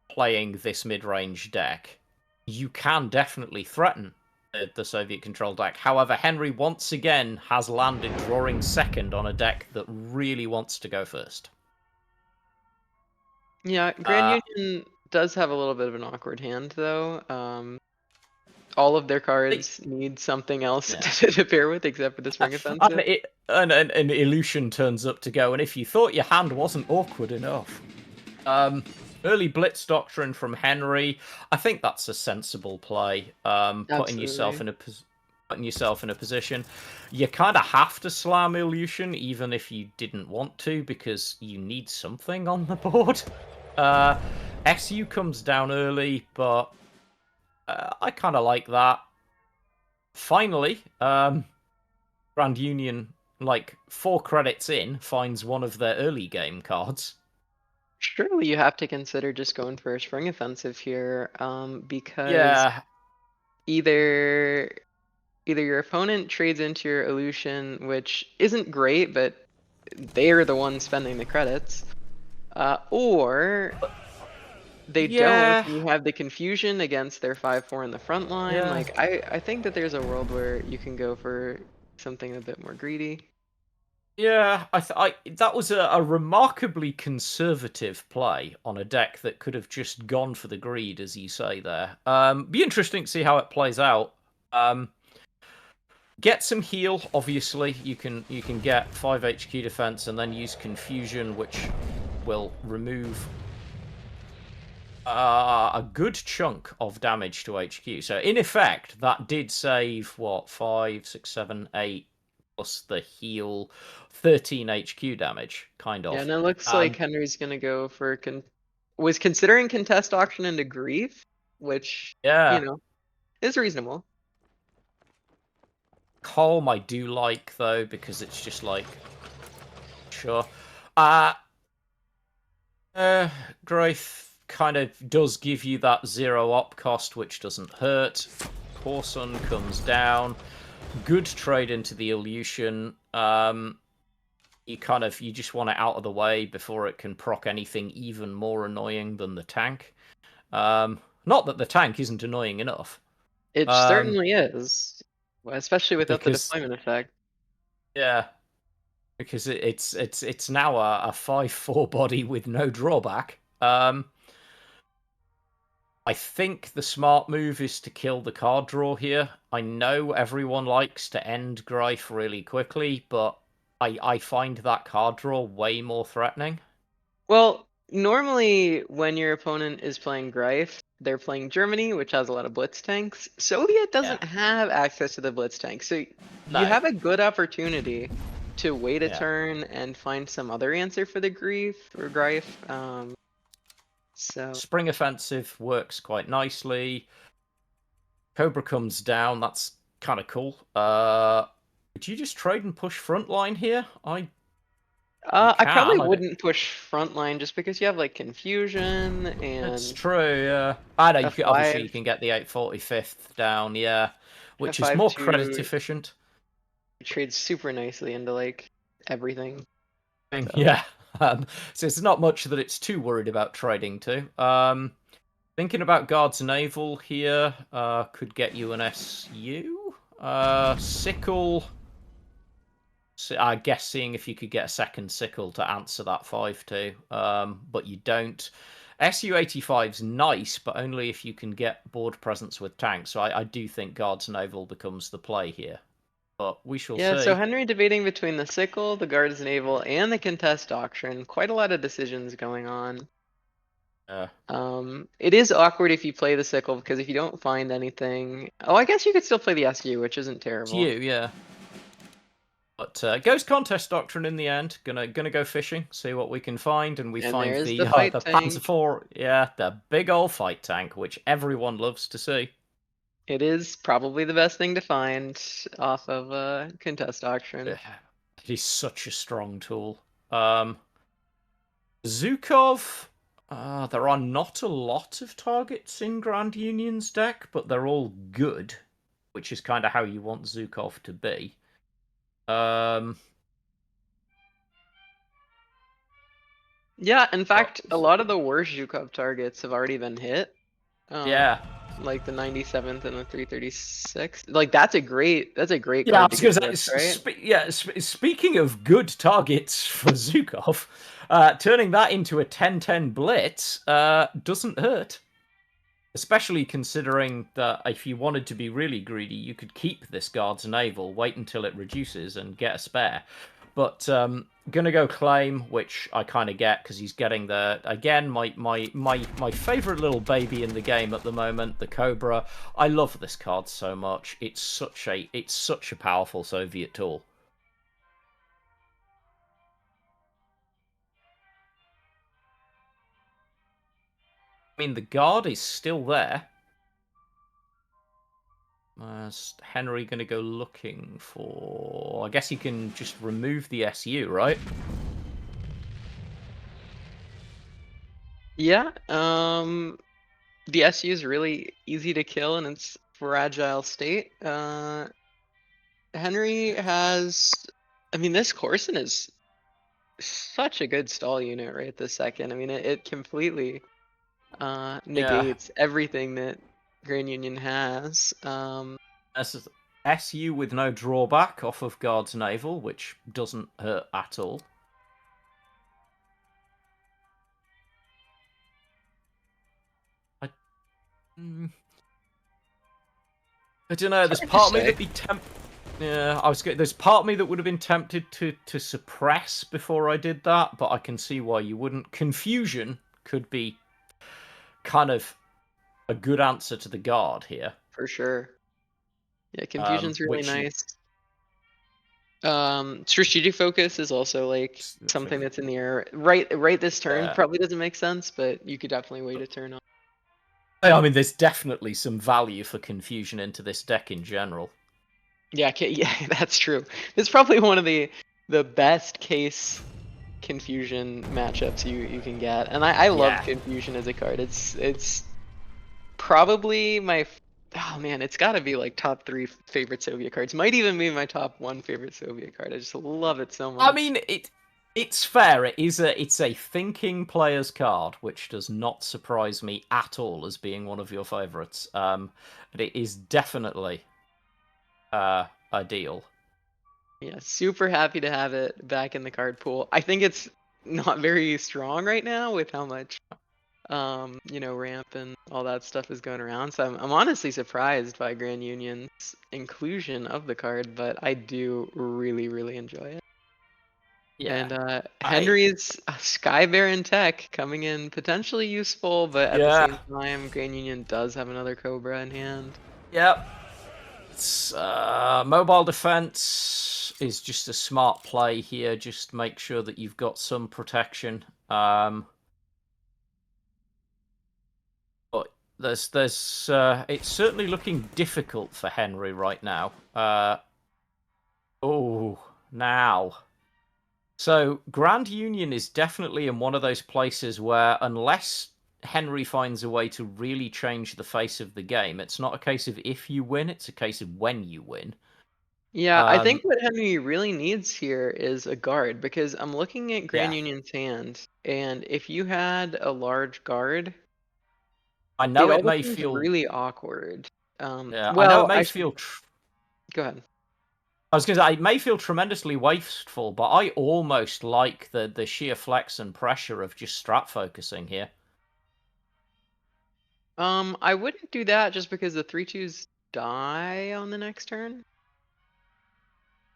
playing this mid-range deck, you can definitely threaten the Soviet-controlled deck. However, Henry once again has landed drawing second on a deck that really wants to go first. Yeah, Grand Union does have a little bit of an awkward hand, though. All of their cards need something else Yeah. to pair with, except for the Spring Offensive. An illusion turns up to go, and if you thought your hand wasn't awkward enough, early Blitz Doctrine from Henry, I think that's a sensible play. Putting yourself in a position, you kind of have to slam illusion, even if you didn't want to, because you need something on the board. SU comes down early, but I kind of like that. Finally, Grand Union, like 4 credits in, finds one of their early game cards. Surely you have to consider just going for a Spring Offensive here, because Yeah, either your opponent trades into your illusion, which isn't great, but they're the ones spending the credits, or they yeah, don't, and you have the confusion against their 5/4 in the front line. yeah. Like, I think that there's a world where you can go for something a bit more greedy. Yeah, that was a remarkably conservative play on a deck that could have just gone for the greed, as you say there. Be interesting to see how it plays out. Get some heal, obviously. You can get 5 HQ defense and then use confusion, which will remove a good chunk of damage to HQ. So in effect, that did save what 5, 6, 7, 8 plus the heal, 13 HQ damage, kind of. Yeah, and it looks like Henry's gonna go for was considering contest auction into grief, which Yeah, is reasonable. Colm I do like though, because it's just like sure. Graith kind of does give you that 0 op cost, which doesn't hurt. Corson comes down. Good trade into the illusion. You just want it out of the way before it can proc anything even more annoying than the tank. Not that the tank isn't annoying enough. It certainly is, especially without the deployment effect. Yeah, because it's now a 5/4 body with no drawback. I think the smart move is to kill the card draw here. I know everyone likes to end Greif really quickly, but I find that card draw way more threatening. Well, normally when your opponent is playing Greif, they're playing Germany, which has a lot of blitz tanks. Soviet doesn't have access to the blitz tank, so you have a good opportunity to wait a turn and find some other answer for the Greif. So Spring Offensive works quite nicely. Cobra comes down. That's kind of cool. Would you just trade and push frontline here? I probably wouldn't push frontline just because you have like confusion and. That's true. Yeah, I know. Obviously, you can get the 845th down. Yeah, which is more credit efficient. Trades super nicely into like everything. So. Yeah. So it's not much that it's too worried about trading to. Thinking about Guards Naval here, could get you an SU. Sickle. I guess seeing if you could get a second Sickle to answer that 5-2, but you don't. SU-85's nice, but only if you can get board presence with tanks. So I do think Guards Naval becomes the play here. But we shall see. Yeah, so Henry debating between the Sickle, the Guards Naval, and the Contest Doctrine. Quite a lot of decisions going on. It is awkward if you play the Sickle, because if you don't find anything... Oh, I guess you could still play the SU, which isn't terrible. SU, yeah. But goes Contest Doctrine in the end. Gonna go fishing, see what we can find, and find the Panzer IV. Yeah, the big old fight tank, which everyone loves to see. It is probably the best thing to find off of Contest Doctrine. It is such a strong tool. Zhukov, there are not a lot of targets in Grand Union's deck, but they're all good, which is kind of how you want Zhukov to be. Yeah, in fact, a lot of the worst Zhukov targets have already been hit. Yeah, like the 97th and the 336th. Like that's a great Yeah, I card to was get going with, to right? say, speaking of good targets for Zukov, turning that into a 10-10 blitz doesn't hurt. Especially considering that if you wanted to be really greedy, you could keep this guard's naval, wait until it reduces, and get a spare. But gonna go claim, which I kind of get because he's getting the again my favorite little baby in the game at the moment, the Cobra. I love this card so much. It's such a powerful Soviet tool. I mean, the guard is still there. Is Henry going to go looking for... I guess you can just remove the SU, right? Yeah. The SU is really easy to kill in its fragile state. Henry has, I mean, this Corson is such a good stall unit right this second. I mean, it completely Yeah. negates everything that Grand Union has. SU with no drawback off of Guard's Naval, which doesn't hurt at all. I don't know. There's part of me that'd be tempted. Yeah, there's part of me that would have been tempted to suppress before I did that, but I can see why you wouldn't. Confusion could be kind of a good answer to the guard here. For sure. Yeah, confusion's really nice. Strategic focus is also like something that's in the air. Right this turn probably doesn't make sense, but you could definitely wait a turn on. I mean, there's definitely some value for confusion into this deck in general. Yeah, yeah, that's true. It's probably one of the best case confusion matchups you can get, and I love confusion as a card. It's probably my oh man, it's got to be like top 3 favorite Soviet cards. Might even be my top 1 favorite Soviet card. I just love it so much. I mean, it's fair. It's a thinking player's card, which does not surprise me at all as being one of your favorites. But it is definitely ideal. Yeah, super happy to have it back in the card pool. I think it's not very strong right now with how much ramp and all that stuff is going around. So I'm honestly surprised by Grand Union's inclusion of the card, but I do really, really enjoy it. Yeah. And Henry's Sky Baron tech coming in potentially useful, but at the same time, Grand Union does have another Cobra in hand. Yep. It's, mobile defense is just a smart play here. Just make sure that you've got some protection. But there's it's certainly looking difficult for Henry right now. Now. So Grand Union is definitely in one of those places where unless Henry finds a way to really change the face of the game, it's not a case of if you win, it's a case of when you win. Yeah, I think what Henry really needs here is a guard, because I'm looking at Grand Union's hand, and if you had a large guard, I know it all may becomes feel really awkward. Yeah, well, I know it may feel. Go ahead. I was going to say, it may feel tremendously wasteful, but I almost like the sheer flex and pressure of just strat focusing here. I wouldn't do that just because the 3/2s die on the next turn.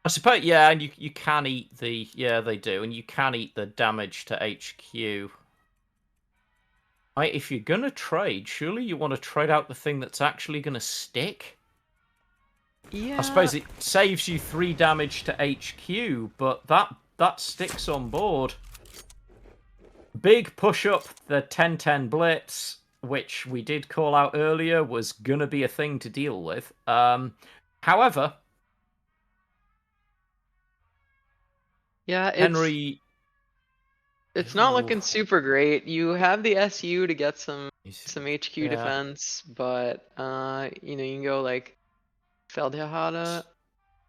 I suppose, yeah, and you can eat the... Yeah, they do, and you can eat the damage to HQ. If you're going to trade, surely you want to trade out the thing that's actually going to stick? Yeah. I suppose it saves you 3 damage to HQ, but that sticks on board. Big push up the 10-10 blitz, which we did call out earlier, was gonna be a thing to deal with. However, yeah, Henry, it's not looking super great. You have the SU to get some HQ defense, but you can go like Feldhahada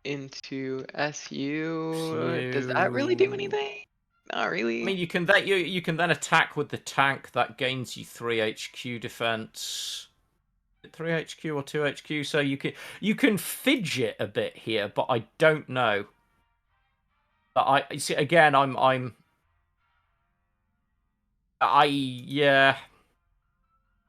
into SU. Does that really do anything? Not really. I mean, you can then attack with the tank that gains you 3 HQ defense. 3 HQ or 2 HQ, so you can fidget a bit here, but I don't know. But I see again. Yeah.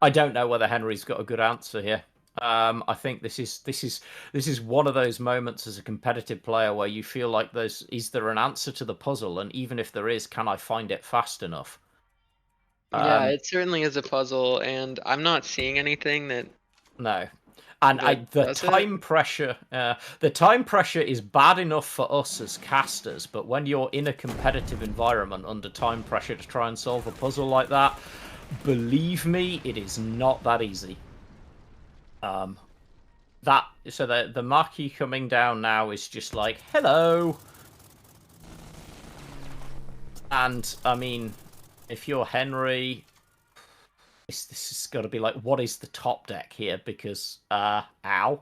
I don't know whether Henry's got a good answer here. I think this is one of those moments as a competitive player where you feel like is there an answer to the puzzle, and even if there is, can I find it fast enough? Yeah, it certainly is a puzzle, and I'm not seeing anything that No. And the does time it. pressure, the time pressure is bad enough for us as casters, but when you're in a competitive environment under time pressure to try and solve a puzzle like that, believe me, it is not that easy. So the marquee coming down now is just like hello, and I mean, if you're Henry, this has got to be like, what is the top deck here? Because ow.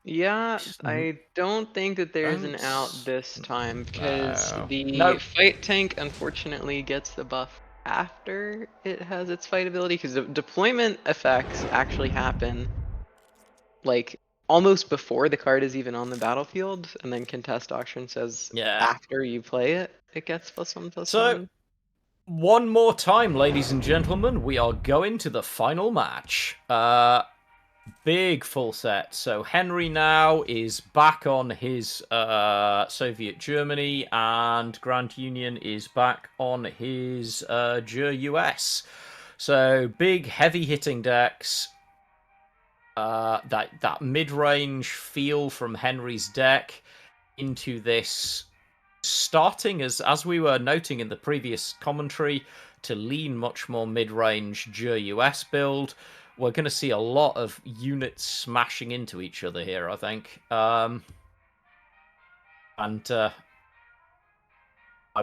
Yeah, I don't think that there's an out this time because No. the Nope. fight tank unfortunately gets the buff after it has its fight ability, because the deployment effects actually happen like almost before the card is even on the battlefield, and then contest auction says Yeah. after you play it, it gets +1/+1. So, one more time, ladies and gentlemen, we are going to the final match. Big full set. So Henry now is back on his Soviet Germany, and Grand Union is back on his US. So big, heavy-hitting decks. That mid-range feel from Henry's deck into this, starting as we were noting in the previous commentary, to lean much more mid-range US build. We're going to see a lot of units smashing into each other here, I think. And I'm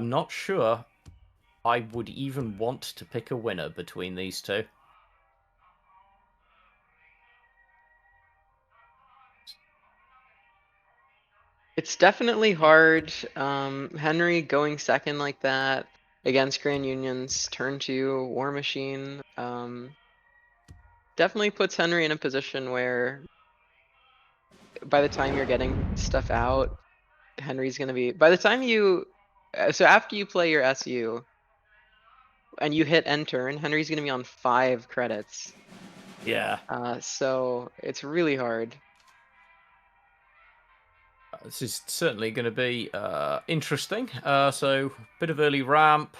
not sure I would even want to pick a winner between these two. It's definitely hard. Henry going second like that against Grand Union's turn 2 War Machine definitely puts Henry in a position where by the time you're getting stuff out, Henry's gonna be, by the time you, so after you play your SU and you hit end turn, Henry's gonna be on 5 credits. Yeah. So it's really hard. This is certainly going to be interesting. So, bit of early ramp,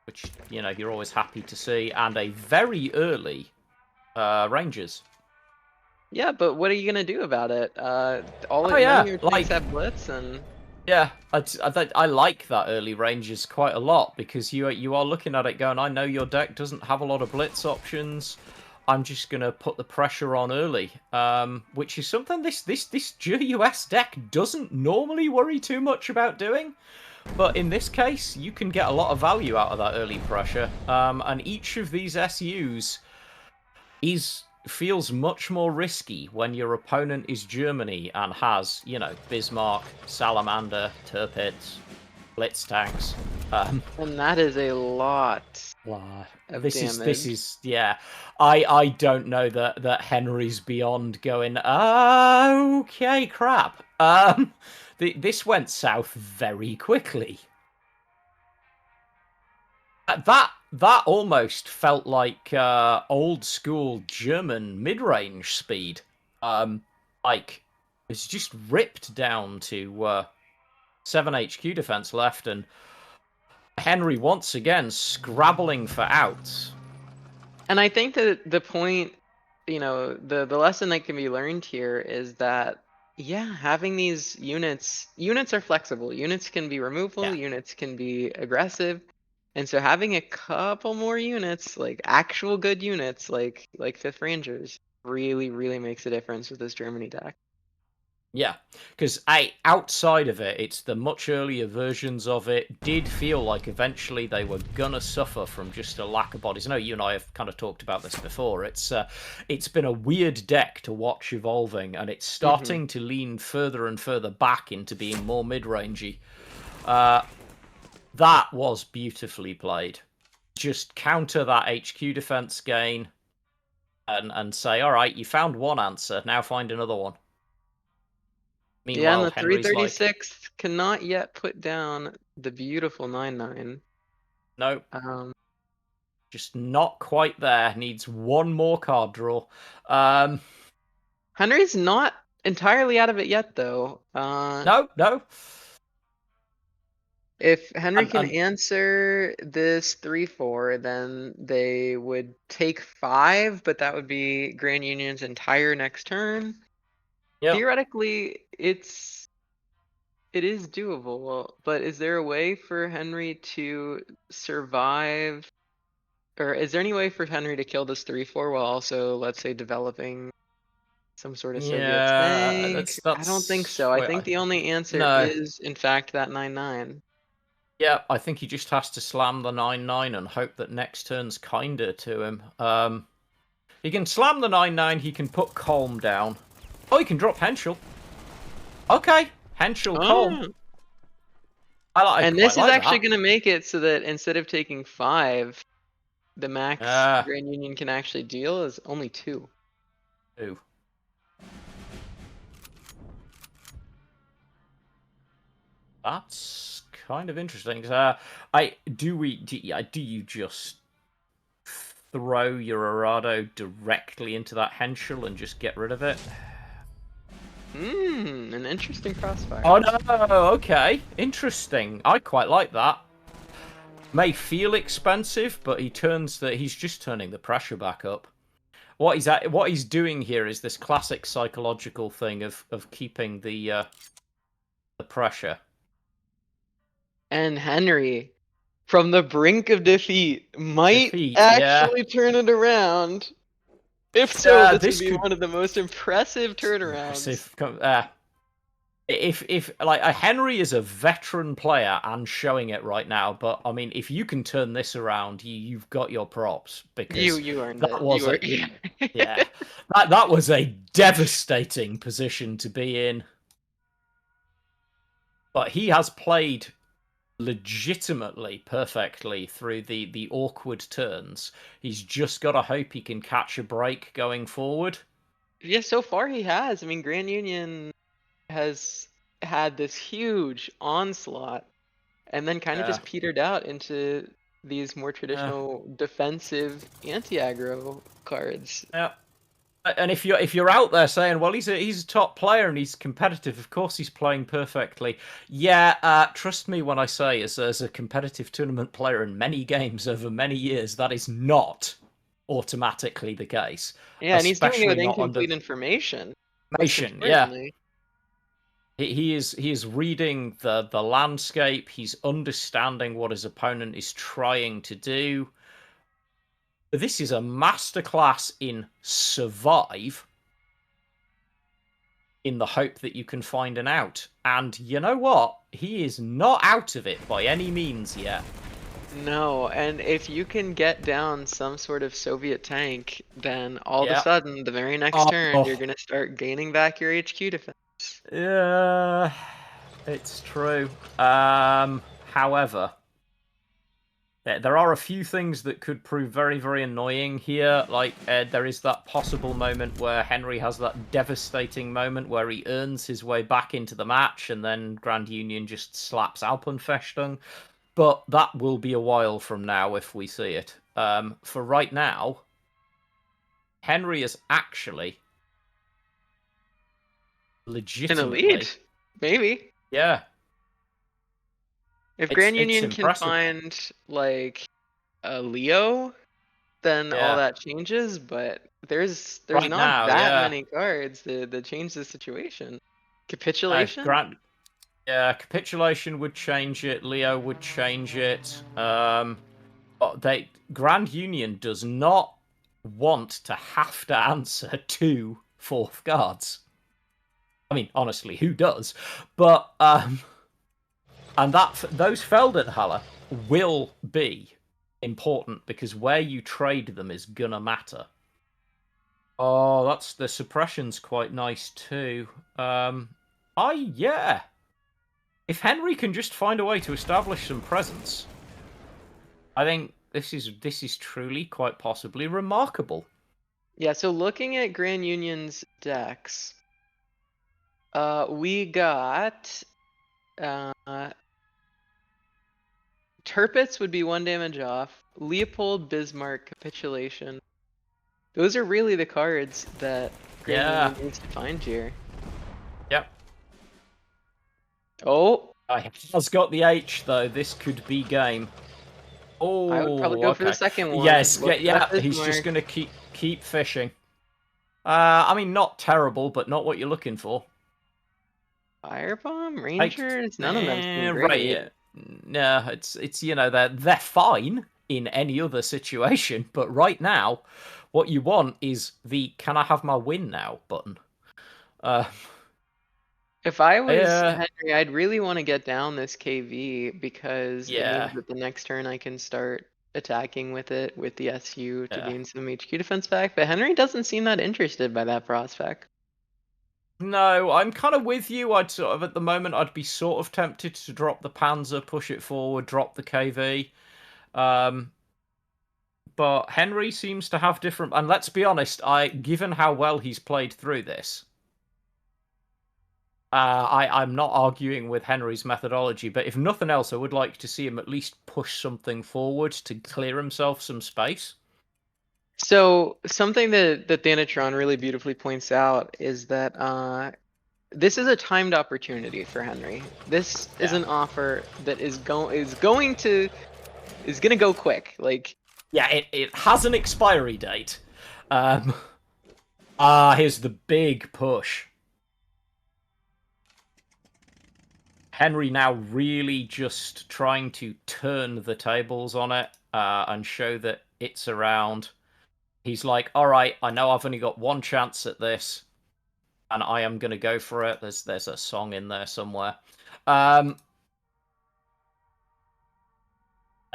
which, you know, you're always happy to see, and a very early Rangers. Yeah, but what are you gonna do about it? None Yeah, of your tanks have blitz, and yeah, I like that early Rangers quite a lot, because you are looking at it going, I know your deck doesn't have a lot of blitz options. I'm just gonna put the pressure on early, which is something this US deck doesn't normally worry too much about doing. But in this case, you can get a lot of value out of that early pressure, and each of these SUs feels much more risky when your opponent is Germany and has, you know, Bismarck, Salamander, Tirpitz, Blitz tanks. and that is a lot of This damage. is yeah. I don't know that Henry's beyond going, okay, crap. This went south very quickly. That almost felt like old school German mid-range speed. Like it's just ripped down to 7 HQ defense left, and Henry once again scrabbling for outs. And I think that the point, the lesson that can be learned here is that, yeah, having these units are flexible. Units can be removable, units can be aggressive. And so having a couple more units, like actual good units, like 5th Rangers, really, really makes a difference with this Germany deck. Yeah, because outside of it, it's the much earlier versions of it did feel like eventually they were gonna suffer from just a lack of bodies. I know you and I have kind of talked about this before. It's been a weird deck to watch evolving, and it's starting to lean further and further back into being more mid-rangey. That was beautifully played. just counter that HQ defense gain and say, all right, you found one answer, now find another one. Yeah, and Meanwhile, the Henry's like, 336 cannot yet put down the beautiful 9-9. no, Um, just not quite there. Needs one more card draw. Henry's not entirely out of it yet, though. No. If Henry can And answer this 3-4, then they would take 5, but that would be Grand Union's entire next turn. yep. Theoretically, it is doable, but is there a way for Henry to survive? Or is there any way for Henry to kill this 3-4 while also, let's say, developing some sort of Soviet Yeah, tank? I don't think so. I wait, think the only answer no. is, in fact, that 9-9. Yeah, I think he just has to slam the 9-9 and hope that next turn's kinder to him. He can slam the 9-9, he can put Colm down. Oh, he can drop Henschel. Okay, Henschel, Colm. And this is like actually that. going to make it so that instead of taking 5, the max Grand Union can actually deal is only 2. 2. That's kind of interesting. Do you just throw your Arado directly into that Henschel and just get rid of it? An interesting crossfire. Oh no, okay. Interesting. I quite like that. May feel expensive, but he's just turning the pressure back up. What he's doing here is this classic psychological thing of keeping the pressure. And Henry, from the brink of defeat, might actually turn it around. If so, this would be one of the most impressive turnarounds. If like Henry is a veteran player and showing it right now, but I mean, if you can turn this around, you've got your props because you earned it. Yeah, that was a devastating position to be in. But he has played legitimately perfectly through the awkward turns. He's just got to hope he can catch a break going forward. Yeah, so far he has. I mean, Grand Union has had this huge onslaught and then kind of just petered out into these more traditional defensive anti-aggro cards. Yeah. And if you're out there saying, well, he's a top player and he's competitive, of course he's playing perfectly. Yeah, trust me when I say, as a competitive tournament player in many games over many years, that is not automatically the case. Yeah, and he's doing it with incomplete information. Yeah. He is reading the landscape. He's understanding what his opponent is trying to do. This is a masterclass in survive in the hope that you can find an out. And you know what? He is not out of it by any means yet. No, and if you can get down some sort of Soviet tank, then all of a sudden, the very next turn, you're going to start gaining back your HQ defense. Yeah, it's true. However, there are a few things that could prove very, very annoying here. Like, there is that possible moment where Henry has that devastating moment where he earns his way back into the match and then Grand Union just slaps Alpenfestung. But that will be a while from now if we see it. For right now, Henry is actually legitimately... in a lead, maybe. Yeah. If Grand Union can find, like, a Leo, then all that changes, but there's right not that many cards that change the situation. Capitulation? Capitulation would change it, Leo would change it. Grand Union does not want to have to answer 2 fourth guards. I mean, honestly, who does? But, and those Feldenhalle will be important because where you trade them is gonna matter. Oh, the suppression's quite nice too. Yeah. If Henry can just find a way to establish some presence, I think This is truly quite possibly remarkable. Yeah, so looking at Grand Union's decks, we got Turpitz would be 1 damage off. Leopold, Bismarck, Capitulation. Those are really the cards that Grand Union needs to find here. Yep. Oh, He has got the H though. This could be game. Oh, I would probably go for the okay. second one. Yes, Look yeah. at He's just Bismarck. gonna keep fishing. I mean, not terrible, but not what you're looking for. Firebomb, Rangers, none of them seem great. Right, yeah. No, it's you know they're fine in any other situation, but right now, what you want is the "Can I have my win now" button. If I was Henry, I'd really want to get down this KV because it means that the next turn I can start attacking with it with the SU to gain some HQ defense back. But Henry doesn't seem that interested by that prospect. No, I'm kind of with you. I'd sort of at the moment I'd be sort of tempted to drop the Panzer, push it forward, drop the KV. But Henry seems to have different, and let's be honest, given how well he's played through this, I'm not arguing with Henry's methodology, but if nothing else, I would like to see him at least push something forward to clear himself some space. So something that Thanatron really beautifully points out is that this is a timed opportunity for Henry. This is an offer that is going to go quick. Like, yeah, it has an expiry date. Here's the big push. Henry now really just trying to turn the tables on it and show that it's around. He's like, all right, I know I've only got one chance at this, and I am going to go for it. There's a song in there somewhere. And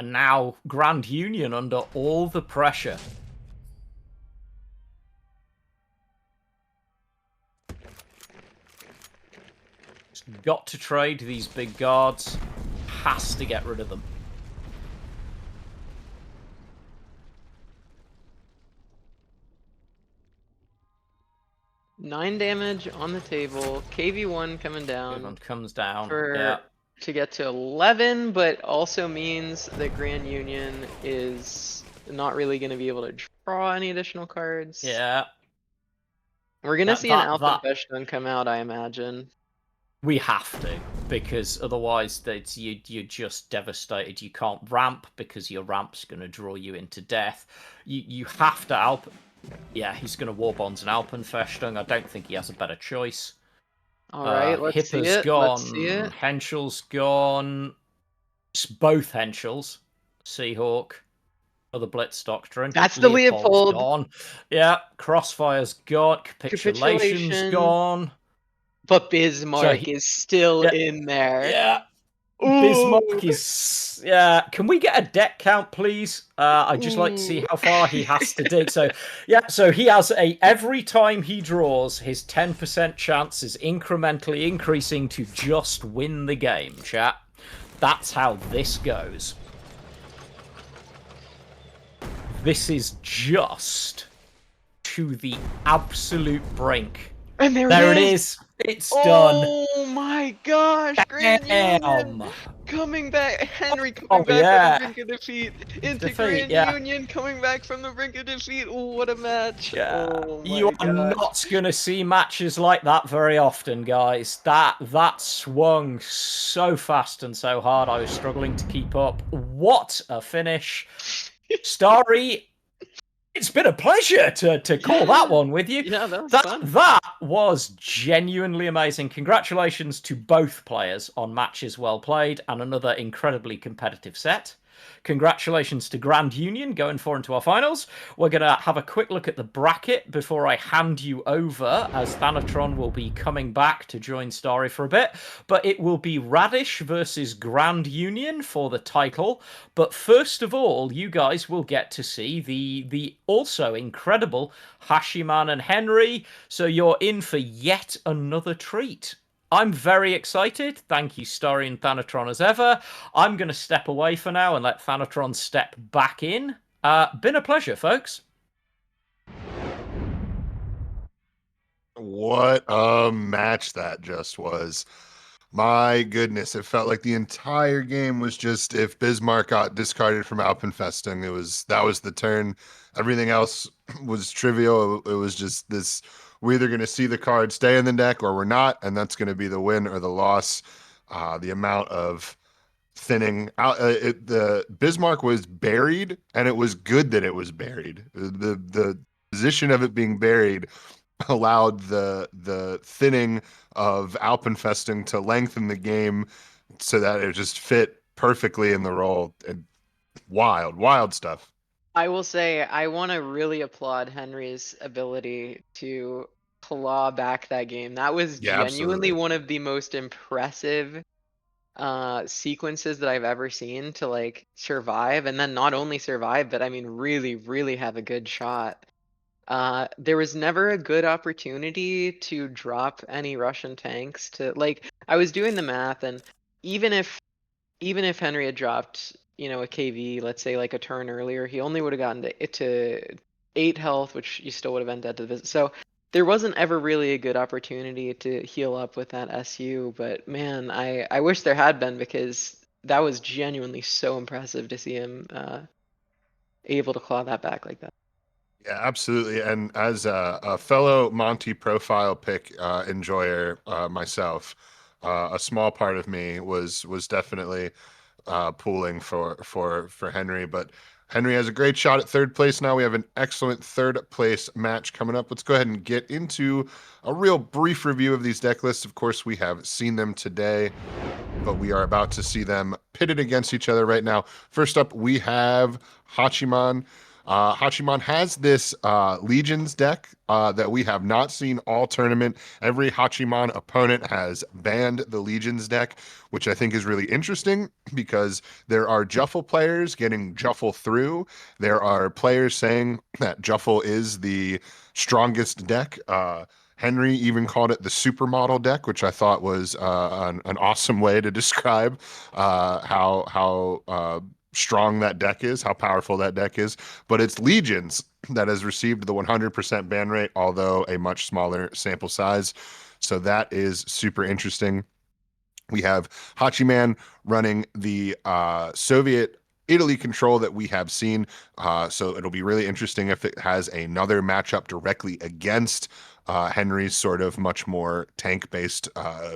now Grand Union under all the pressure. Got to trade these big guards. Has to get rid of them. Nine damage on the table. KV1 coming down. KV1 comes down. To get to 11, but also means that Grand Union is not really going to be able to draw any additional cards. Yeah. We're going to see an Alpha Feshton come out, I imagine. We have to, because otherwise you're just devastated. You can't ramp because your ramp's going to draw you into death. You have to Yeah, he's going to War Bonds and Alpenfestung. I don't think he has a better choice. All right, let's see it. Gone. Let's see it. Henschel's gone. It's both Henschels. Seahawk. Other Blitz Doctrine. That's the Leopold. Gone. Yeah, Crossfire's gone. Capitulation's gone. But Bismarck is still in there. Yeah. Ooh. Bismarck is... Yeah. Can we get a deck count, please? I'd just like to see how far he has to dig. So, yeah, so he has every time he draws, his 10% chance is incrementally increasing to just win the game, chat. That's how this goes. This is just to the absolute brink. And there it is. It's done. Oh my gosh! Grand Union coming back. Henry coming back from the brink of defeat into Grand Union coming back from the brink of defeat. Ooh, what a match! Yeah. Oh you are not gonna see matches like that very often, guys. That swung so fast and so hard. I was struggling to keep up. What a finish, Starry! It's been a pleasure to call that one with you. Yeah, that was fun. That was genuinely amazing. Congratulations to both players on matches well played and another incredibly competitive set. Congratulations to Grand Union going far into our finals. We're going to have a quick look at the bracket before I hand you over, as Thanatron will be coming back to join Starry for a bit. But it will be Radish versus Grand Union for the title. But first of all, you guys will get to see the also incredible Hachiman and Henry. So you're in for yet another treat. I'm very excited. Thank you, Story and Thanatron, as ever. I'm going to step away for now and let Thanatron step back in. Been a pleasure, folks. What a match that just was. My goodness, it felt like the entire game was just if Bismarck got discarded from Alpenfesting, that was the turn. Everything else was trivial. It was just this we're either going to see the card stay in the deck or we're not, and that's going to be the win or the loss. The amount of thinning out, the Bismarck was buried, and it was good that it was buried. The position of it being buried allowed the thinning of Alpenfesting to lengthen the game so that it just fit perfectly in the role. And wild stuff. I will say I want to really applaud Henry's ability to claw back that game. That was Yeah, genuinely absolutely. one of the most impressive sequences that I've ever seen to like survive, and then not only survive, but I mean really have a good shot. There was never a good opportunity to drop any Russian tanks to like I was doing the math, and even if even if Henry had dropped, a KV, let's say like a turn earlier, he only would have gotten to 8 health, which you still would have been dead to the visit. So there wasn't ever really a good opportunity to heal up with that SU, but man, I wish there had been, because that was genuinely so impressive to see him able to claw that back like that. Yeah, absolutely. And as a fellow Monty profile pick enjoyer myself, a small part of me was definitely pooling for Henry, but Henry has a great shot at third place now. We have an excellent third place match coming up. Let's go ahead and get into a real brief review of these deck lists. Of course, we have seen them today, but we are about to see them pitted against each other right now. First up, we have Hachiman. Hachiman has this Legions deck that we have not seen all tournament. Every Hachiman opponent has banned the Legions deck, which I think is really interesting because there are Juffle players getting Juffle through. There are players saying that Juffle is the strongest deck. Henry even called it the supermodel deck, which I thought was an awesome way to describe how strong that deck is, how powerful that deck is. But it's Legions that has received the 100% ban rate, although a much smaller sample size. So that is super interesting. We have Hachiman running the Soviet Italy control that we have seen. So it'll be really interesting if it has another matchup directly against Henry's sort of much more tank-based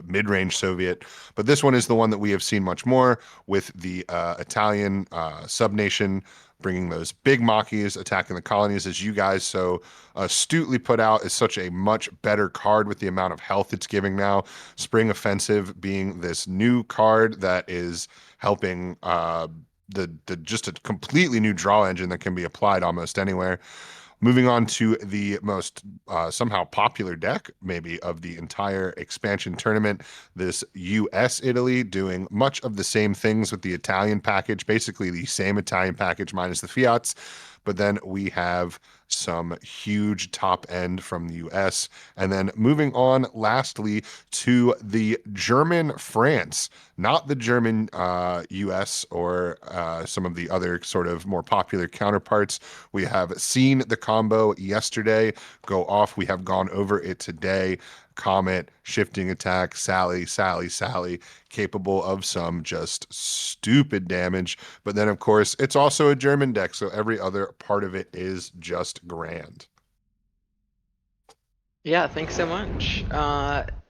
mid-range Soviet. But this one is the one that we have seen much more with the Italian subnation bringing those big Makis, attacking the colonies, as you guys so astutely put out, is such a much better card with the amount of health it's giving now. Spring Offensive being this new card that is helping the just a completely new draw engine that can be applied almost anywhere. Moving on to the most somehow popular deck, maybe, of the entire expansion tournament, this US Italy doing much of the same things with the Italian package, basically the same Italian package minus the fiats. But then we have some huge top end from the US. And then moving on, lastly, to the German France, not the German US or some of the other sort of more popular counterparts. We have seen the combo yesterday go off. We have gone over it today. Comet, shifting attack, Sally, capable of some just stupid damage. But then, of course, it's also a German deck, so every other part of it is just grand. Yeah, thanks so much.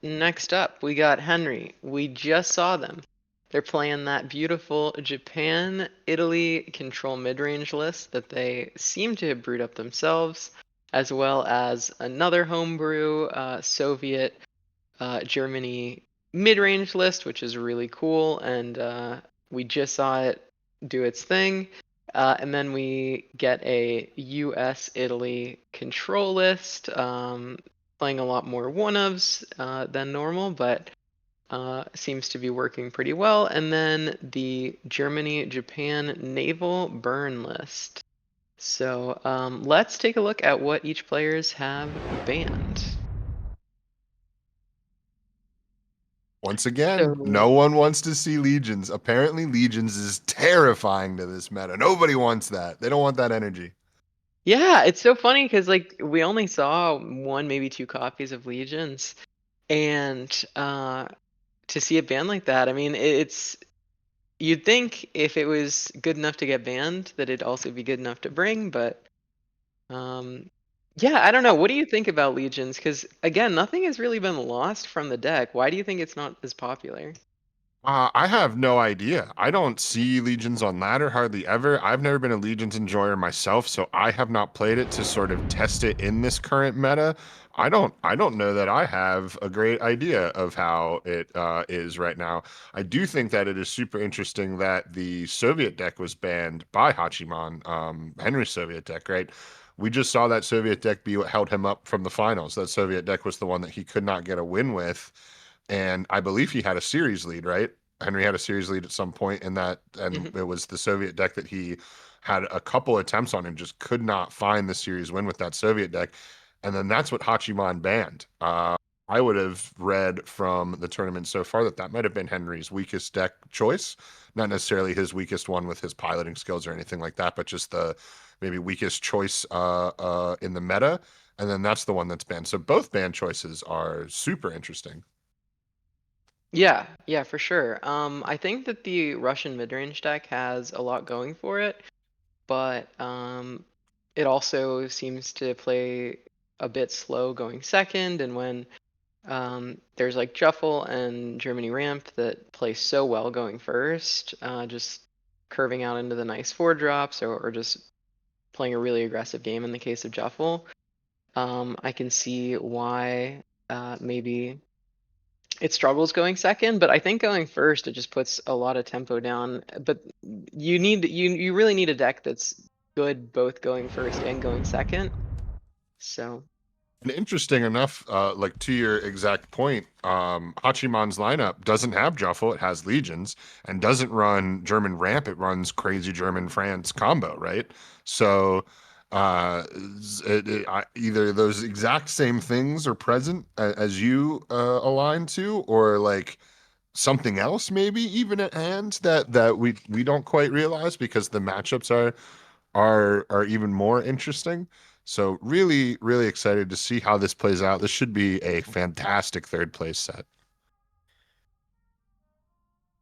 Next up, we got Henry. We just saw them. They're playing that beautiful Japan, Italy control mid-range list that they seem to have brewed up themselves, as well as another homebrew Soviet Germany mid-range list, which is really cool, and we just saw it do its thing. And then we get a US Italy control list, playing a lot more one-ofs than normal, but seems to be working pretty well. And then the Germany Japan naval burn list. So let's take a look at what each players have banned. Once again, no So one wants to see Legions. Apparently, Legions is terrifying to this meta. Nobody wants that. They don't want that energy. yeah, it's so funny because like we only saw one, maybe two copies of Legions, and to see it banned like that, I mean, it's you'd think if it was good enough to get banned that it'd also be good enough to bring, but um, yeah, I don't know. What do you think about Legions? Because again, nothing has really been lost from the deck. Why do you think it's not as popular? I have no idea. I don't see Legions on ladder hardly ever. I've never been a Legions enjoyer myself, so I have not played it to sort of test it in this current meta. I don't know that I have a great idea of how it is right now. I do think that it is super interesting that the Soviet deck was banned by Hachiman, Henry's Soviet deck, right? We just saw that Soviet deck be what held him up from the finals. That Soviet deck was the one that he could not get a win with, and I believe he had a series lead, right? Henry had a series lead at some point in that, and Mhm. it was the Soviet deck that he had a couple attempts on and just could not find the series win with that Soviet deck. And then that's what Hachiman banned. I would have read from the tournament so far that that might have been Henry's weakest deck choice, not necessarily his weakest one with his piloting skills or anything like that, but just the maybe weakest choice in the meta. And then that's the one that's banned. So both ban choices are super interesting. Yeah, yeah, for sure. I think that the Russian mid-range deck has a lot going for it, but it also seems to play a bit slow going second, and when there's like Juffle and Germany Ramp that play so well going first, just curving out into the nice four drops or just playing a really aggressive game in the case of Juffle. I can see why maybe it struggles going second, but I think going first it just puts a lot of tempo down. But you really need a deck that's good both going first and going second. So And interesting enough, like to your exact point, Hachiman's lineup doesn't have Juffle, it has Legions, and doesn't run German Ramp, it runs Crazy German France combo, right? So either those exact same things are present as you align to, or like something else maybe even at hand that we don't quite realize because the matchups are even more interesting. So really, really excited to see how this plays out. This should be a fantastic third place set.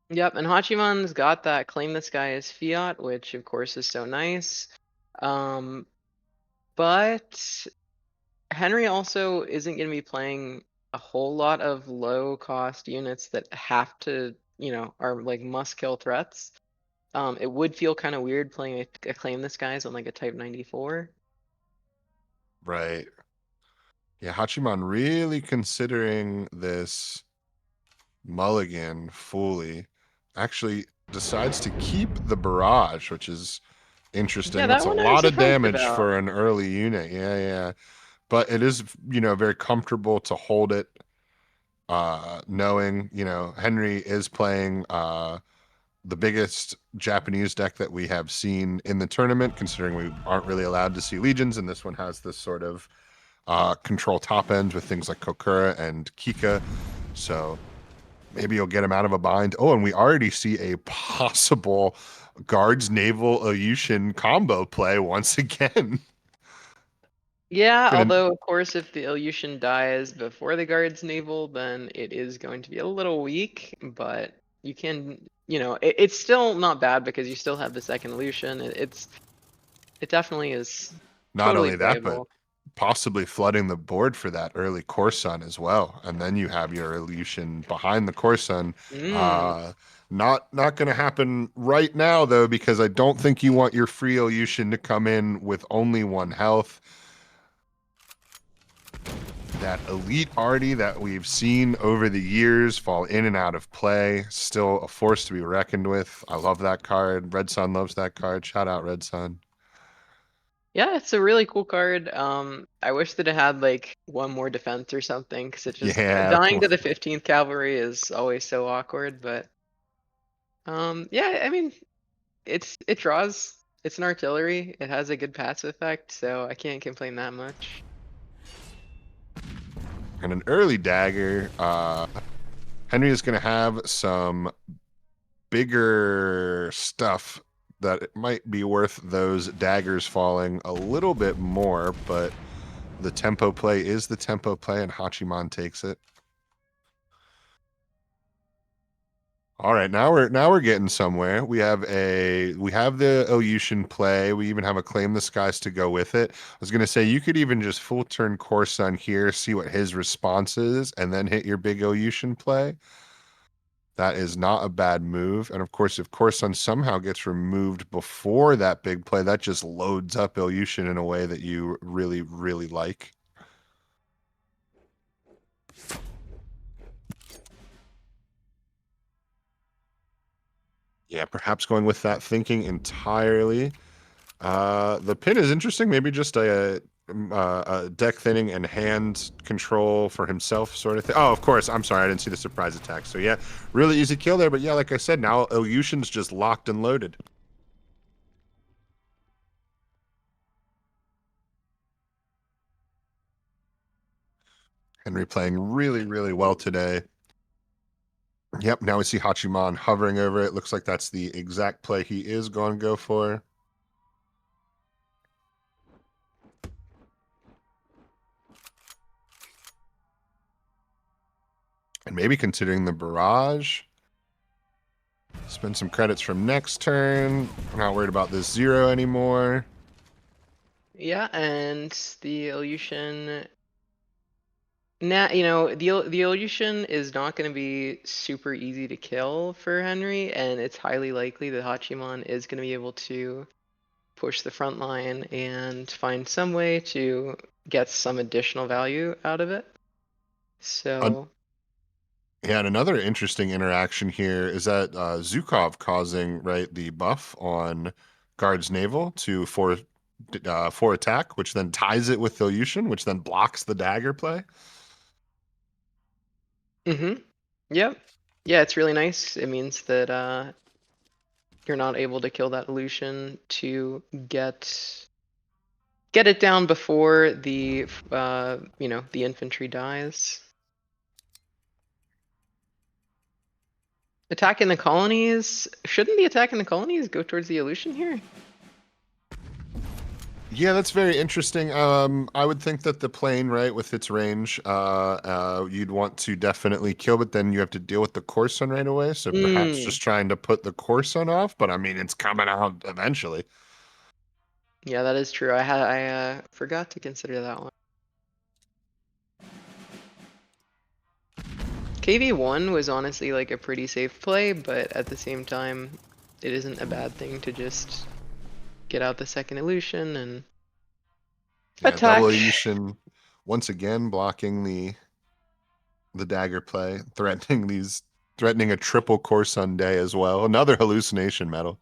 yep, and Hachiman's got that claim the sky as fiat, which of course is so nice. Um, but Henry also isn't going to be playing a whole lot of low cost units that have to, are like must kill threats. It would feel kind of weird playing a claim this guy's on like a type 94. Right. Yeah, Hachiman really considering this mulligan fully. Actually decides to keep the barrage, which is Yeah, interesting. that That's a one I was lot of surprised damage about. for an early unit. Yeah, yeah. But it is, very comfortable to hold it, knowing, Henry is playing the biggest Japanese deck that we have seen in the tournament, considering we aren't really allowed to see Legions, and this one has this sort of control top end with things like Kokura and Kika. So maybe you'll get him out of a bind. Oh, and we already see a possible guards naval Ilyushin combo play once again. Yeah, Gonna although of course if the Ilyushin dies before the guard's naval, then it is going to be a little weak, but you can, it's still not bad because you still have the second Ilyushin. It definitely is not totally only that, but playable. possibly flooding the board for that early Corsun as well. And then you have your Ilyushin behind the Corsun. Mm. Uh, not going to happen right now though, because I don't think you want your free Ilyushin to come in with only one health. That elite arty that we've seen over the years fall in and out of play, still a force to be reckoned with. I love that card. Red Sun loves that card. Shout out Red Sun. Yeah, it's a really cool card. I wish that it had like one more defense or something, because it just Yeah, come dying on. to the 15th cavalry is always so awkward. But yeah, I mean, it draws. It's an artillery. It has a good passive effect, so I can't complain that much. And an early dagger. Henry is going to have some bigger stuff that it might be worth those daggers falling a little bit more, but the tempo play is the tempo play, and Hachiman takes it. All right, now we're getting somewhere. We have the Ilyushin play. We even have a Claim the Skies to go with it. I was gonna say you could even just full turn Corson here, see what his response is, and then hit your big Ilyushin play. That is not a bad move. And of course, if Corson somehow gets removed before that big play, that just loads up Ilyushin in a way that you really, really like. Yeah, perhaps going with that thinking entirely. The pin is interesting. Maybe just a deck thinning and hand control for himself sort of thing. Oh, of course. I'm sorry. I didn't see the surprise attack. So yeah, really easy kill there. But yeah, like I said, now Ilyushin's just locked and loaded. Henry playing really, really well today. Yep, now we see Hachiman hovering over it. Looks like that's the exact play he is going to go for. And maybe considering the barrage. Spend some credits from next turn. I'm not worried about this 0 anymore. Yeah, and the Ilyushin. Now, the Ilyushin is not going to be super easy to kill for Henry, and it's highly likely that Hachiman is going to be able to push the front line and find some way to get some additional value out of it. So, Yeah, and another interesting interaction here is that Zukov causing the buff on Guard's Naval to four attack, which then ties it with Ilyushin, which then blocks the dagger play. yep. Yeah, it's really nice. It means that you're not able to kill that illusion to get it down before the the infantry dies. Attack in the colonies. Shouldn't the attack in the colonies go towards the illusion here? Yeah, that's very interesting. I would think that the plane, right, with its range, you'd want to definitely kill, but then you have to deal with the Corson right away. So perhaps Mm. just trying to put the Corson off, but I mean, it's coming out eventually. Yeah, that is true. I forgot to consider that one. KV1 was honestly like a pretty safe play, but at the same time, it isn't a bad thing to just get out the second illusion and Yeah, double attack. Eushin once again blocking the dagger play, threatening a triple Corson day as well. Another hallucination medal.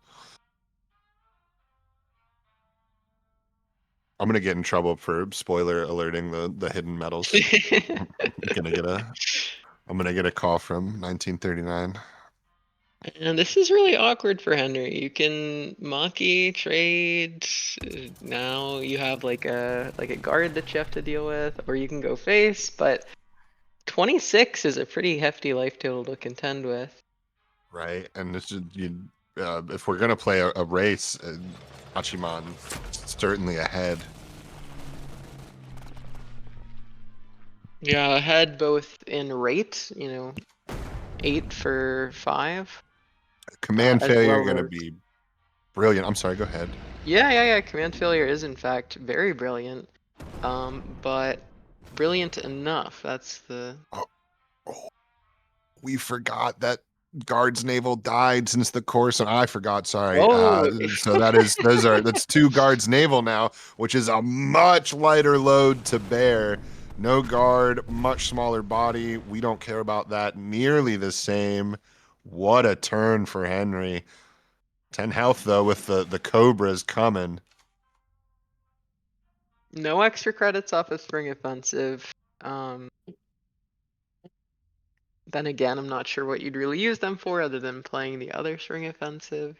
I'm gonna get in trouble for spoiler alerting the hidden medals. I'm gonna get a I'm gonna get a call from 1939. And this is really awkward for Henry. You can Maki trade. Now you have like a guard that you have to deal with, or you can go face. But 26 is a pretty hefty life total to contend with. Right, and this is if we're gonna play a race, Hachiman certainly ahead. Yeah, ahead both in rate, 8 for 5, Command as failure well gonna as be brilliant. I'm sorry, go ahead. yeah. Command failure is in fact very brilliant, but brilliant enough. That's the Oh, oh, we forgot that Guards Naval died since the course, and I forgot. Sorry. oh. So that's two Guards Naval now, which is a much lighter load to bear. No guard, much smaller body. We don't care about that. Nearly the same. What a turn for Henry. 10 health though with the Cobras coming. No extra credits off of spring offensive. Um, then again, I'm not sure what you'd really use them for other than playing the other spring offensive.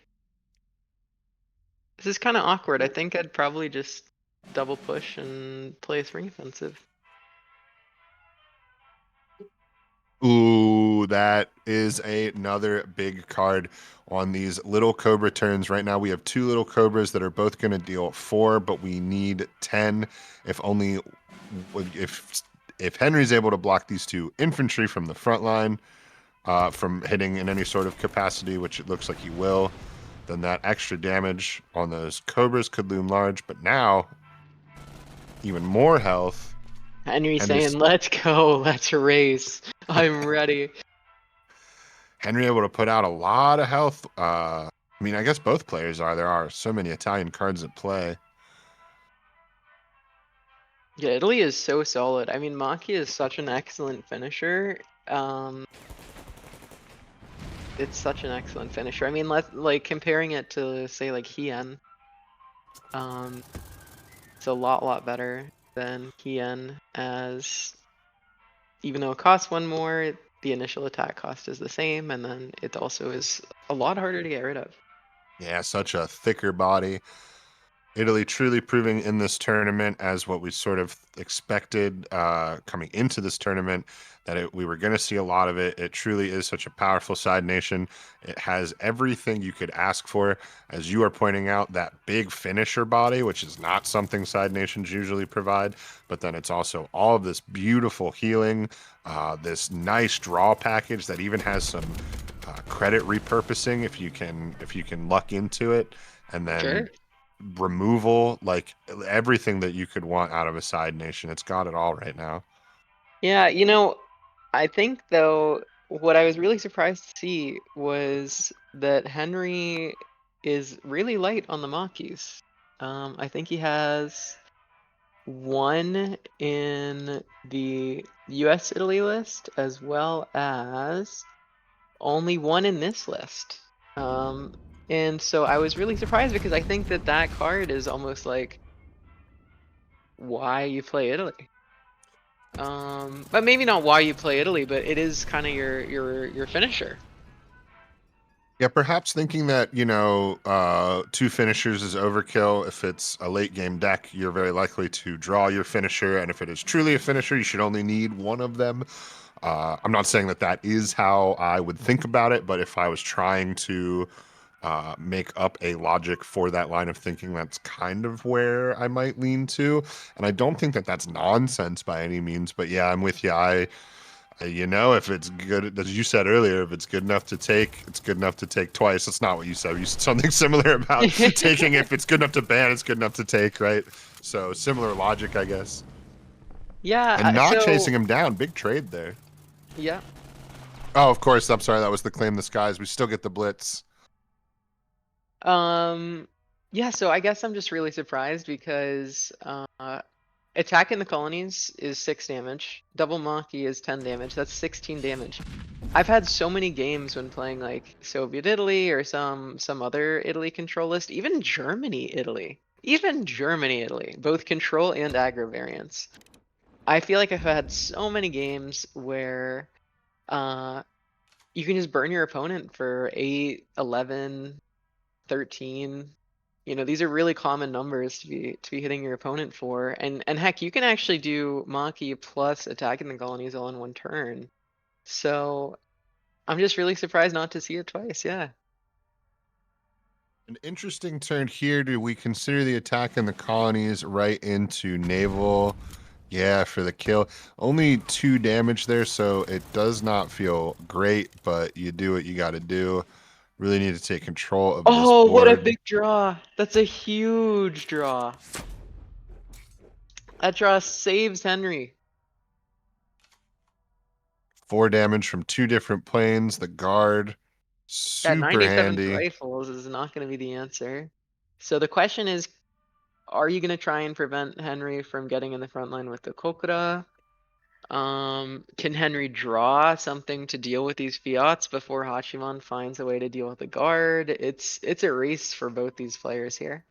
This is kind of awkward. I think I'd probably just double push and play a spring offensive. Ooh, Ooh, that is another big card on these little Cobra turns. Right now we have two little Cobras that are both going to deal 4, but we need 10. If only if if Henry's able to block these two infantry from the front line from hitting in any sort of capacity, which it looks like he will, then that extra damage on those Cobras could loom large. But now, even more health. Henry Henry's saying, "Let's go, let's race. I'm ready." Henry able to put out a lot of health. I mean, I guess both players are. There are so many Italian cards at play. Yeah, Italy is so solid. I mean, Maki is such an excellent finisher. Um, it's such an excellent finisher. I mean, like comparing it to say like Hien, um, it's a lot better than Hien, as even though it costs one more, the initial attack cost is the same, and then it also is a lot harder to get rid of. Yeah, such a thicker body. Italy truly proving in this tournament, as what we sort of expected coming into this tournament, that we were going to see a lot of it. It truly is such a powerful side nation. It has everything you could ask for. As you are pointing out, that big finisher body, which is not something side nations usually provide, but then it's also all of this beautiful healing, this nice draw package that even has some credit repurposing if you can luck into it, and then Sure. removal, like everything that you could want out of a side nation. It's got it all right now. Yeah, I think though what I was really surprised to see was that Henry is really light on the Makis. I think he has one in the US Italy list as well as only one in this list. Um, and so I was really surprised because I think that that card is almost like why you play Italy. But maybe not why you play Italy, but it is kind of your finisher. Yeah, perhaps thinking that, two finishers is overkill. If it's a late game deck, you're very likely to draw your finisher. And if it is truly a finisher, you should only need one of them. I'm not saying that that is how I would think about it, but if I was trying to make up a logic for that line of thinking, that's kind of where I might lean to. And I don't think that that's nonsense by any means. But yeah, I'm with you. If it's good, as you said earlier, if it's good enough to take, it's good enough to take twice. That's not what you said. You said something similar about taking. If it's good enough to ban, it's good enough to take, right? So similar logic, I guess. Yeah, And not chasing so him down, big trade there. yeah. Oh, of course. I'm sorry. That was the claim the skies. We still get the blitz. Um, yeah, so I guess I'm just really surprised because attack in the colonies is 6 damage. Double Maki is 10 damage. That's 16 damage. I've had so many games when playing like Soviet Italy or some other Italy control list, even Germany Italy. Even Germany Italy, both control and aggro variants. I feel like I've had so many games where uh you can just burn your opponent for 8, 11, 13. These are really common numbers to be hitting your opponent for. And heck, you can actually do Maki plus attacking the colonies all in one turn. So I'm just really surprised not to see it twice, yeah. An interesting turn here. Do we consider the attack in the colonies right into naval? Yeah, for the kill. Only 2 damage there, so it does not feel great, but you do what you got to do. Really need to take control of this Oh, what a board. big draw. That's a huge draw. That draw saves Henry. 4 damage from 2 different planes. The guard, That super 97th handy. rifles is not going to be the answer. So the question is, are you going to try and prevent Henry from getting in the front line with the Kokura? Can Henry draw something to deal with these fiats before Hachiman finds a way to deal with the guard? It's a race for both these players here.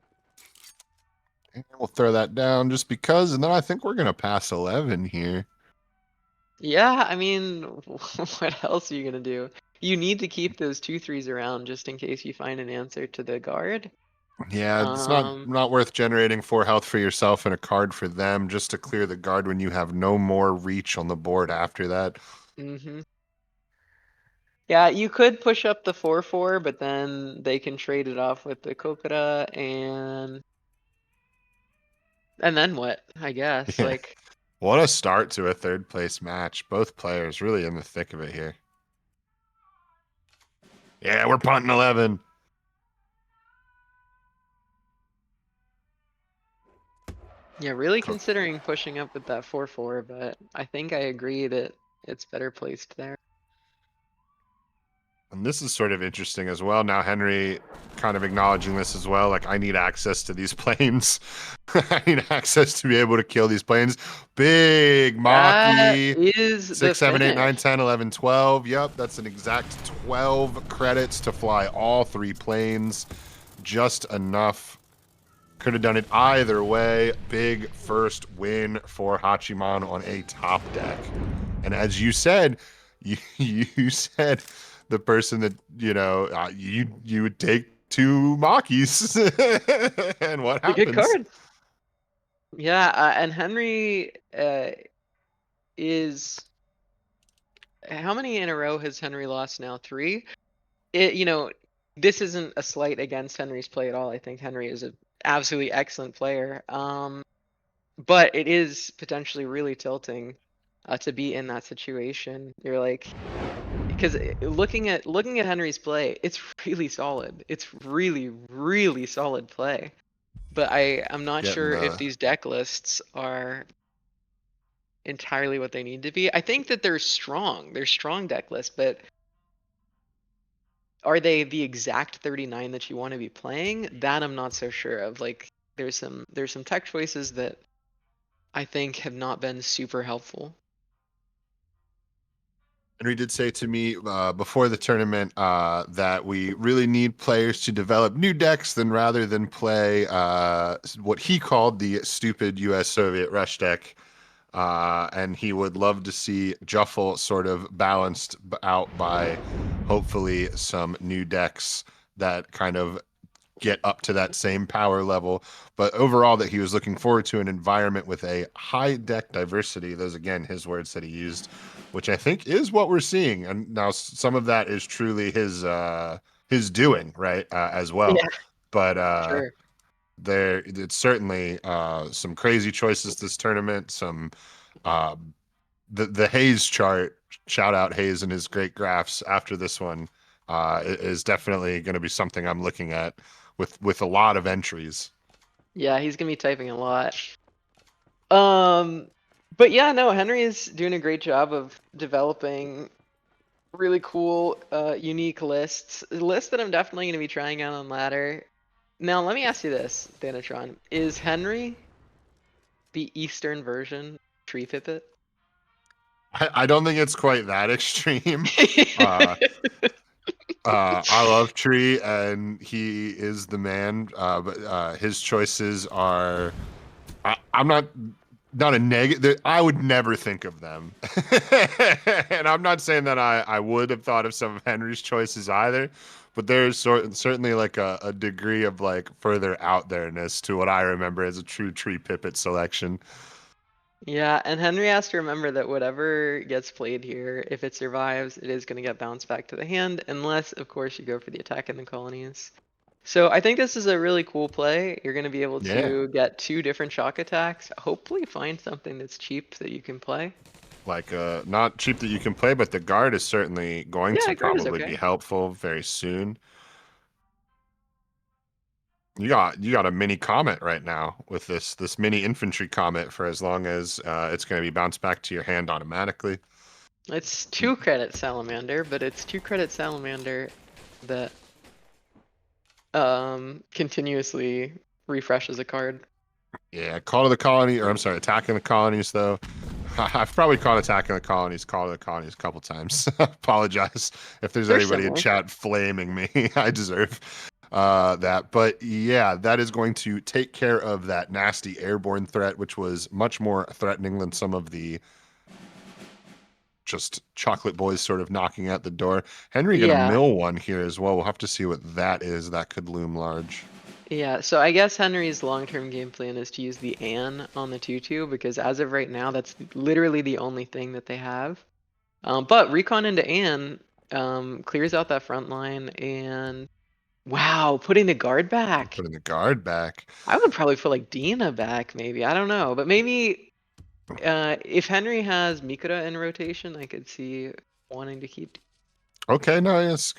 And we'll throw that down just because, and then I think we're going to pass 11 here. Yeah, I mean, what else are you gonna do? You need to keep those 2/3s around just in case you find an answer to the guard. Yeah, it's not Um, not worth generating 4 health for yourself and a card for them just to clear the guard when you have no more reach on the board after that. mhm. Yeah, you could push up the 4/4, but then they can trade it off with the Kokura and then what? I guess Yeah. like What a start to a third place match. Both players really in the thick of it here. Yeah, we're punting 11. yeah, really considering pushing up with that 4/4, but I think I agree that it's better placed there. And this is sort of interesting as well. Now Henry kind of acknowledging this as well. Like, I need access to these planes. I need access to be able to kill these planes. Big That Maki. is the 6, 7, 8, 9, finish. 10, 11, 12. Yep, that's an exact 12 credits to fly all 3 planes. Just enough. Could have done it either way. Big first win for Hachiman on a top deck. And as you said, you said the person that, you would take 2 Makis. And what It's a good happens? card. Yeah, and Henry is how many in a row has Henry lost now? 3? This isn't a slight against Henry's play at all. I think Henry is an absolutely excellent player. But it is potentially really tilting to be in that situation. You're like, because looking at Henry's play, it's really solid. It's really, really solid play. But I'm not Getting sure if the these deck lists are entirely what they need to be. I think that they're strong. They're strong deck lists, but are they the exact 39 that you want to be playing? That I'm not so sure of. Like there's some tech choices that I think have not been super helpful. Henry did say to me before the tournament that we really need players to develop new decks than rather than play what he called the stupid U.S. Soviet rush deck. And he would love to see Juffle sort of balanced out by hopefully some new decks that kind of get up to that same power level. But overall, that he was looking forward to an environment with a high deck diversity. Those, again, his words that he used, which I think is what we're seeing. And now some of that is truly his doing, right, as well. Yeah, But sure. it's certainly some crazy choices this tournament. Some uh, the Hayes chart. Shout out Hayes and his great graphs after this one is definitely going to be something I'm looking at with a lot of entries. Yeah, he's gonna be typing a lot. Um, but yeah, no, Henry is doing a great job of developing really cool, unique lists that I'm definitely gonna be trying out on ladder. Now, let me ask you this, Danatron: is Henry the Eastern version of Tree Pipit? I don't think it's quite that extreme. Uh, I love Tree, and he is the man. But his choices are. I'm not a negative. I would never think of them, and I'm not saying that I would have thought of some of Henry's choices either. But there's certainly like a degree of like further out there-ness to what I remember as a true Tree Pipit selection. Yeah, and Henry has to remember that whatever gets played here, if it survives, it is going to get bounced back to the hand, unless, of course, you go for the attack in the colonies. So I think this is a really cool play. You're going to be able Yeah. to get 2 different shock attacks, hopefully find something that's cheap that you can play. Like not cheap that you can play, but the guard is certainly going to Yeah, guard is probably okay. be helpful very soon. You got a mini comet right now with this mini infantry comet for as long as it's going to be bounced back to your hand automatically. It's 2 credit salamander, but it's 2 credit salamander that continuously refreshes a card. Yeah, Call to the Colony, or I'm sorry, Attacking the Colonies though. I've probably called Attacking the Colonies, Call to the Colonies a couple times. Apologize if there's They're anybody in similar. chat flaming me. I deserve that. But yeah, that is going to take care of that nasty airborne threat, which was much more threatening than some of the just chocolate boys sort of knocking at the door. Henry gonna Yeah. mill one here as well. We'll have to see what that is. That could loom large. Yeah, so I guess Henry's long-term game plan is to use the An on the 2/2 because as of right now, that's literally the only thing that they have. But Recon into An clears out that front line, and wow, putting the guard back. Putting the guard back. I would probably put like Dina back, maybe. I don't know, but maybe if Henry has Mikura in rotation, I could see wanting to keep. Okay, no, yes,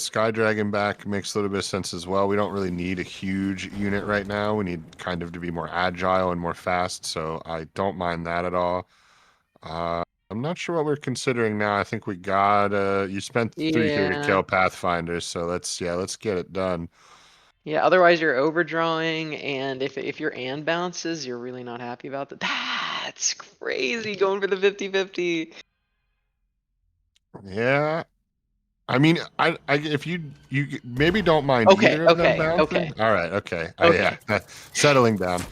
Sky Dragon back makes a little bit of sense as well. We don't really need a huge unit right now. We need kind of to be more agile and more fast, so I don't mind that at all. I'm not sure what we're considering now. I think we got you spent 3 here to Yeah. kill Pathfinder, so let's get it done. Yeah, otherwise you're overdrawing, and if your and bounces, you're really not happy about that. That's crazy going for the 50-50. Yeah. I mean, I if you maybe don't mind Okay, either of them okay, bouncing. okay, All right, okay. Yeah, okay. settling down.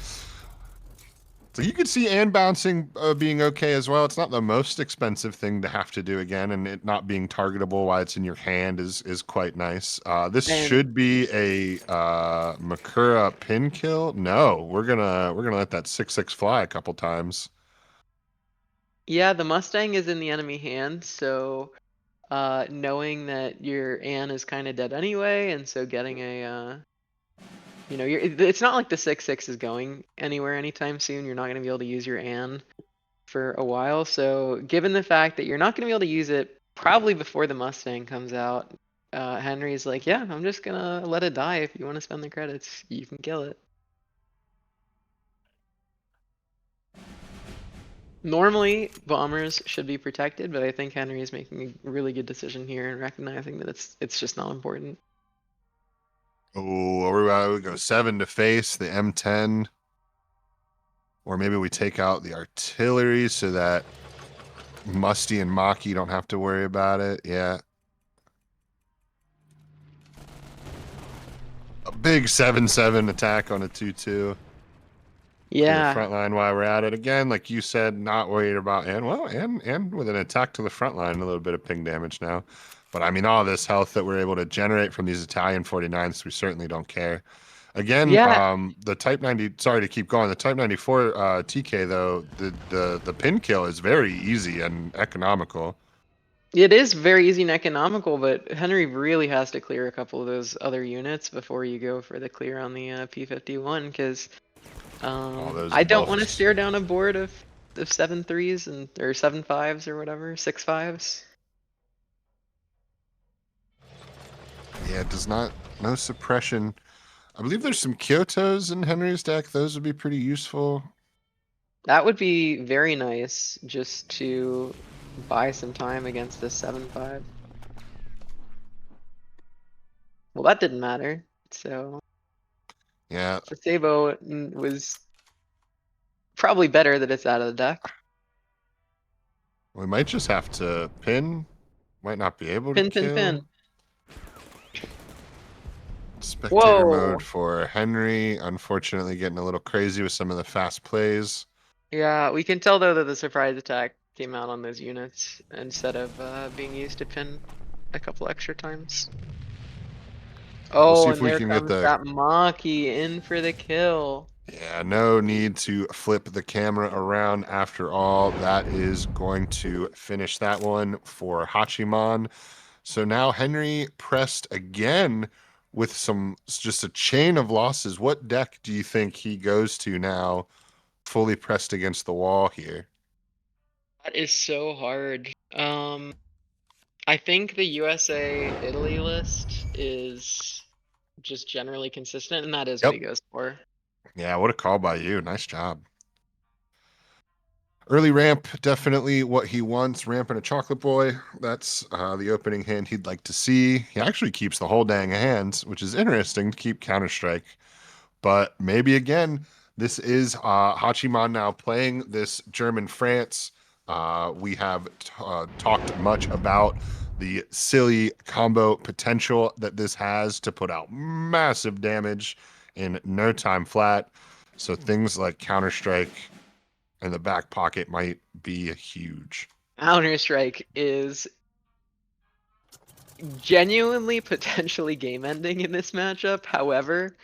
So you could see and bouncing being okay as well. It's not the most expensive thing to have to do again, and it not being targetable while it's in your hand is quite nice. This And should be a Makura pin kill. No, we're gonna let that 6/6 fly a couple times. yeah, the Mustang is in the enemy hand, so knowing that your Anne is kind of dead anyway, and so getting a it's not like the 6/6 is going anywhere anytime soon. You're not going to be able to use your Anne for a while. So given the fact that you're not going to be able to use it probably before the Mustang comes out, Henry's like, yeah, I'm just gonna let it die. If you want to spend the credits, you can kill it. Normally, bombers should be protected, but I think Henry is making a really good decision here and recognizing that it's just not important. Oh, we go 7 to face the M10, or maybe we take out the artillery so that Musty and Maki don't have to worry about it. Yeah. A big 7/7 attack on a 2/2. Clear Yeah, front line while we're at it. Again, like you said, not worried about and with an attack to the front line, a little bit of ping damage now. But I mean, all this health that we're able to generate from these Italian 49s, we certainly don't care. Again, yeah, the Type 90, sorry to keep going, the Type 94 TK though, the pin kill is very easy and economical. it is very easy and economical, but Henry really has to clear a couple of those other units before you go for the clear on the P51, because All those I don't want to buffs. stare down a board of 7/3s and or 7/5s or whatever, 6/5s. Yeah, it does not, no suppression. I believe there's some Kyotos in Henry's deck. Those would be pretty useful. That would be very nice just to buy some time against this 7/5. Well, that didn't matter. So Yeah, Sasebo was probably better that it's out of the deck. we might just have to pin. Might not be able to Pin, pin, kill. pin. Spectator Whoa. mode for Henry. Unfortunately, getting a little crazy with some of the fast plays. Yeah, we can tell though that the surprise attack came out on those units instead of being used to pin a couple extra times. We'll see Oh, if and we there can get comes the. that Maki in for the kill. Yeah, no need to flip the camera around after all. That is going to finish that one for Hachiman. So now Henry pressed again with just a chain of losses. What deck do you think he goes to now, fully pressed against the wall here? That is so hard. I think the USA Italy list is just generally consistent, and that is what Yep. he goes for. Yeah, what a call by you. Nice job. Early ramp, definitely what he wants. Ramp and a chocolate boy. That's the opening hand he'd like to see. He actually keeps the whole dang hand, which is interesting to keep Counter-Strike. But maybe again, this is Hachiman now playing this German France. We have talked much about the silly combo potential that this has to put out massive damage in no time flat. So things like Counter-Strike in the back pocket might be huge. Counter-Strike is genuinely potentially game-ending in this matchup. However,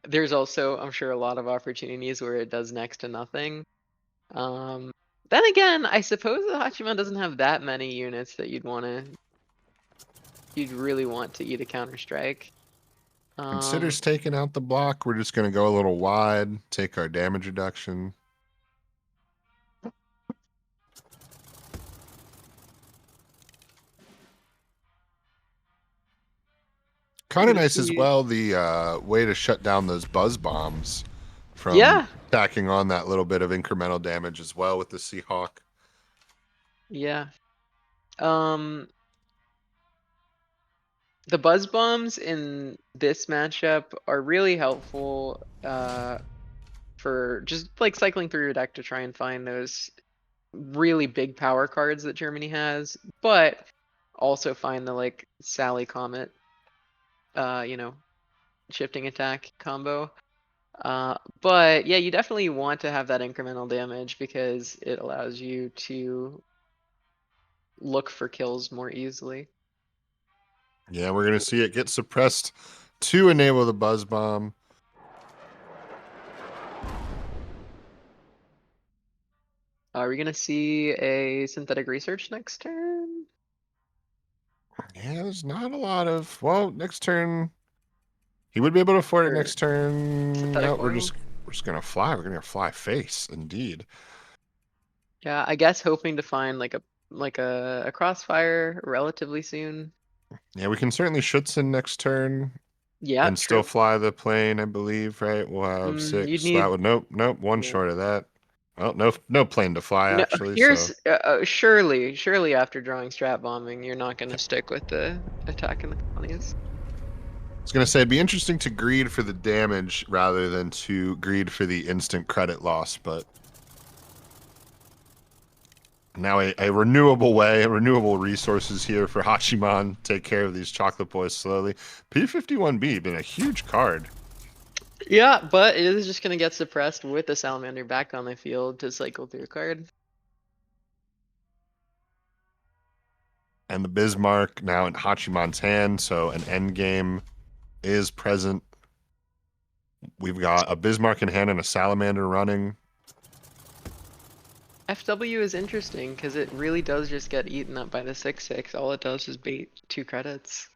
there's also, I'm sure, a lot of opportunities where it does next to nothing. Then again, I suppose the Hachiman doesn't have that many units that you'd want to you'd really want to eat a counter strike. Considers taking out the block. We're just going to go a little wide, take our damage reduction. Kind of gonna nice as see. well, the way to shut down those buzz bombs from Yeah, tacking on that little bit of incremental damage as well with the Seahawk. yeah. Um, the buzz bombs in this matchup are really helpful for just like cycling through your deck to try and find those really big power cards that Germany has, but also find the like Sally Comet, you know, shifting attack combo. But yeah, you definitely want to have that incremental damage because it allows you to look for kills more easily. Yeah, we're going to see it get suppressed to enable the buzz bomb. Are we gonna see a synthetic research next turn? Yeah, there's not a lot of. Well, next turn he would be able to afford it Or next turn. No, synthetic we're oil? just gonna fly. We're gonna fly face, indeed. Yeah, I guess hoping to find like a crossfire relatively soon. Yeah, we can certainly Schutzen next turn Yeah, and still true. fly the plane, I believe. Right? We'll have You'd 6. That need would nope, one yeah. short of that. Well, no plane to fly No, actually. here's So surely after drawing strat bombing, you're not gonna stick with the attack in the colonies. I was gonna say it'd be interesting to greed for the damage rather than to greed for the instant credit loss, but now a renewable way, renewable resources here for Hachiman. Take care of these chocolate boys slowly. P51B been a huge card. Yeah, but it is just gonna get suppressed with the salamander back on the field to cycle through a card. And the Bismarck now in Hachiman's hand, so an end game is present. We've got a Bismarck in hand and a salamander running. FW is interesting because it really does just get eaten up by the 6/6. All it does is bait 2 credits.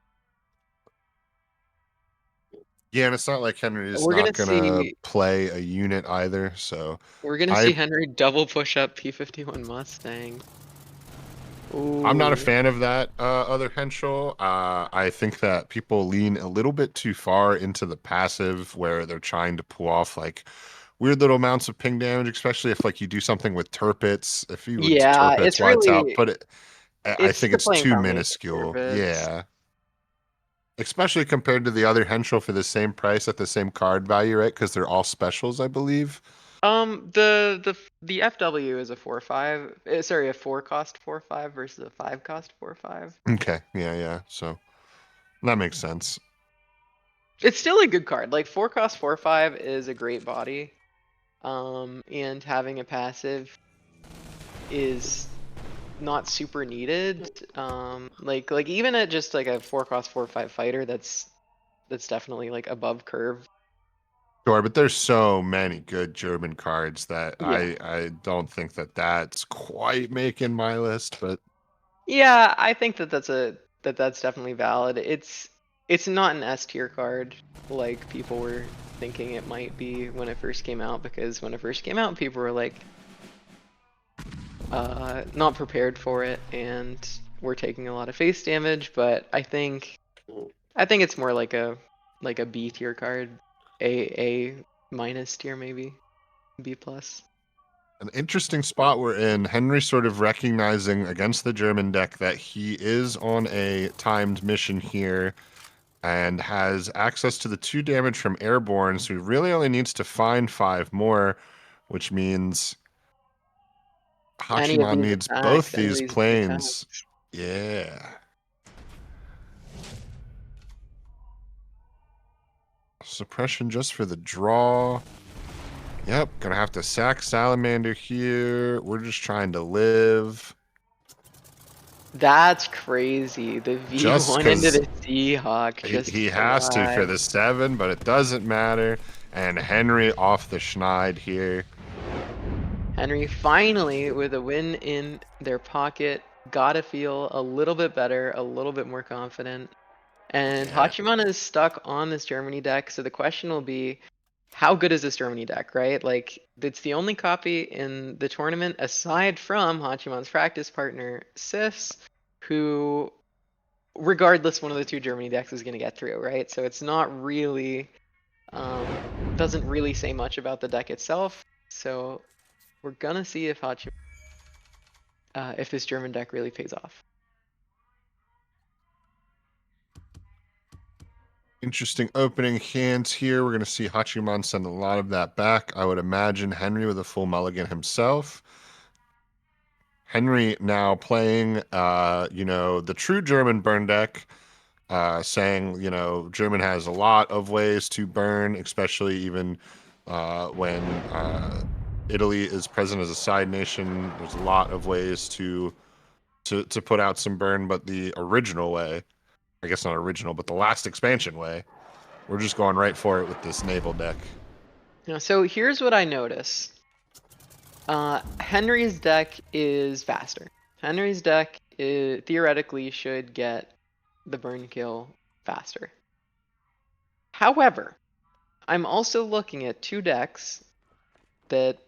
Yeah, and it's not like Henry is We're not gonna gonna see play a unit either. So we're gonna I see Henry double push up P51 Mustang. I'm not a Ooh. fan of that other Henschel. I think that people lean a little bit too far into the passive where they're trying to pull off like weird little amounts of ping damage, especially if like you do something with Turpits. If you would Yeah, Turpits lights out, but I it's think the it's playing too combination minuscule. turbines. Yeah. Especially compared to the other Henschel for the same price at the same card value, right? Because they're all specials, I believe. The FW is a 4/5. Sorry, a 4 cost 4/5 versus a 5 cost 4/5. Okay. Yeah. So that makes sense. It's still a good card. Like 4 cost 4/5 is a great body. And having a passive is not super needed. Like even at just like a 4 cost 4/5 fighter, that's definitely like above curve. Sure, but there's so many good German cards that Yeah. I don't think that that's quite making my list, but Yeah, I think that's definitely valid. It's not an S tier card like people were thinking it might be when it first came out, because when it first came out, people were like not prepared for it and were taking a lot of face damage, but I think it's more like a B tier card. A minus tier maybe. B plus. an interesting spot we're in. Henry sort of recognizing against the German deck that he is on a timed mission here and has access to the 2 damage from airborne, so he really only needs to find 5 more, which means Any of Hachiman these needs attacks, both any of these these planes. attacks. Yeah. Suppression just for the draw. Yep, gonna have to sack Salamander here. We're just trying to live. That's crazy. The Just V1 into because the Seahawk just he has to for flies. the 7, but it doesn't matter. And Henry off the schneid here. Henry finally with a win in their pocket. gotta feel a little bit better, a little bit more confident. And Yeah. Hachiman is stuck on this Germany deck, so the question will be, how good is this Germany deck, right? Like, it's the only copy in the tournament aside from Hachiman's practice partner, Sifs, who, regardless, one of the two Germany decks is going to get through, right? So it's not really, doesn't really say much about the deck itself. So we're gonna see if Hachiman, if this German deck really pays off. Interesting opening hands here. We're going to see Hachiman send a lot of that back. I would imagine Henry with a full mulligan himself. Henry now playing, the true German burn deck, saying, German has a lot of ways to burn, especially even when Italy is present as a side nation. There's a lot of ways to put out some burn, but the original way, I guess not original, but the last expansion way, we're just going right for it with this naval deck. So here's what I notice. Henry's deck is faster. Henry's deck theoretically should get the burn kill faster. However, I'm also looking at two decks that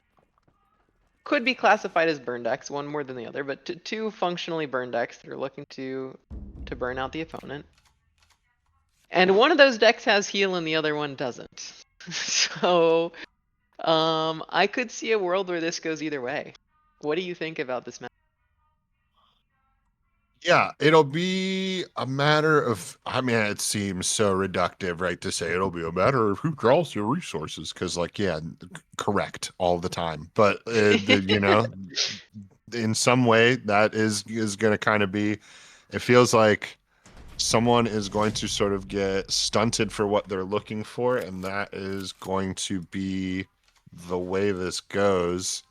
could be classified as burn decks, one more than the other, but two functionally burn decks that are looking to burn out the opponent. And one of those decks has heal and the other one doesn't. So I could see a world where this goes either way. What do you think about this match? Yeah, it'll be a matter of, I mean, it seems so reductive, right, to say it'll be a matter of who draws your resources, because, like, yeah, correct all the time. But, in some way, that is going to kind of be, it feels like someone is going to sort of get stunted for what they're looking for, and that is going to be the way this goes.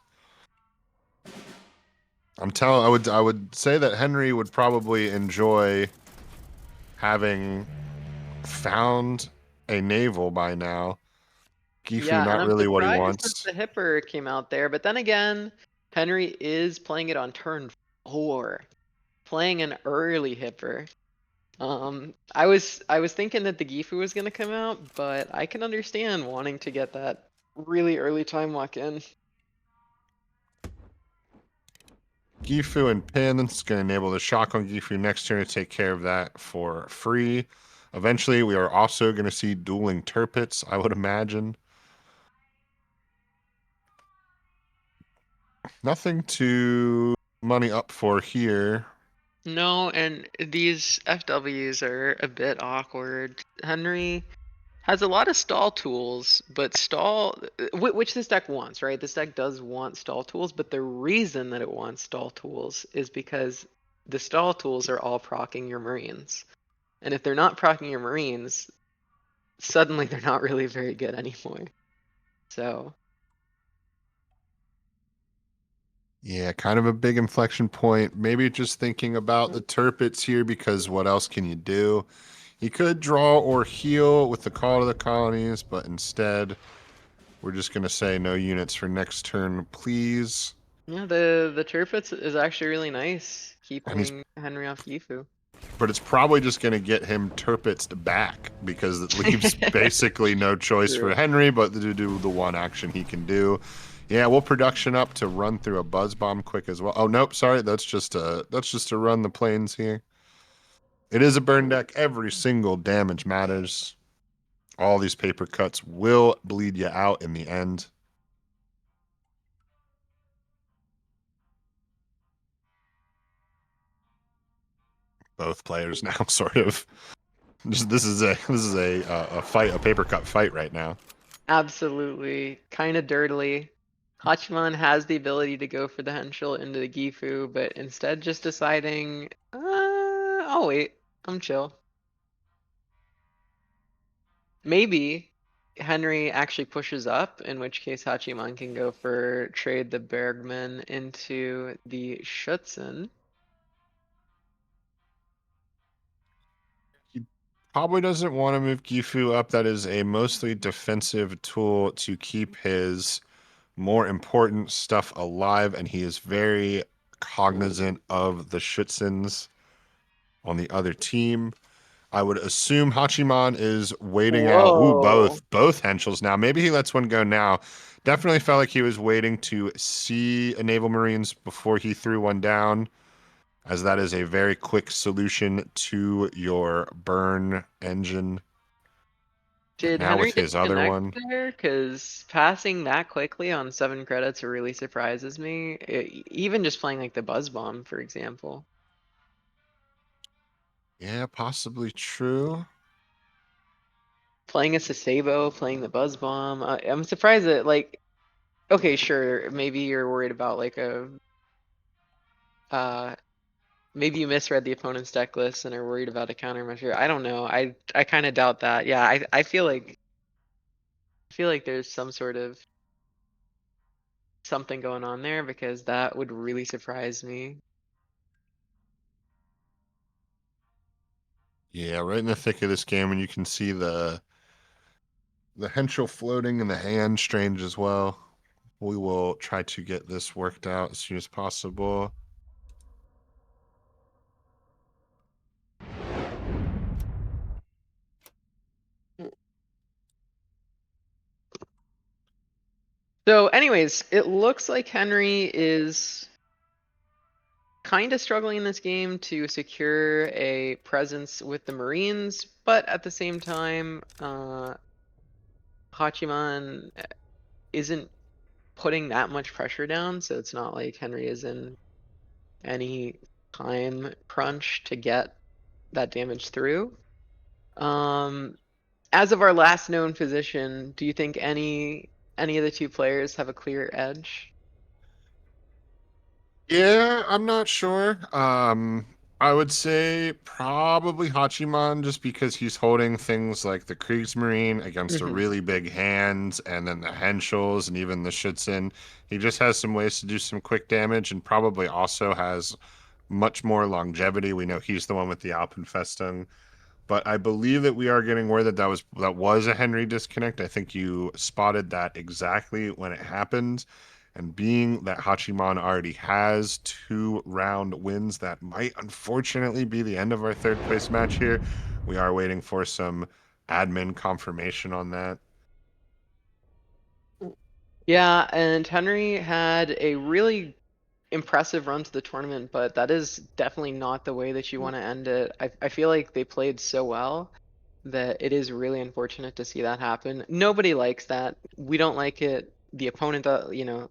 I would say that Henry would probably enjoy having found a naval by now. Gifu Yeah, and not I'm really what he surprised that wants. the Hipper came out there, but then again, Henry is playing it on turn 4, playing an early Hipper. I was thinking that the Gifu was gonna come out, but I can understand wanting to get that really early time walk in. Gifu and Pin is going to enable the shock on Gifu next turn to take care of that for free. Eventually, we are also going to see dueling Turpits, I would imagine. Nothing to money up for here. No, and these FWs are a bit awkward. Henry has a lot of stall tools, but which this deck wants, right? This deck does want stall tools, but the reason that it wants stall tools is because the stall tools are all proccing your Marines. And if they're not proccing your Marines, suddenly they're not really very good anymore. So, Yeah, kind of a big inflection point. Maybe just thinking about the Turpits here, because what else can you do? He could draw or heal with the Call to the Colonies, but instead, we're just going to say no units for next turn, please. yeah, the Turfits is actually really nice, And he's, keeping Henry off Gifu. but it's probably just going to get him Turpits back, because it leaves basically no choice for True. Henry but to do the one action he can do. Yeah, we'll production up to run through a buzz bomb quick as well. Oh nope, sorry, that's just to run the planes here. It is a burn deck. Every single damage matters. All these paper cuts will bleed you out in the end. Both players now sort of. This is a fight, a paper cut fight right now. Absolutely, kind of dirtily. Hachiman has the ability to go for the Henschel into the Gifu, but instead just deciding, I'll wait. I'm chill. Maybe Henry actually pushes up, in which case Hachiman can go for trade the Bergman into the Schutzen. He probably doesn't want to move Gifu up. That is a mostly defensive tool to keep his more important stuff alive, and he is very cognizant of the Schützens on the other team. I would assume Hachiman is waiting out. Ooh, Whoa. both Henschels now. Maybe he lets one go now. Definitely felt like he was waiting to see a Naval Marines before he threw one down, as that is a very quick solution to your burn engine. But Did now Henry with his other disconnect one, there? Because passing that quickly on 7 credits really surprises me. Even just playing like the Buzz Bomb, for example. yeah, possibly true. Playing a Sasebo, playing the Buzz Bomb. I'm surprised that, like, okay, sure, maybe you're worried about like uh, maybe you misread the opponent's deck list and are worried about a countermeasure. I don't know. I kind of doubt that. Yeah, I feel like there's some sort of something going on there because that would really surprise me. Yeah, right in the thick of this game, and you can see the Henschel floating and the hand strange as well. We will try to get this worked out as soon as possible. So, anyways, it looks like Henry is kind of struggling in this game to secure a presence with the Marines, but at the same time, Hachiman isn't putting that much pressure down, so it's not like Henry is in any time crunch to get that damage through. Um, as of our last known position, do you think any of the two players have a clear edge? Yeah, I'm not sure. I would say probably Hachiman just because he's holding things like the Kriegsmarine against a Hmm. really big hand, and then the Henschels and even the Schützen. He just has some ways to do some quick damage and probably also has much more longevity. We know he's the one with the Alpenfestung. But I believe that we are getting word that that was a Henry disconnect. I think you spotted that exactly when it happened. And being that Hachiman already has 2 round wins, that might unfortunately be the end of our third place match here. We are waiting for some admin confirmation on that. Yeah, and Henry had a really impressive run to the tournament, but that is definitely not the way that you want to end it. I feel like they played so well that it is really unfortunate to see that happen. Nobody likes that. We don't like it. The opponent,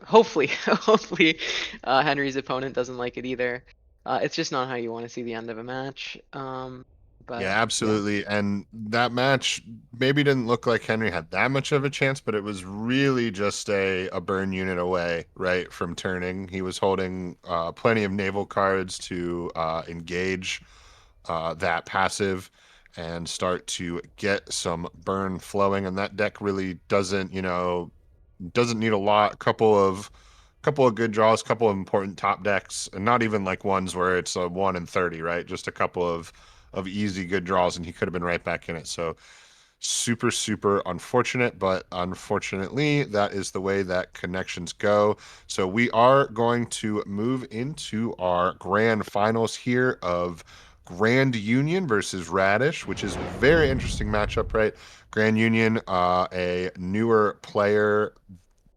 hopefully, hopefully, Henry's opponent doesn't like it either. It's just not how you want to see the end of a match. But Yeah, yeah. absolutely. And that match maybe didn't look like Henry had that much of a chance, but it was really just a burn unit away, right, from turning. He was holding plenty of naval cards to engage that passive and start to get some burn flowing. And that deck really doesn't need a lot. Couple of good draws, couple of important top decks, and not even like ones where it's a 1 in 30, right? Just a couple of easy good draws, and he could have been right back in it. So super super unfortunate, but unfortunately that is the way that connections go. So we are going to move into our grand finals here of Grand Union versus Radish, which is a very interesting matchup, right? Grand Union, a newer player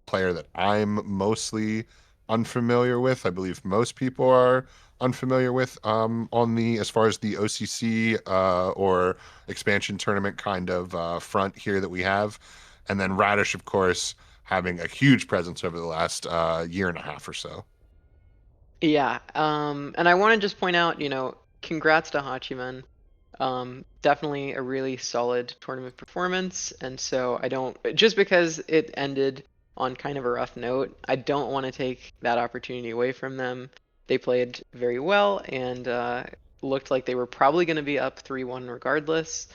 that I'm mostly unfamiliar with. I believe most people are unfamiliar with on the as far as the OCC or expansion tournament kind of front here that we have. And then Radish, of course, having a huge presence over the last year and a half or so. Yeah, and I want to just point out, congrats to Hachiman. Definitely a really solid tournament performance, and so I don't just because it ended on kind of a rough note, I don't want to take that opportunity away from them. They played very well and looked like they were probably going to be up 3-1 regardless.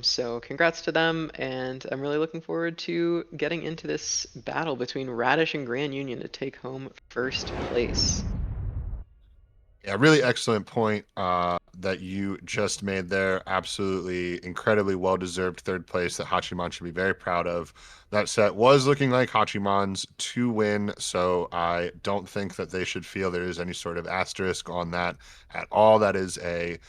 So congrats to them, and I'm really looking forward to getting into this battle between Radish and Grand Union to take home first place. Yeah, really excellent point that you just made there. Absolutely incredibly well deserved third place that Hachiman should be very proud of. That set was looking like Hachiman's to win, so I don't think that they should feel there is any sort of asterisk on that at all. That is and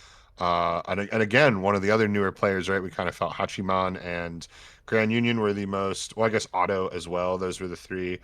again, one of the other newer players, right? We kind of felt Hachiman and Grand Union were the most, well, I guess Otto as well. Those were the three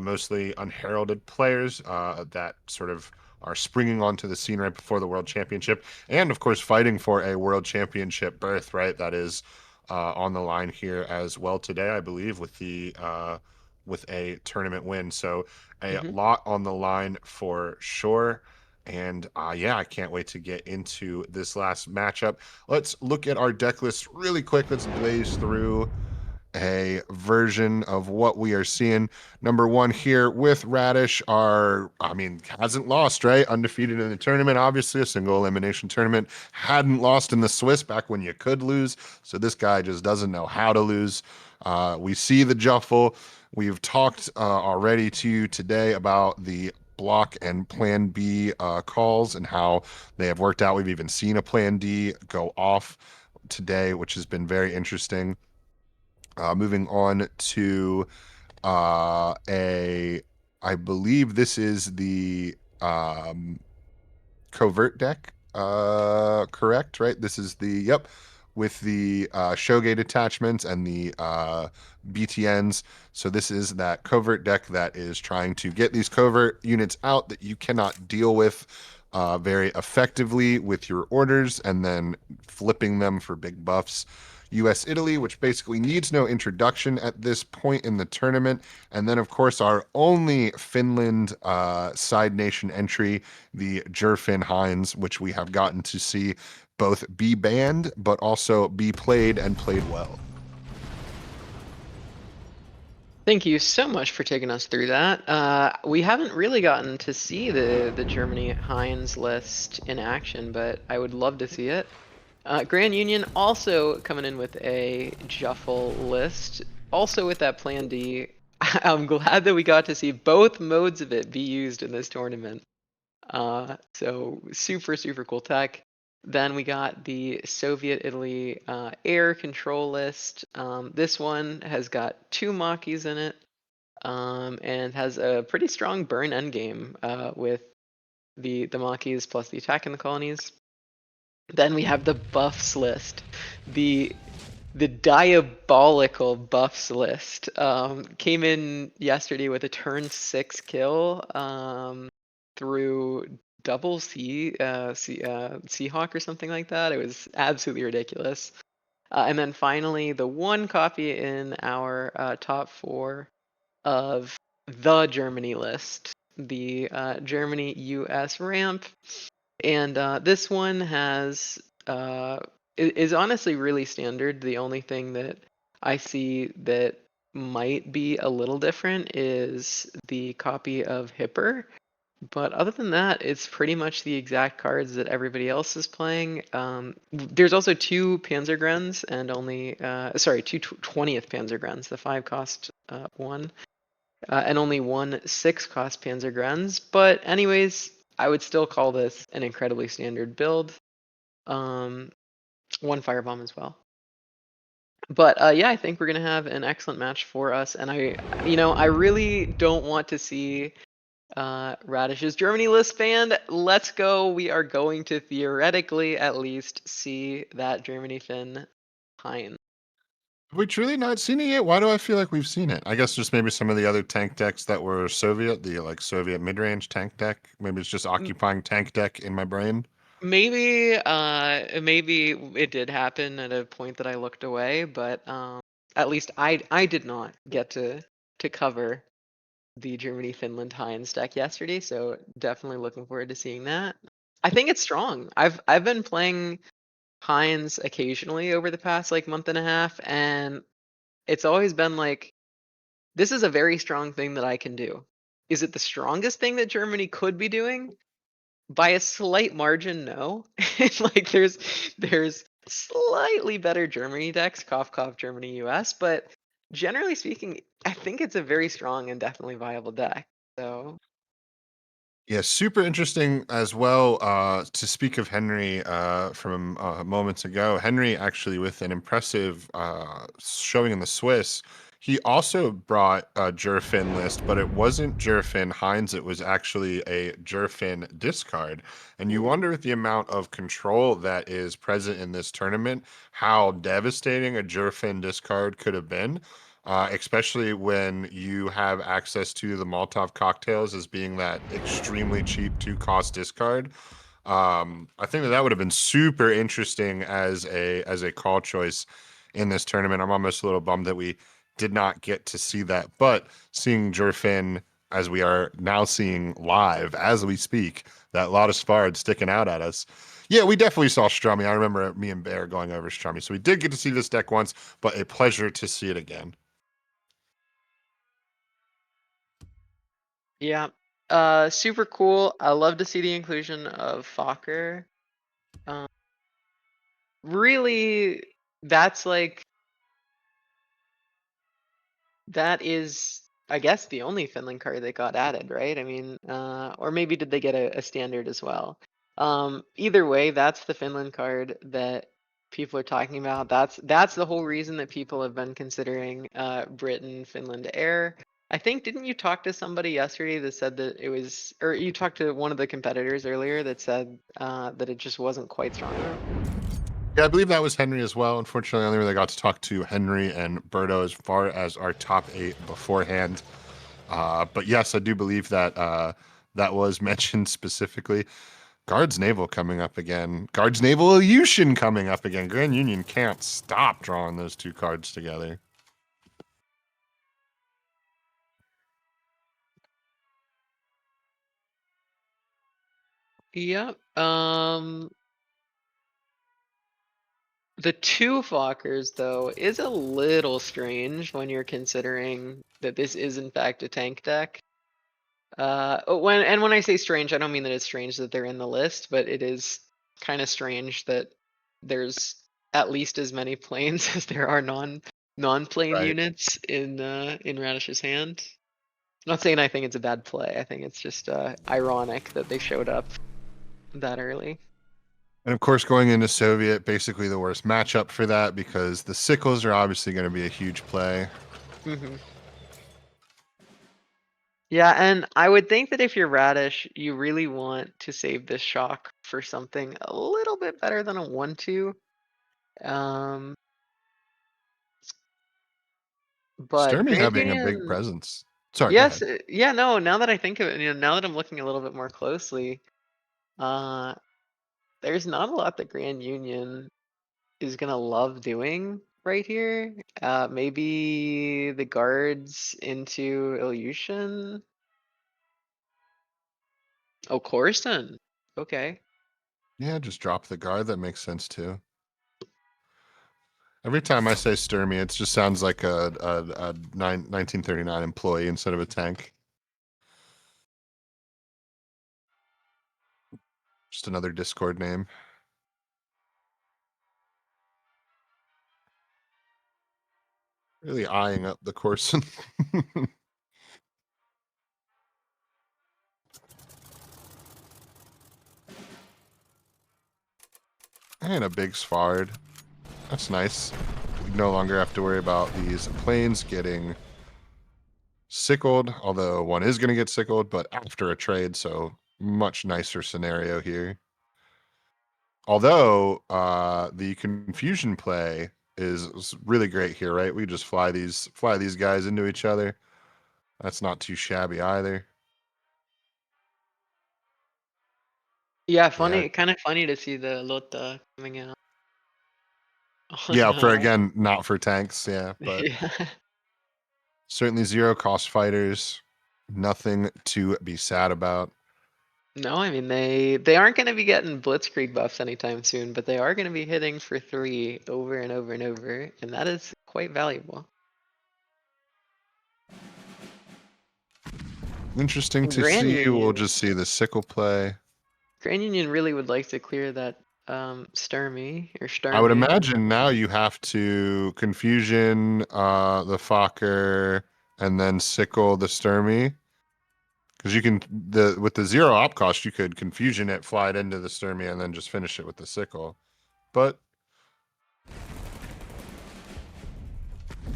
mostly unheralded players that sort of are springing onto the scene right before the World Championship, and of course fighting for a World Championship berth. Right, that is on the line here as well today, I believe, with a tournament win. So a Hmm. lot on the line for sure. And yeah, I can't wait to get into this last matchup. Let's look at our deck list really quick. Let's blaze through a version of what we are seeing. Number one here with Radish hasn't lost, right? Undefeated in the tournament, obviously, a single elimination tournament. Hadn't lost in the Swiss back when you could lose. So this guy just doesn't know how to lose. We see the Juffle. We've talked already to you today about the block and plan B calls and how they have worked out. We've even seen a plan D go off today, which has been very interesting. Moving on to a, I believe this is the covert deck. Correct, right? This is the, yep, with the Showgate attachments and the BTNs. So this is that covert deck that is trying to get these covert units out that you cannot deal with very effectively with your orders, and then flipping them for big buffs. US Italy, which basically needs no introduction at this point in the tournament. And then, of course, our only Finland side nation entry, the Jerfin Hines, which we have gotten to see both be banned but also be played and played well. Thank you so much for taking us through that. We haven't really gotten to see the Germany Heinz list in action, but I would love to see it. Grand Union also coming in with a Juffle list, also with that Plan D. I'm glad that we got to see both modes of it be used in this tournament. So super, super cool tech. Then we got the Soviet Italy air control list. This one has got 2 Makis in it, and has a pretty strong burn endgame with the Makis plus the attack in the colonies. Then we have the buffs list, the diabolical buffs list. Came in yesterday with a turn 6 kill through double Seahawk or something like that. It was absolutely ridiculous. And then finally, the one copy in our top 4 of the Germany list, the Germany US ramp. And this one is honestly really standard. The only thing that I see that might be a little different is the copy of Hipper. But other than that, it's pretty much the exact cards that everybody else is playing. There's also 2 Panzergrens and only, sorry, 2 20th Panzergrens, the 5 cost one, and only 1 6 cost Panzergrens. But anyways, I would still call this an incredibly standard build. 1 Firebomb as well. But yeah, I think we're gonna have an excellent match for us, and I really don't want to see Radish's Germany list banned. Let's go. We are going to theoretically at least see that Germany Finn Hein. Have we truly not seen it yet? Why do I feel like we've seen it? I guess just maybe some of the other tank decks that were Soviet, the like Soviet mid-range tank deck. Maybe it's just occupying tank deck in my brain. Maybe it did happen at a point that I looked away, but at least I did not get to cover the Germany Finland Heinz deck yesterday, so definitely looking forward to seeing that. I think it's strong. I've been playing Heinz occasionally over the past like month and a half, and it's always been like, this is a very strong thing that I can do. Is it the strongest thing that Germany could be doing? By a slight margin, no. Like there's slightly better Germany decks, cough Germany US, but generally speaking, I think it's a very strong and definitely viable deck. So Yeah, super interesting as well. To speak of Henry from moments ago, Henry actually with an impressive showing in the Swiss, he also brought a Jurfin list, but it wasn't Jurfin Heinz. It was actually a Jurfin discard. And you Ooh. wonder with the amount of control that is present in this tournament, how devastating a Jurfin discard could have been. Especially when you have access to the Molotov cocktails as being that extremely cheap two-cost discard. I think that would have been super interesting as a call choice in this tournament. I'm almost a little bummed that we did not get to see that, but seeing Jurfin as we are now seeing live as we speak, that lot of Spard sticking out at us. Yeah, we definitely saw Strummy. I remember me and Bear going over Strummy, so we did get to see this deck once, but a pleasure to see it again. Yeah. Super cool. I love to see the inclusion of Fokker. Um, really, that's like that is, I guess, the only Finland card that got added, right? I mean, or maybe did they get a standard as well? Either way, that's the Finland card that people are talking about. That's the whole reason that people have been considering Britain, Finland Air. I think, didn't you talk to somebody yesterday that said that it was, or you talked to one of the competitors earlier that said that it just wasn't quite strong enough? Yeah, I believe that was Henry as well. Unfortunately, I only really got to talk to Henry and Berto as far as our top 8 beforehand. But yes, I do believe that that was mentioned specifically. Guards Naval coming up again. Guards Naval Illusion coming up again. Grand Union can't stop drawing those two cards together. Yep. The two Fokkers, though, is a little strange when you're considering that this is in fact a tank deck. When I say strange, I don't mean that it's strange that they're in the list, but it is kind of strange that there's at least as many planes as there are non-plane Right. units in Radish's hand. I'm not saying I think it's a bad play. I think it's just ironic that they showed up that early. And of course, going into Soviet, basically the worst matchup for that because the sickles are obviously going to be a huge play. Hmm. Yeah, and I would think that if you're Radish, you really want to save this shock for something a little bit better than a 1-2. Um, but Sturmy Grand having a big Union, presence. Sorry, go yes, ahead. yeah, no, now that I think of it, now that I'm looking a little bit more closely, uh, there's not a lot that Grand Union is gonna love doing right here. Maybe the guards into Ilyushin. Oh, Corson. Okay. Yeah, just drop the guard. That makes sense too. Every time I say Sturmy, it just sounds like a 1939 employee instead of a tank. Just another Discord name. Really eyeing up the course. And a big Svard. That's nice. We no longer have to worry about these planes getting sickled, although one is going to get sickled, but after a trade, so much nicer scenario here. Although the confusion play is really great here, right? We just fly these guys into each other. That's not too shabby either. Yeah, Yeah. funny, kind of funny to see the Lota coming out Yeah, on for again, not for tanks, yeah, but yeah. certainly zero cost fighters. Nothing to be sad about. No, I mean they aren't going to be getting Blitzkrieg buffs anytime soon, but they are going to be hitting for 3 over and over and over, and that is quite valuable. Interesting to Grand see. We'll Union, just see the sickle play. Grand Union really would like to clear that Sturmy or I would Starmie. imagine now you have to confusion the Fokker and then sickle the Sturmy. Because you can with the 0 op cost, you could confusion it, fly it into the Sturmia, and then just finish it with the sickle. But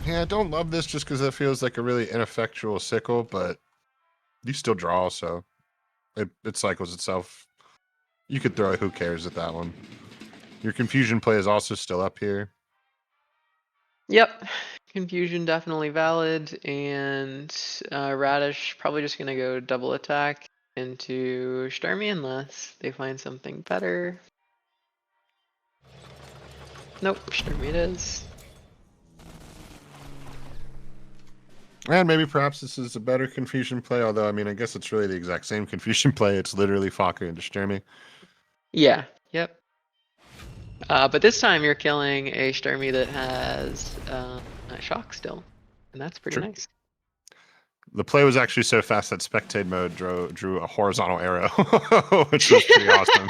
yeah, I don't love this just because it feels like a really ineffectual sickle, but you still draw, so it cycles itself. You could throw it, who cares at that one. Your confusion play is also still up here. Yep, confusion definitely valid, and Radish probably just gonna go double attack into Starmie unless they find something better. Nope, Starmie it is. And maybe perhaps this is a better confusion play, although I mean I guess it's really the exact same confusion play. It's literally Fokker into Sturmy. Yeah, yep. But this time you're killing a Starmie that has shock still, and that's pretty True. nice. The play was actually so fast that spectate mode drew a horizontal arrow, which was pretty awesome.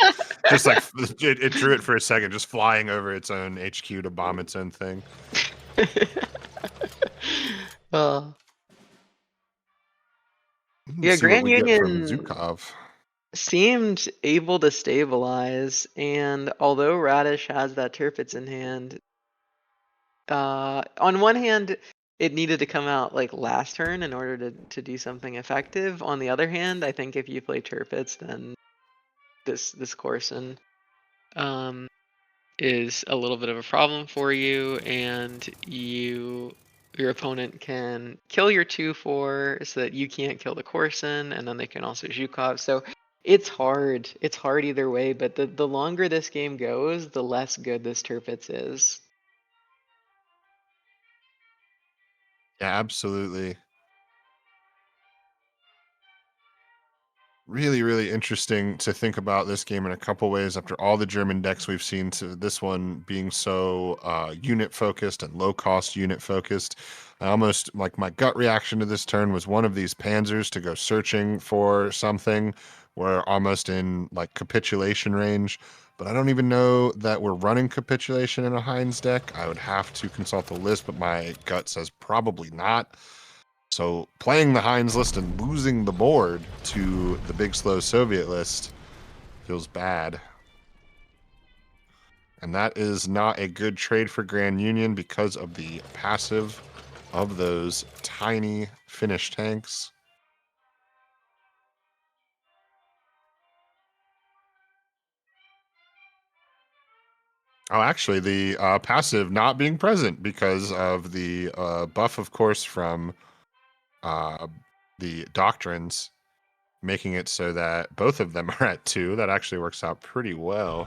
Just like it drew it for a second, just flying over its own HQ to bomb its own thing. uh, Let's yeah, see what Grand we get from Union Zukov. seemed able to stabilize, and although Radish has that Tirpitz in hand, on one hand, it needed to come out like last turn in order to do something effective. On the other hand, I think if you play Tirpitz, then this Corson is a little bit of a problem for you, and your opponent can kill your 2/4 so that you can't kill the Corson, and then they can also Zhukov. So it's hard. It's hard either way, but the longer this game goes, the less good this Tirpitz is. Yeah, absolutely. Really, really interesting to think about this game in a couple ways after all the German decks we've seen, to this one being so unit focused and low cost unit focused. I almost like my gut reaction to this turn was one of these panzers to go searching for something. We're almost in like capitulation range, but I don't even know that we're running capitulation in a Heinz deck. I would have to consult the list, but my gut says probably not. So playing the Heinz list and losing the board to the big slow Soviet list feels bad. And that is not a good trade for Grand Union because of the passive of those tiny Finnish tanks. Oh, actually, the passive not being present because of the buff, of course, from uh, the doctrines, making it so that both of them are at 2. That actually works out pretty well.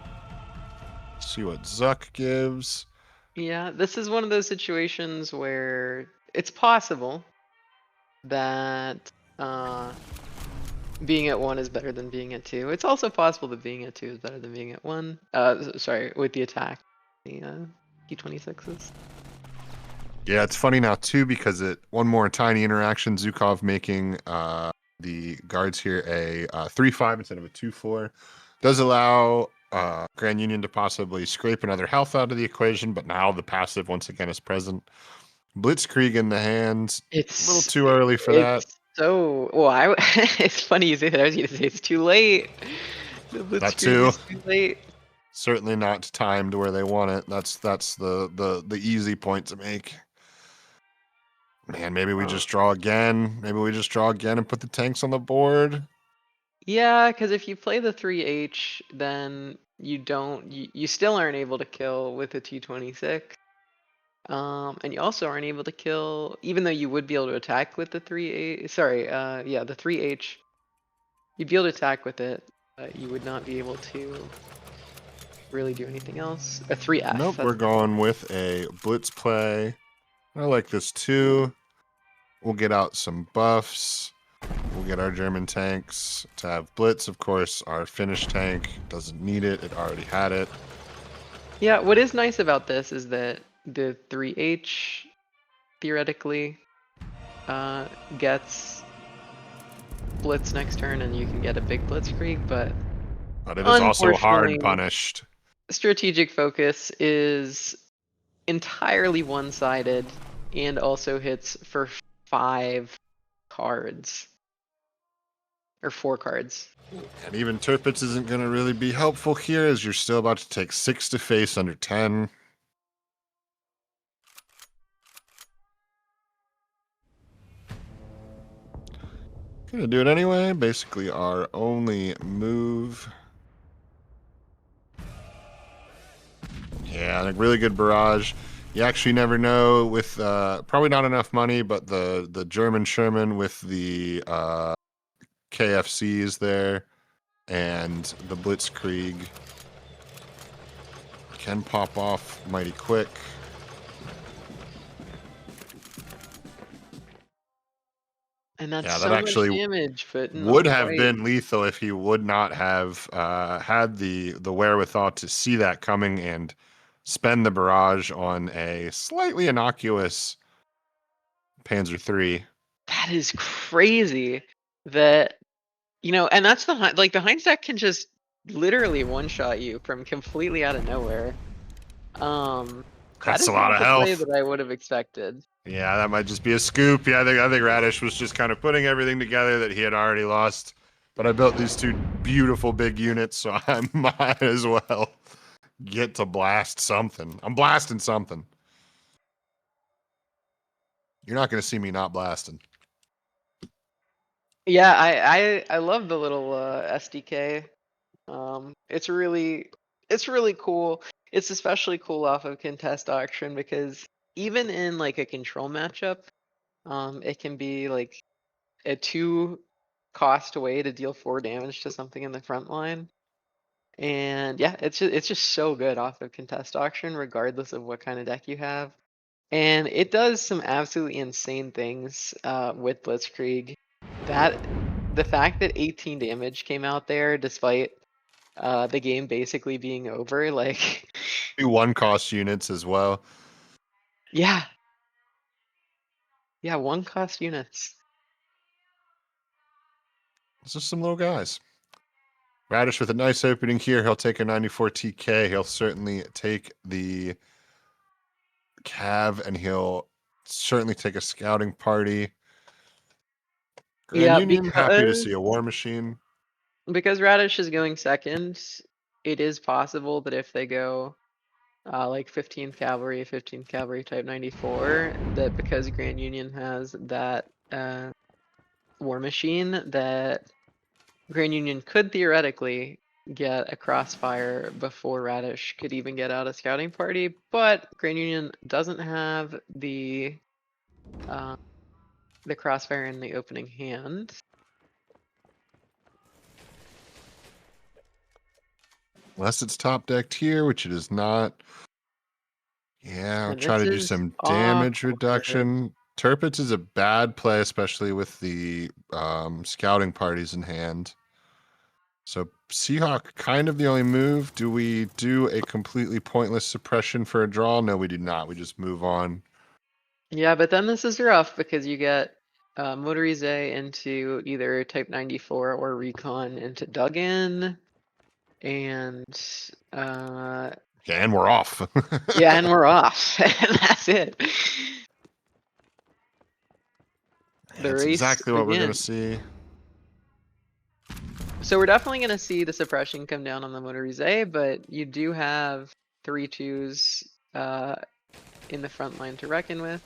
See what Zuck gives. Yeah, this is one of those situations where it's possible that being at 1 is better than being at 2. It's also possible that being at 2 is better than being at 1. Sorry, with the attack, the T26s. Yeah, it's funny now too because it one more tiny interaction. Zukov making the guards here a 3/5 instead of a 2/4 does allow Grand Union to possibly scrape another health out of the equation, but now the passive once again is present. Blitzkrieg in the hands. A little too early for that. It's so well. It's funny you say that. I was going to say it's too late. The That Blitzkrieg too. is too late. Certainly not timed where they want it. That's the easy point to make. Man, maybe we just draw again. Maybe we just draw again and put the tanks on the board. Yeah, because if you play the 3H, then you still aren't able to kill with the T26. And you also aren't able to kill, even though you would be able to attack with the 3H. Sorry, yeah, the 3H. You'd be able to attack with it, but you would not be able to really do anything else. A 3F. Nope, we're going with a blitz play. I like this too. We'll get out some buffs. We'll get our German tanks to have blitz. Of course, our Finnish tank doesn't need it. It already had it. Yeah, what is nice about this is that the 3H theoretically gets blitz next turn, and you can get a big blitzkrieg, but But it is also hard unfortunately, punished. strategic focus is entirely one-sided and also hits for 5 cards. or 4 cards. And even Tirpitz isn't going to really be helpful here, as you're still about to take 6 to face under 10. Gonna do it anyway. Basically, our only move. Yeah, like really good barrage. You actually never know with probably not enough money, but the German Sherman with the KFCs there and the Blitzkrieg can pop off mighty quick. And that's Yeah, so that much actually damage, but would not have quite. been lethal if he would not have had the wherewithal to see that coming and spend the barrage on a slightly innocuous Panzer III. That is crazy. That and that's the Heinz deck can just literally one-shot you from completely out of nowhere. That That's a is lot not of the play health. that I would have expected. Yeah, that might just be a scoop. Yeah, I think Radish was just kind of putting everything together that he had already lost. But I built these 2 beautiful big units, so I might as well get to blast something. I'm blasting something. You're not going to see me not blasting. Yeah, I love the little SDK. It's really cool. It's especially cool off of contest auction because even in like a control matchup, it can be like a 2 cost way to deal 4 damage to something in the front line. And yeah, it's just so good off of contest auction, regardless of what kind of deck you have. And it does some absolutely insane things with Blitzkrieg. The fact that 18 damage came out there, despite the game basically being over, like, 2 1-cost units as well. yeah, 1 cost units. It's just some little guys. Radish with a nice opening here. He'll take a 94 TK. He'll certainly take the Cav, and he'll certainly take a scouting party. Grand Yeah, Union, happy to see a war machine. because Radish is going second, it is possible that if they go like 15th Cavalry type 94, that because Grand Union has that war machine, that Grand Union could theoretically get a crossfire before Radish could even get out a scouting party, but Grand Union doesn't have the crossfire in the opening hand. Unless it's top decked here, which it is not. Yeah, I'll And try this to do is some damage awkward. reduction. Turpitz is a bad play, especially with the scouting parties in hand. So Seahawk, kind of the only move. Do we do a completely pointless suppression for a draw? No, we do not. We just move on. Yeah, but then this is rough because you get Motorize into either Type 94 or Recon into Duggan, and Yeah, and we're off. yeah, and we're off. And that's it. The That's race exactly what we're going to begins. see. So we're definitely going to see the suppression come down on the Motorize, but you do have 3/2s in the front line to reckon with.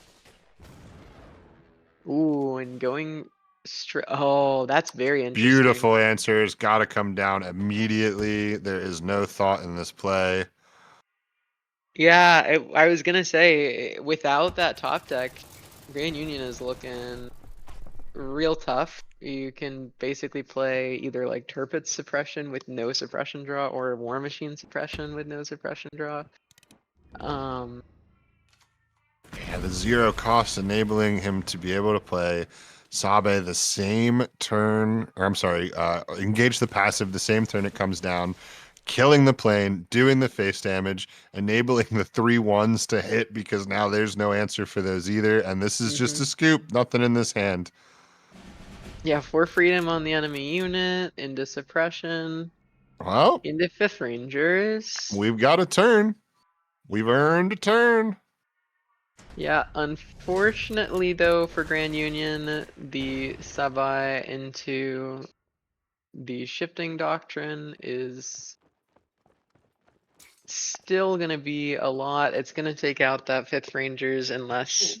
Ooh, and going straight. Oh, that's very interesting. Beautiful answers. Got to come down immediately. There is no thought in this play. Yeah, I was gonna say, without that top deck, Grand Union is looking real tough. You can basically play either like Turpitz suppression with no suppression draw or War Machine suppression with no suppression draw. Yeah, the 0 cost enabling him to be able to play Sabe the same turn, or I'm sorry, engage the passive the same turn it comes down, killing the plane, doing the face damage, enabling the 3/1s to hit because now there's no answer for those either. And this is just a scoop, nothing in this hand. Yeah, 4 freedom on the enemy unit, into suppression, Well, into 5th Rangers. we've got a turn. We've earned a turn. Yeah, unfortunately though for Grand Union, the Sabai into the shifting doctrine is still gonna be a lot. It's gonna take out that 5th Rangers unless,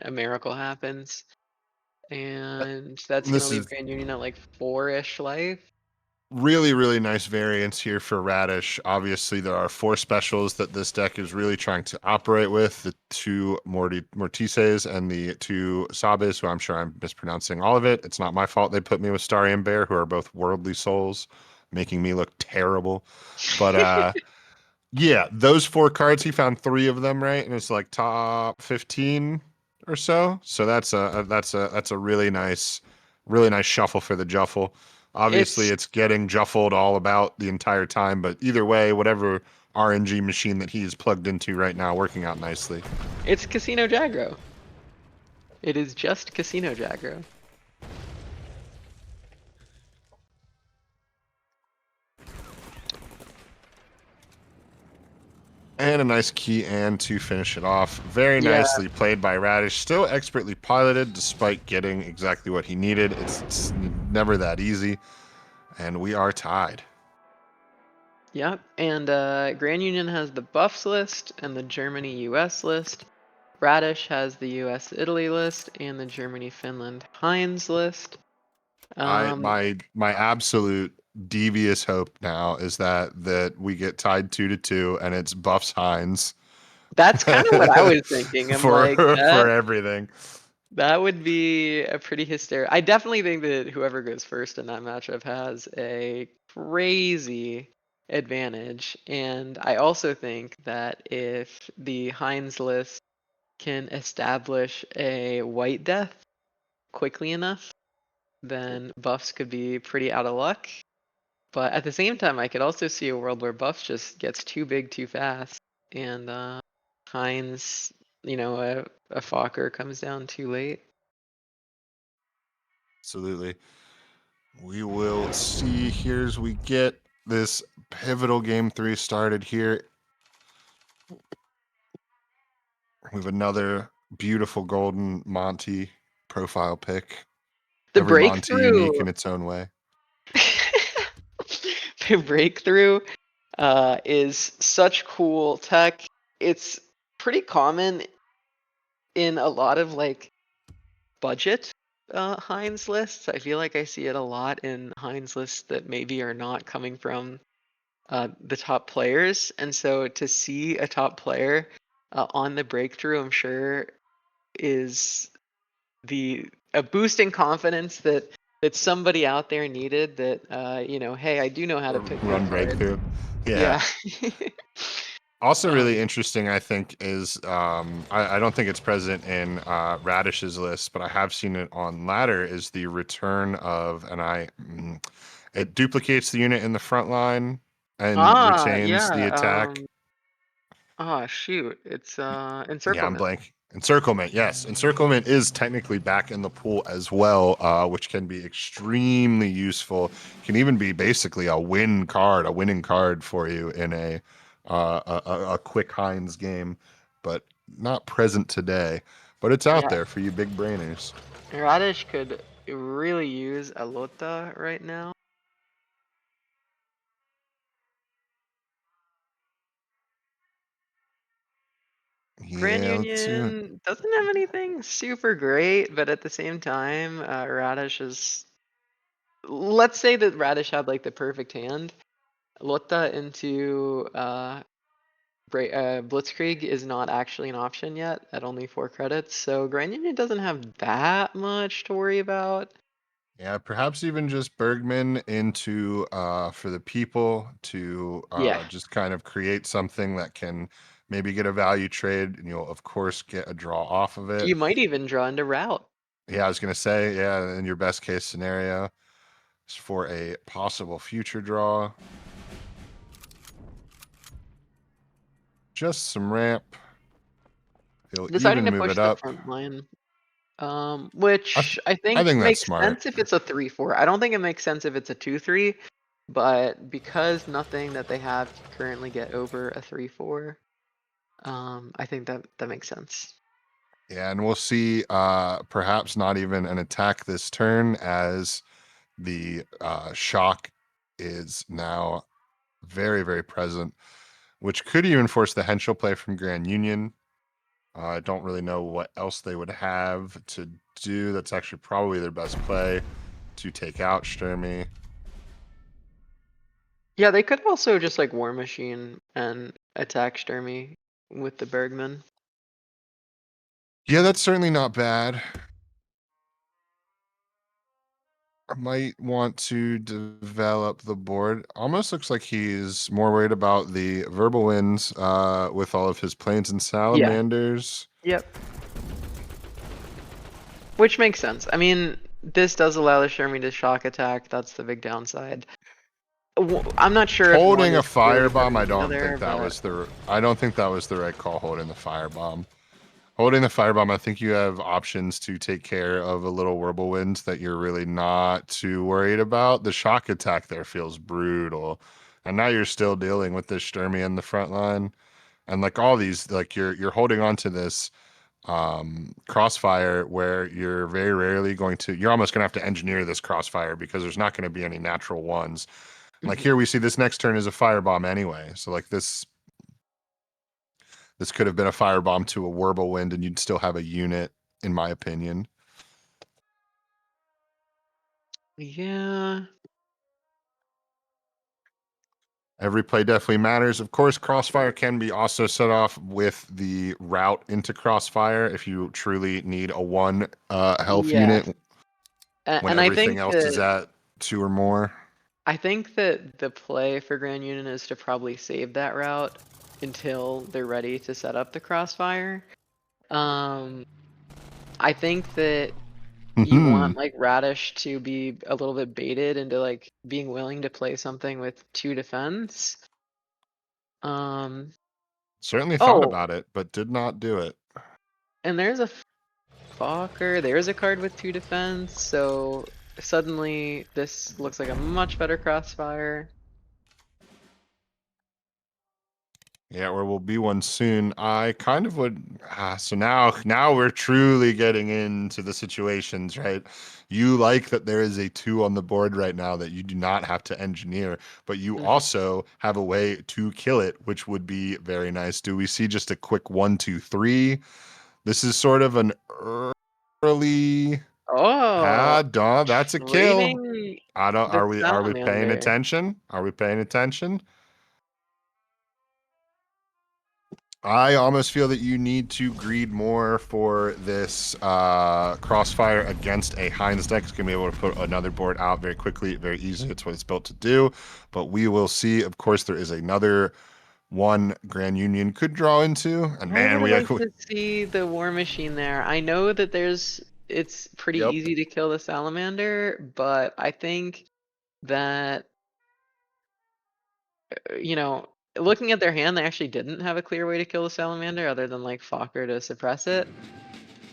a miracle happens. And that's gonna This leave is Grand Union at like 4-ish life. really nice variants here for Radish. Obviously, there are 4 specials that this deck is really trying to operate with: the 2 Mortises and the 2 Sabes, who I'm sure I'm mispronouncing all of it. It's not my fault they put me with Starry and Bear, who are both worldly souls, making me look terrible. But yeah, those 4 cards, he found 3 of them, right? And it's like top 15 or so. So that's a really nice shuffle for the Juffle. Obviously, It's it's getting Juffled all about the entire time, but either way, whatever RNG machine that he is plugged into right now, working out nicely. it's Casino Jagro. It is just Casino Jagro. And a nice key and to finish it off. Very Yeah, nicely played by Radish. Still expertly piloted despite getting exactly what he needed. It's never that easy. And we are tied. yep. And Grand Union has the buffs list and the Germany US list. Radish has the US Italy list and the Germany Finland Heinz list. I Um, my absolute devious hope now is that we get tied 2-2 and it's Buffs Hines that's kind of what I was thinking. I'm for like, for everything. that would be a pretty hysterical. I definitely think that whoever goes first in that matchup has a crazy advantage. And I also think that if the Heinz list can establish a white death quickly enough, then buffs could be pretty out of luck. But at the same time, I could also see a world where buffs just gets too big too fast, and Heinz, a Fokker comes down too late. Absolutely. We will see here as we get this pivotal game 3 started here. We have another beautiful golden Monty profile pick. The Every Monty unique breakthrough, in its own way. the breakthrough, is such cool tech. It's pretty common in a lot of like budget Heinz lists. I feel like I see it a lot in Heinz lists that maybe are not coming from the top players. And so to see a top player on the breakthrough, I'm sure is a boost in confidence that somebody out there needed. That hey, I do know how to pick my Run cards. breakthrough. Yeah. Yeah. Also, um, really interesting, I think, is I don't think it's present in Radish's list, but I have seen it on Ladder. Is the return of, it duplicates the unit in the front line and retains the yeah. attack. Shoot, it's Yeah, I'm encirclement. blank. Encirclement, yes. Encirclement is technically back in the pool as well, which can be extremely useful. Can even be basically a winning card for you in a quick Heinz game, but not present today. But it's out Yeah, there for you big brainers. Radish could really use a Lota right now. Grand Yeah, let's see what. Union doesn't have anything super great, but at the same time, Radish is. Let's say that Radish had like the perfect hand. Lota into Blitzkrieg is not actually an option yet at only 4 credits, so Grand Union doesn't have that much to worry about. Yeah, perhaps even just Bergman into for the people to Yeah, just kind of create something that can maybe get a value trade, and you'll of course get a draw off of it. you might even draw into route. Yeah, I was gonna say, yeah, in your best case scenario, is for a possible future draw. Just some ramp. He'll Deciding even to move push it the up. front line. I th- Which I I think think that's makes smart. sense if it's a 3-4. I don't think it makes sense if it's a 2-3, but because nothing that they have can currently get over a 3-4, I think that makes sense. Yeah, and we'll see perhaps not even an attack this turn as The shock is now very, very present, which could even force the Henschel play from Grand Union. I don't really know what else they would have to do. That's actually probably their best play to take out Sturmy. Yeah, they could also just like War Machine and attack Sturmy with the Bergman. Yeah, that's certainly not bad. I might want to develop the board. Almost looks like he's more worried about the verbal wins with all of his planes and Yeah. salamanders. Yep. Which makes sense. I mean, this does allow the Shermie to shock attack. That's the big downside. I'm not sure if one Holding a is clearly better firebomb, than the other, but I don't think that was the right call, holding the firebomb. Holding the firebomb, I think you have options to take care of a little whirlwind that you're really not too worried about. The shock attack there feels brutal. And now you're still dealing with this Sturmy in the front line. And like all these, like you're holding on to this crossfire where you're very rarely going to, you're almost gonna have to engineer this crossfire because there's not going to be any natural ones. Like Mhm. here we see this next turn is a firebomb anyway. So like this could have been a firebomb to a whirlwind and you'd still have a unit, in my opinion. Yeah. Every play definitely matters. Of course, crossfire can be also set off with the route into crossfire if you truly need a one health Yes. unit when And I everything think else is that at 2 or more. the play for Grand Union is to probably save that route until they're ready to set up the crossfire. Um, I think that you want like Radish to be a little bit baited into like being willing to play something with 2 defense. Um, Certainly thought oh, about it, but did not do it. and there's a Fokker. There's a card with 2 defense, so suddenly this looks like a much better crossfire. Yeah, or will be one soon. I kind of would. So now we're truly getting into the situations, right? You like that there is a 2 on the board right now that you do not have to engineer, but you Mhm. also have a way to kill it, which would be very nice. Do we see just a quick 1, 2, 3? This is sort of an early. Oh, Dawn, that's a kill. trading I don't. the Are we paying salamander. attention? Are we paying attention? I almost feel that you need to greed more for this crossfire against a Heinz deck. It's going to be able to put another board out very quickly, very easily. It's what it's built to do. But we will see. Of course, there is another one Grand Union could draw into. And I man, would we like to see the War Machine there. I know that it's pretty yep. easy to kill the salamander, but I think that you know, looking at their hand, they actually didn't have a clear way to kill the salamander other than like Fokker to suppress it.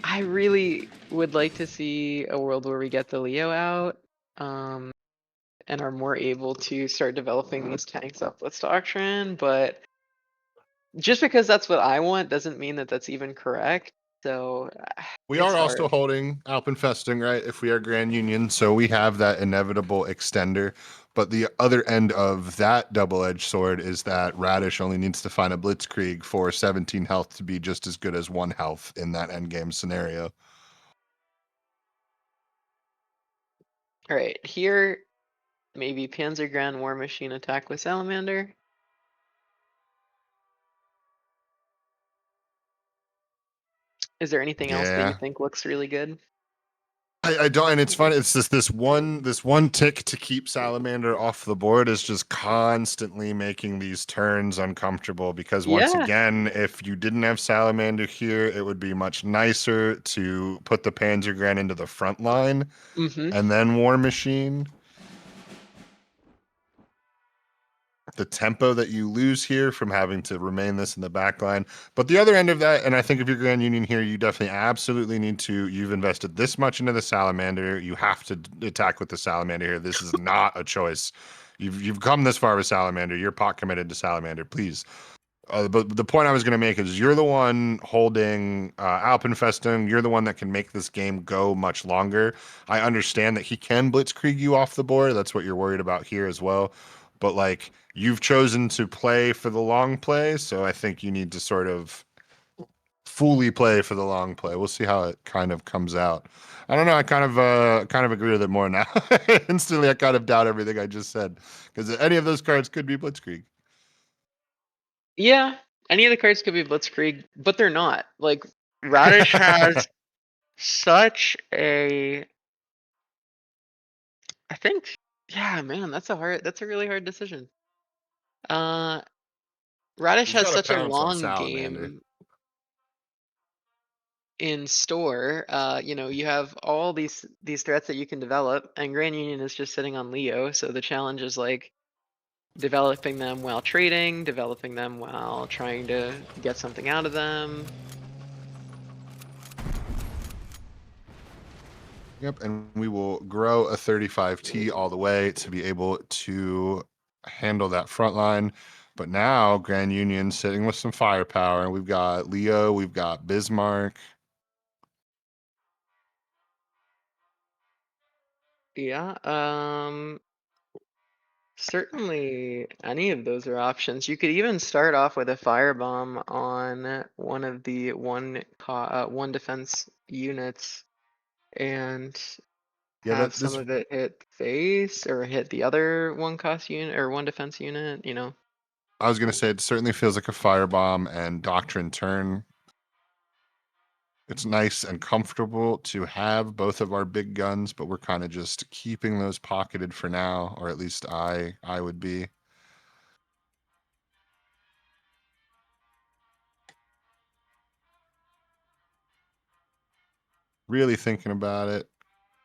I really would like to see a world where we get the Leo out, um, and are more able to start developing these tanks up with Doctrine, but just because that's what I want doesn't mean that that's even correct. So We it's are also hard. holding Alpenfesting, right? If we are Grand Union, so we have that inevitable extender. But the other end of that double-edged sword is that Radish only needs to find a Blitzkrieg for 17 health to be just as good as 1 health in that endgame scenario. All right, here maybe Panzer Grand War Machine attack with Salamander. Is there anything else that you Yeah. think looks really good? I don't, and it's funny. It's just this one tick to keep Salamander off the board is just constantly making these turns uncomfortable. Because once Yeah. again, if you didn't have Salamander here, it would be much nicer to put the Panzergren into the front line Mm-hmm. and then War Machine. The tempo that you lose here from having to remain this in the back line. But the other end of that, and I think if you're Grand Union here, you definitely absolutely need to. You've invested this much into the Salamander. You have to attack with the Salamander here. This is not a choice. You've come this far with Salamander. You're pot committed to Salamander. Please. But the point I was going to make is you're the one holding Alpenfestung. You're the one that can make this game go much longer. I understand that he can blitzkrieg you off the board. That's what you're worried about here as well. But like you've chosen to play for the long play, so I think you need to sort of fully play for the long play. We'll see how it kind of comes out. I don't know. I kind of agree with it more now. Instantly, I kind of doubt everything I just said because any of those cards could be blitzkrieg. Yeah, any of the cards could be Blitzkrieg, but they're not. Like Radish has such a, I think, yeah, man, that's a really hard decision. Uh, Radish He's has got to such a pounce on long Salamander. game in store. You have all these threats that you can develop, and Grand Union is just sitting on Leo. So the challenge is like developing them while trading, developing them while trying to get something out of them. Yep, and we will grow a 35T all the way to be able to handle that front line. But now Grand Union sitting with some firepower. We've got Leo, we've got Bismarck. Yeah, certainly any of those are options. You could even start off with a firebomb on one of the one defense units and Yeah, have that some this of it hit face or hit the other one cost unit or one defense unit. I was gonna say it certainly feels like a firebomb and doctrine turn. It's nice and comfortable to have both of our big guns, but we're kind of just keeping those pocketed for now, or at least I would be. Really thinking about it,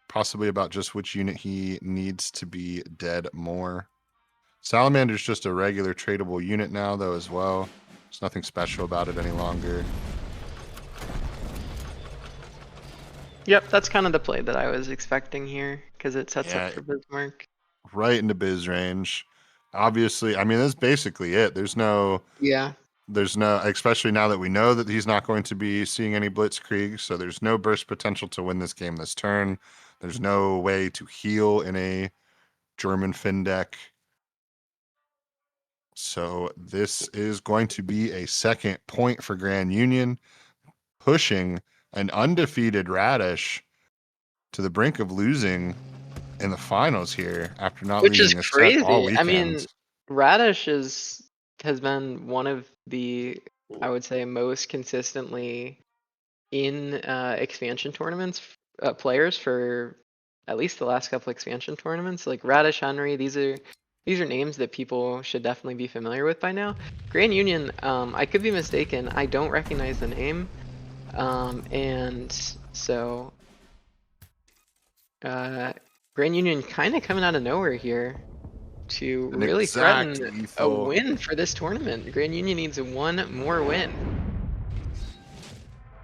possibly about just which unit he needs to be dead more. Salamander's just a regular tradable unit now, though, as well. There's nothing special about it any longer. Yep, that's kind of the play that I was expecting here because it sets up Yeah, for Bismarck. right into biz range. Obviously, I mean, that's basically it. Yeah. There's no, especially now that we know that he's not going to be seeing any blitzkrieg, so there's no burst potential to win this game this turn. There's no way to heal in a German fin deck. So this is going to be a second point for Grand Union, pushing an undefeated Radish to the brink of losing in the finals here after not Which is leaving a set all crazy. I mean, weekend. Radish has been one of the, I would say, most consistently in expansion tournaments players for at least the last couple expansion tournaments. Like Radish, Henry, these are names that people should definitely be familiar with by now. Grand Union, I could be mistaken. I don't recognize the name, and so uh, Grand Union kind of coming out of nowhere here to An really exact threaten a lethal. win for this tournament. Grand Union needs one more win.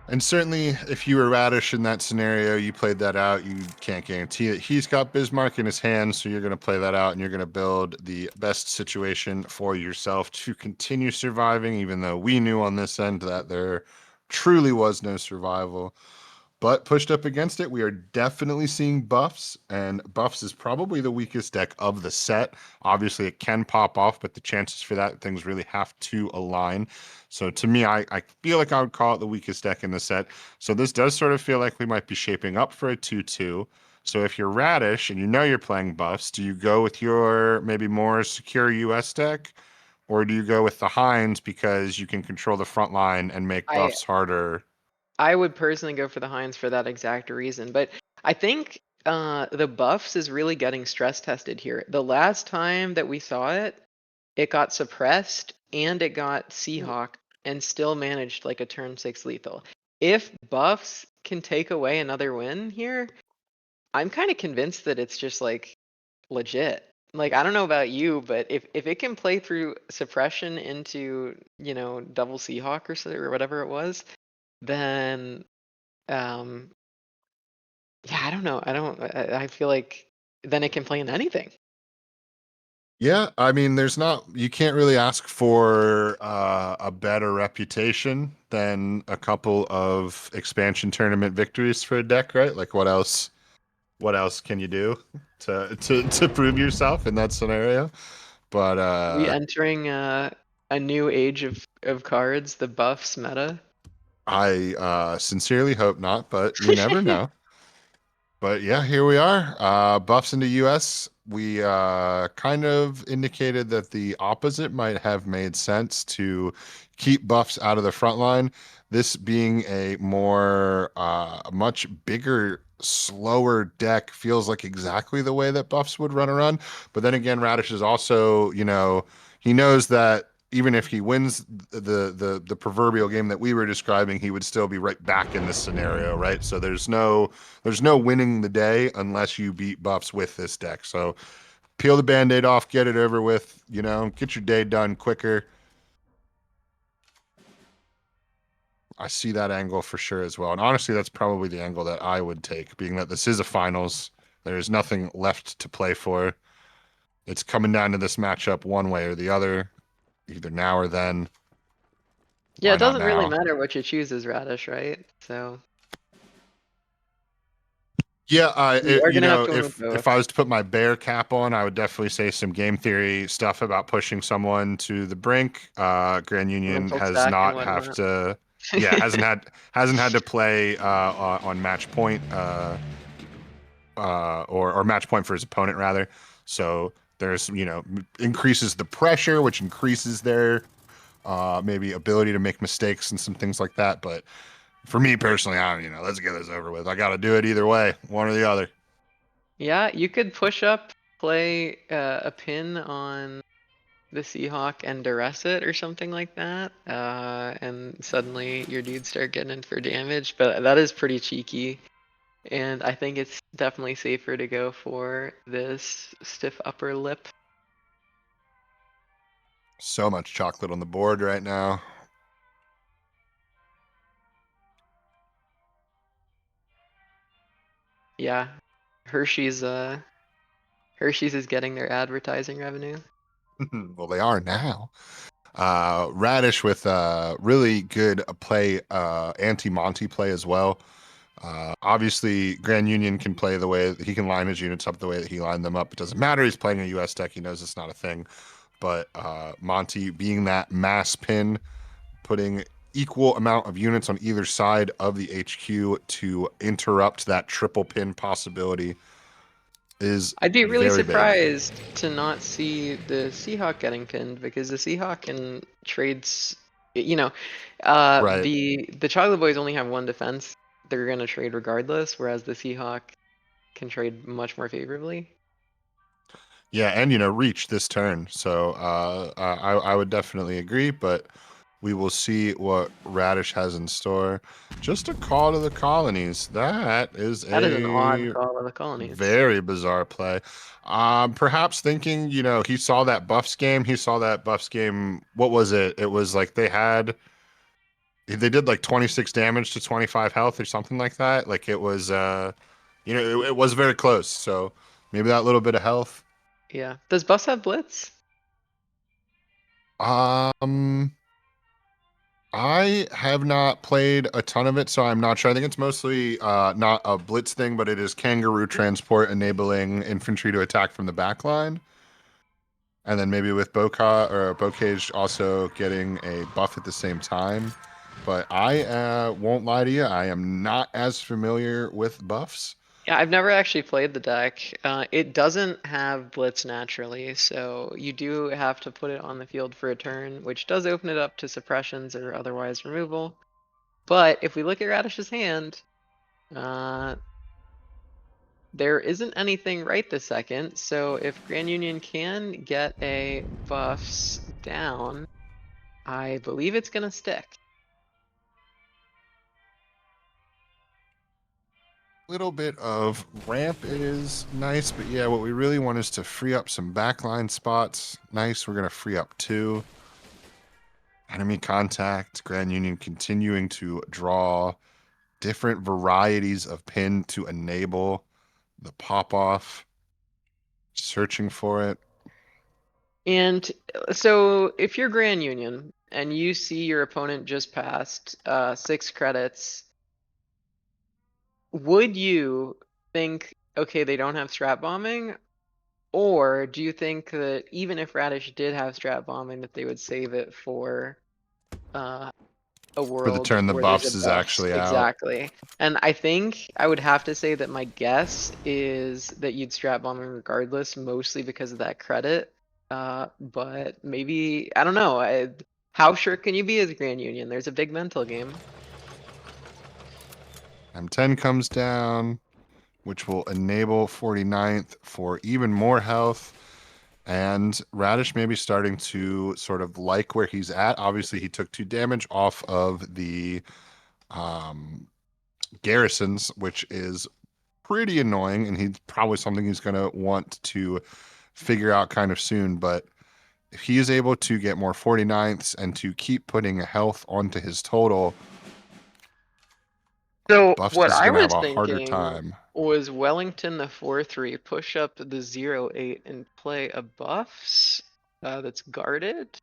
And certainly, if you were Radish in that scenario, you played that out. You can't guarantee that he's got Bismarck in his hand, so you're going to play that out and you're going to build the best situation for yourself to continue surviving, even though we knew on this end that there truly was no survival. But pushed up against it, we are definitely seeing buffs, and buffs is probably the weakest deck of the set. Obviously, it can pop off, but the chances for that things really have to align. So to me, I feel like I would call it the weakest deck in the set. So this does sort of feel like we might be shaping up for a 2-2. So if you're Radish and you know you're playing buffs, do you go with your maybe more secure US deck? Or do you go with the Heinz because you can control the front line and make I buffs harder? I would personally go for the Heinz for that exact reason, but I think the buffs is really getting stress tested here. The last time that we saw it, it got suppressed and it got Seahawk and still managed like a turn 6 lethal. If buffs can take away another win here, I'm kind of convinced that it's just like legit. Like I don't know about you, but if it can play through suppression into, double Seahawk or whatever it was, then um yeah, I don't know. I don't I feel like then it can play in anything. Yeah, I mean, you can't really ask for a better reputation than a couple of expansion tournament victories for a deck, right? Like what else can you do to prove yourself in that scenario? But We entering a new age of cards, the buffs meta. I sincerely hope not, but you never know. But yeah, here we are. Buffs into US. We kind of indicated that the opposite might have made sense to keep buffs out of the front line. This being a much bigger, slower deck feels like exactly the way that buffs would run around. But then again, Radish is also, he knows that even if he wins the proverbial game that we were describing, he would still be right back in this scenario, right? So there's no winning the day unless you beat buffs with this deck. So peel the band-aid off, get it over with, get your day done quicker. I see that angle for sure as well. And honestly, that's probably the angle that I would take, being that this is a finals. There's nothing left to play for. It's coming down to this matchup one way or the other, either now or then. Yeah, Why it not doesn't really now? matter what you choose as Radish, right? So Yeah, you are gonna have to win with if both. I was to put my bear cap on, I would definitely say some game theory stuff about pushing someone to the brink. Grand Union Mental has stack and not have whatnot. to, yeah, hasn't had to play on match point or match point for his opponent rather. So there's increases the pressure, which increases their maybe ability to make mistakes and some things like that. But for me personally, let's get this over with. I got to do it either way, one or the other. Yeah, you could push up, play a pin on the Seahawk and duress it or something like that, and suddenly your dudes start getting in for damage. But that is pretty cheeky, and I think it's definitely safer to go for this stiff upper lip. So much chocolate on the board right now. Yeah, Hershey's Hershey's is getting their advertising revenue. Well, they are now. Radish with really good play, anti-Monty play as well. Obviously, Grand Union can play the way that he can line his units up the way that he lined them up. It doesn't matter. He's playing a US deck. He knows it's not a thing. But Monty being that mass pin, putting equal amount of units on either side of the HQ to interrupt that triple pin possibility is I'd be really very big. surprised to not see the Seahawk getting pinned because the Seahawk can trades, you know, Right. the Chocolate Boys only have one defense. They're gonna trade regardless, whereas the Seahawk can trade much more favorably. Yeah, and reach this turn. So I would definitely agree, but we will see what Radish has in store. Just a call to the colonies. That is That is an odd a call of the colonies. very bizarre play. Perhaps thinking, he saw that Buffs game. He saw that Buffs game. What was it? It was like they did like 26 damage to 25 health or something like that. Like it was it was very close. So maybe that little bit of health. Yeah. Does Buffs have Blitz? Um I have not played a ton of it, so I'm not sure. I think it's mostly not a blitz thing, but it is kangaroo transport enabling infantry to attack from the back line. And then maybe with Boca or Bocage also getting a buff at the same time. But I won't lie to you, I am not as familiar with buffs. Yeah, I've never actually played the deck. It doesn't have Blitz naturally, so you do have to put it on the field for a turn, which does open it up to suppressions or otherwise removal. But if we look at Radish's hand, uh, there isn't anything right this second. So if Grand Union can get a buffs down, I believe it's gonna stick. Little bit of ramp is nice, but yeah, what we really want is to free up some backline spots. Nice, we're gonna free up two. Enemy contact, Grand Union continuing to draw different varieties of pin to enable the pop off, searching for it. And so if you're Grand Union and you see your opponent just passed 6 credits, would you think, okay, they don't have strat bombing? Or do you think that even if Radish did have strat bombing, that they would save it for uh, a For the world turn the where there's a buffs is buffs? actually out. Exactly. And I think I would have to say that my guess is that you'd strat bombing regardless, mostly because of that credit. But maybe, I don't know. How sure can you be as Grand Union? There's a big mental game. M10 comes down, which will enable 49th for even more health. And Radish may be starting to sort of like where he's at. Obviously, he took 2 damage off of the um, garrisons, which is pretty annoying. And he's probably something he's going to want to figure out kind of soon. But if he is able to get more 49ths and to keep putting health onto his total, So Buffs what is I going to have was a harder thinking time. was Wellington the 4-3, push up the 0-8 and play a buffs that's guarded.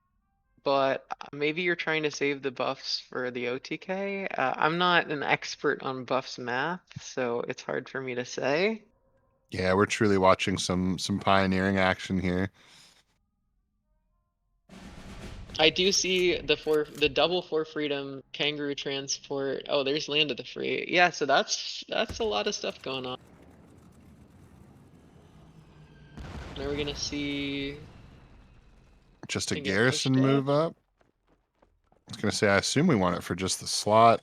But maybe you're trying to save the buffs for the OTK. I'm not an expert on buffs math, so it's hard for me to say. Yeah, we're truly watching some pioneering action here. I do see the double for freedom kangaroo transport. Oh, there's land of the free. Yeah, so that's a lot of stuff going on. And are we gonna see Just a it get pushed garrison up? move up. I was going to say, I assume we want it for just the slot.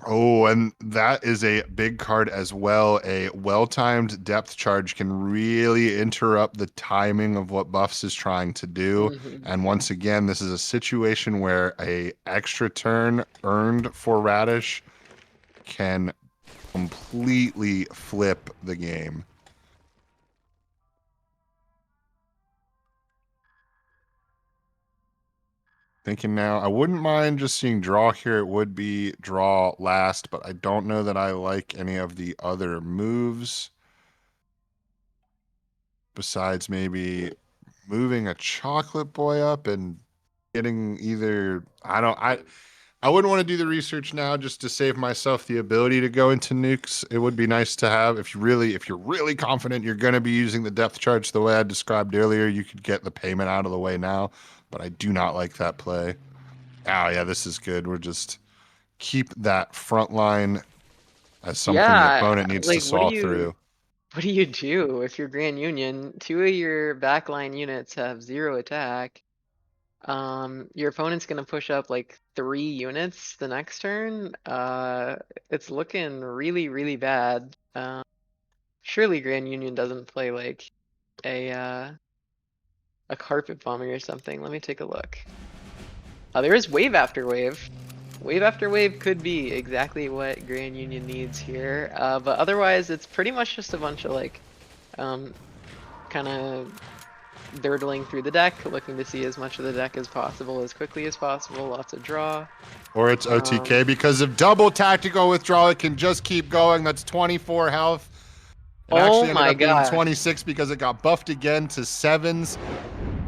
Oh, and that is a big card as well. A well-timed depth charge can really interrupt the timing of what Buffs is trying to do. Hmm. And once again, this is a situation where a extra turn earned for Radish can completely flip the game. Thinking now, I wouldn't mind just seeing draw here. It would be draw last, but I don't know that I like any of the other moves. Besides maybe moving a chocolate boy up and getting either I wouldn't want to do the research now just to save myself the ability to go into nukes. It would be nice to have if you're really confident you're going to be using the depth charge the way I described earlier, you could get the payment out of the way now, but I do not like that play. Oh yeah, this is good. We're just keep that front line as something the Yeah, opponent needs to like saw through. what do you do if you're Grand Union? Two of your backline units have 0 attack. Your opponent's gonna push up like 3 units the next turn. It's looking really, really bad. Surely Grand Union doesn't play like a uh, a carpet bombing or something. Let me take a look. There is wave after wave. Wave after wave could be exactly what Grand Union needs here. But otherwise, it's pretty much just a bunch of like, um, kind of dirtling through the deck, looking to see as much of the deck as possible, as quickly as possible. Lots of draw. Or it's OTK Um, because of double tactical withdrawal. It can just keep going. That's 24 health. It oh actually ended my up being gosh. 26 because it got buffed again to 7s.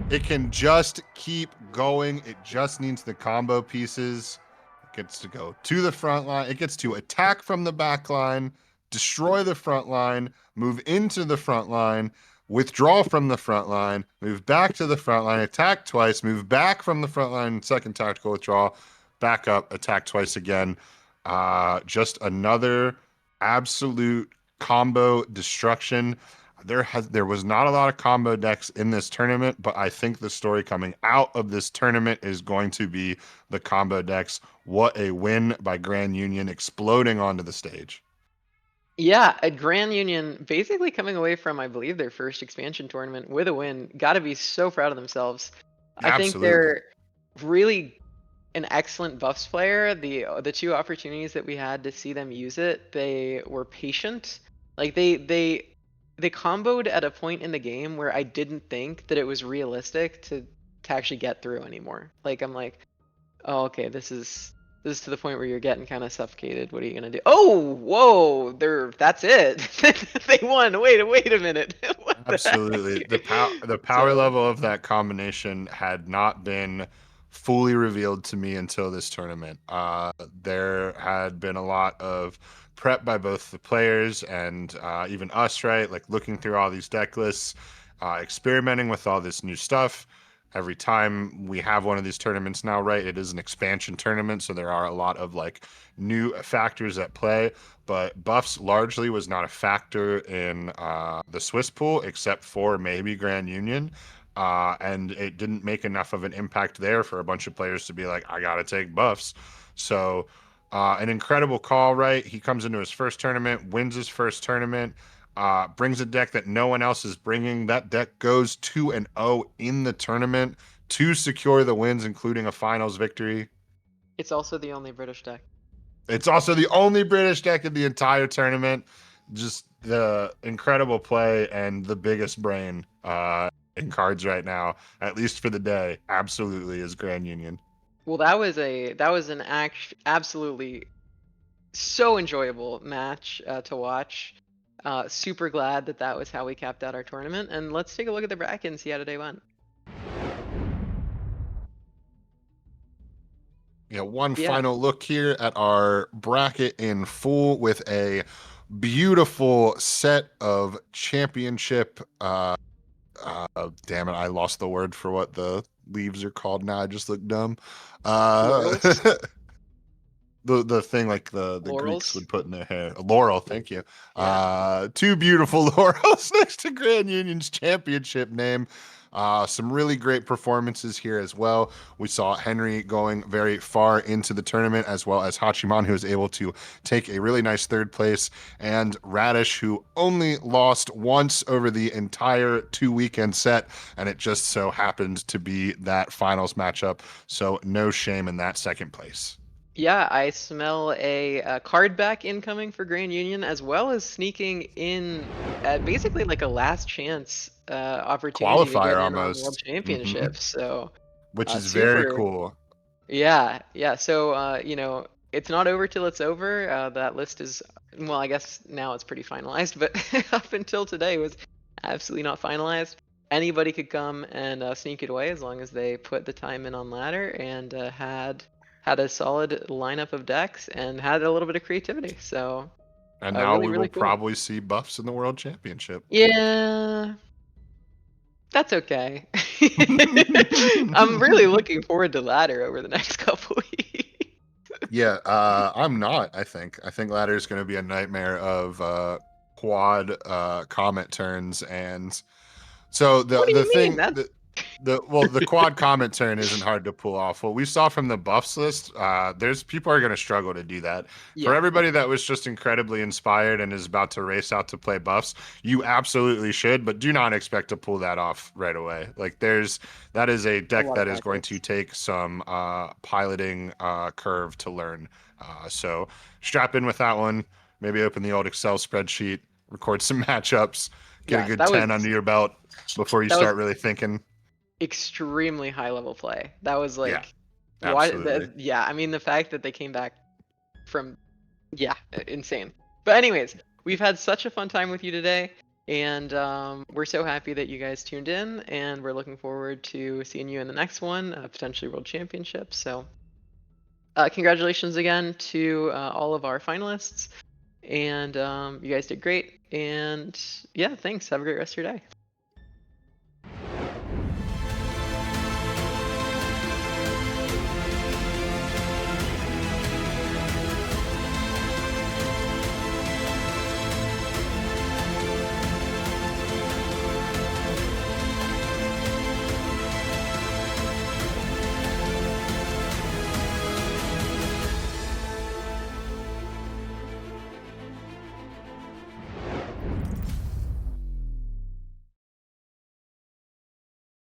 It can just keep going. It just needs the combo pieces. It gets to go to the front line. It gets to attack from the back line, destroy the front line, move into the front line, withdraw from the front line, move back to the front line, attack twice, move back from the front line, second tactical withdrawal, back up, attack twice again. Just another absolute combo destruction. There was not a lot of combo decks in this tournament, but I think the story coming out of this tournament is going to be the combo decks. What a win by Grand Union exploding onto the stage. Yeah, a Grand Union basically coming away from, I believe, their first expansion tournament with a win. Got to be so proud of themselves. I think Absolutely. they're really an excellent buffs player. The 2 opportunities that we had to see them use it, they were patient. Like they comboed at a point in the game where I didn't think that it was realistic to actually get through anymore. Like I'm like, oh okay, This is to the point where you're getting kind of suffocated. What are you gonna do? Oh, whoa! That's it. They won. Wait a minute. What the Absolutely. heck? The power So level of that combination had not been fully revealed to me until this tournament. There had been a lot of prep by both the players and even us, right? Like looking through all these deck lists, experimenting with all this new stuff. Every time we have one of these tournaments now, right? It is an expansion tournament, so there are a lot of like new factors at play, but buffs largely was not a factor in the Swiss pool, except for maybe Grand Union. And it didn't make enough of an impact there for a bunch of players to be like, I got to take buffs. So, an incredible call, right? He comes into his first tournament, wins his first tournament, brings a deck that no one else is bringing. That deck goes 2-0 in the tournament to secure the wins, including a finals victory. it's also the only British deck. It's also the only British deck in the entire tournament. Just the incredible play and the biggest brain in cards right now, at least for the day, absolutely is Grand Union. Well, that was an absolutely so enjoyable match to watch. Super glad that that was how we capped out our tournament. And let's take a look at the bracket and see how today went. Yeah, one Yeah. final look here at our bracket in full with a beautiful set of championship. Damn it, I lost the word for what the leaves are called now. I just look dumb. Uh, Laurels. the thing like the Greeks Laurels. would put in their hair. Laurel, thank you. Yeah. Two beautiful laurels next to Grand Union's championship name. Some really great performances here as well. We saw Henry going very far into the tournament, as well as Hachiman, who was able to take a really nice third place, and Radish, who only lost once over the entire 2 weekend set, and it just so happened to be that finals matchup. So no shame in that second place. Yeah, I smell a card back incoming for Grand Union, as well as sneaking in basically like a last chance opportunity to get Qualifier in on World almost. Championships. So Which is very super. cool. Yeah, yeah. So it's not over till it's over. That list is, well, I guess now it's pretty finalized, but up until today it was absolutely not finalized. Anybody could come and sneak it away as long as they put the time in on ladder and had a solid lineup of decks and had a little bit of creativity. So And now really, we will really cool. probably see buffs in the world championship. Yeah, that's okay. I'm really looking forward to ladder over the next couple weeks. Yeah, I'm not, I think ladder is going to be a nightmare of quad comment turns. And so What the do the you mean? thing That's the quad comment turn isn't hard to pull off. What we saw from the buffs list, there's people are going to struggle to do that. For yeah, yeah. everybody that was just incredibly inspired and is about to race out to play buffs, you absolutely should, but do not expect to pull that off right away. Like that is a A deck lot of that is going to practice. take some piloting curve to learn. So strap in with that one. Maybe open the old Excel spreadsheet, record some matchups, get a Yeah, good 10 under your belt before you that was start really thinking. extremely high level play. That was Yeah, like why absolutely. yeah, I mean the fact that they came back from yeah, insane. But anyways, we've had such a fun time with you today and we're so happy that you guys tuned in and we're looking forward to seeing you in the next one, potentially World Championship. So, congratulations again to all of our finalists and you guys did great and yeah, thanks. Have a great rest of your day.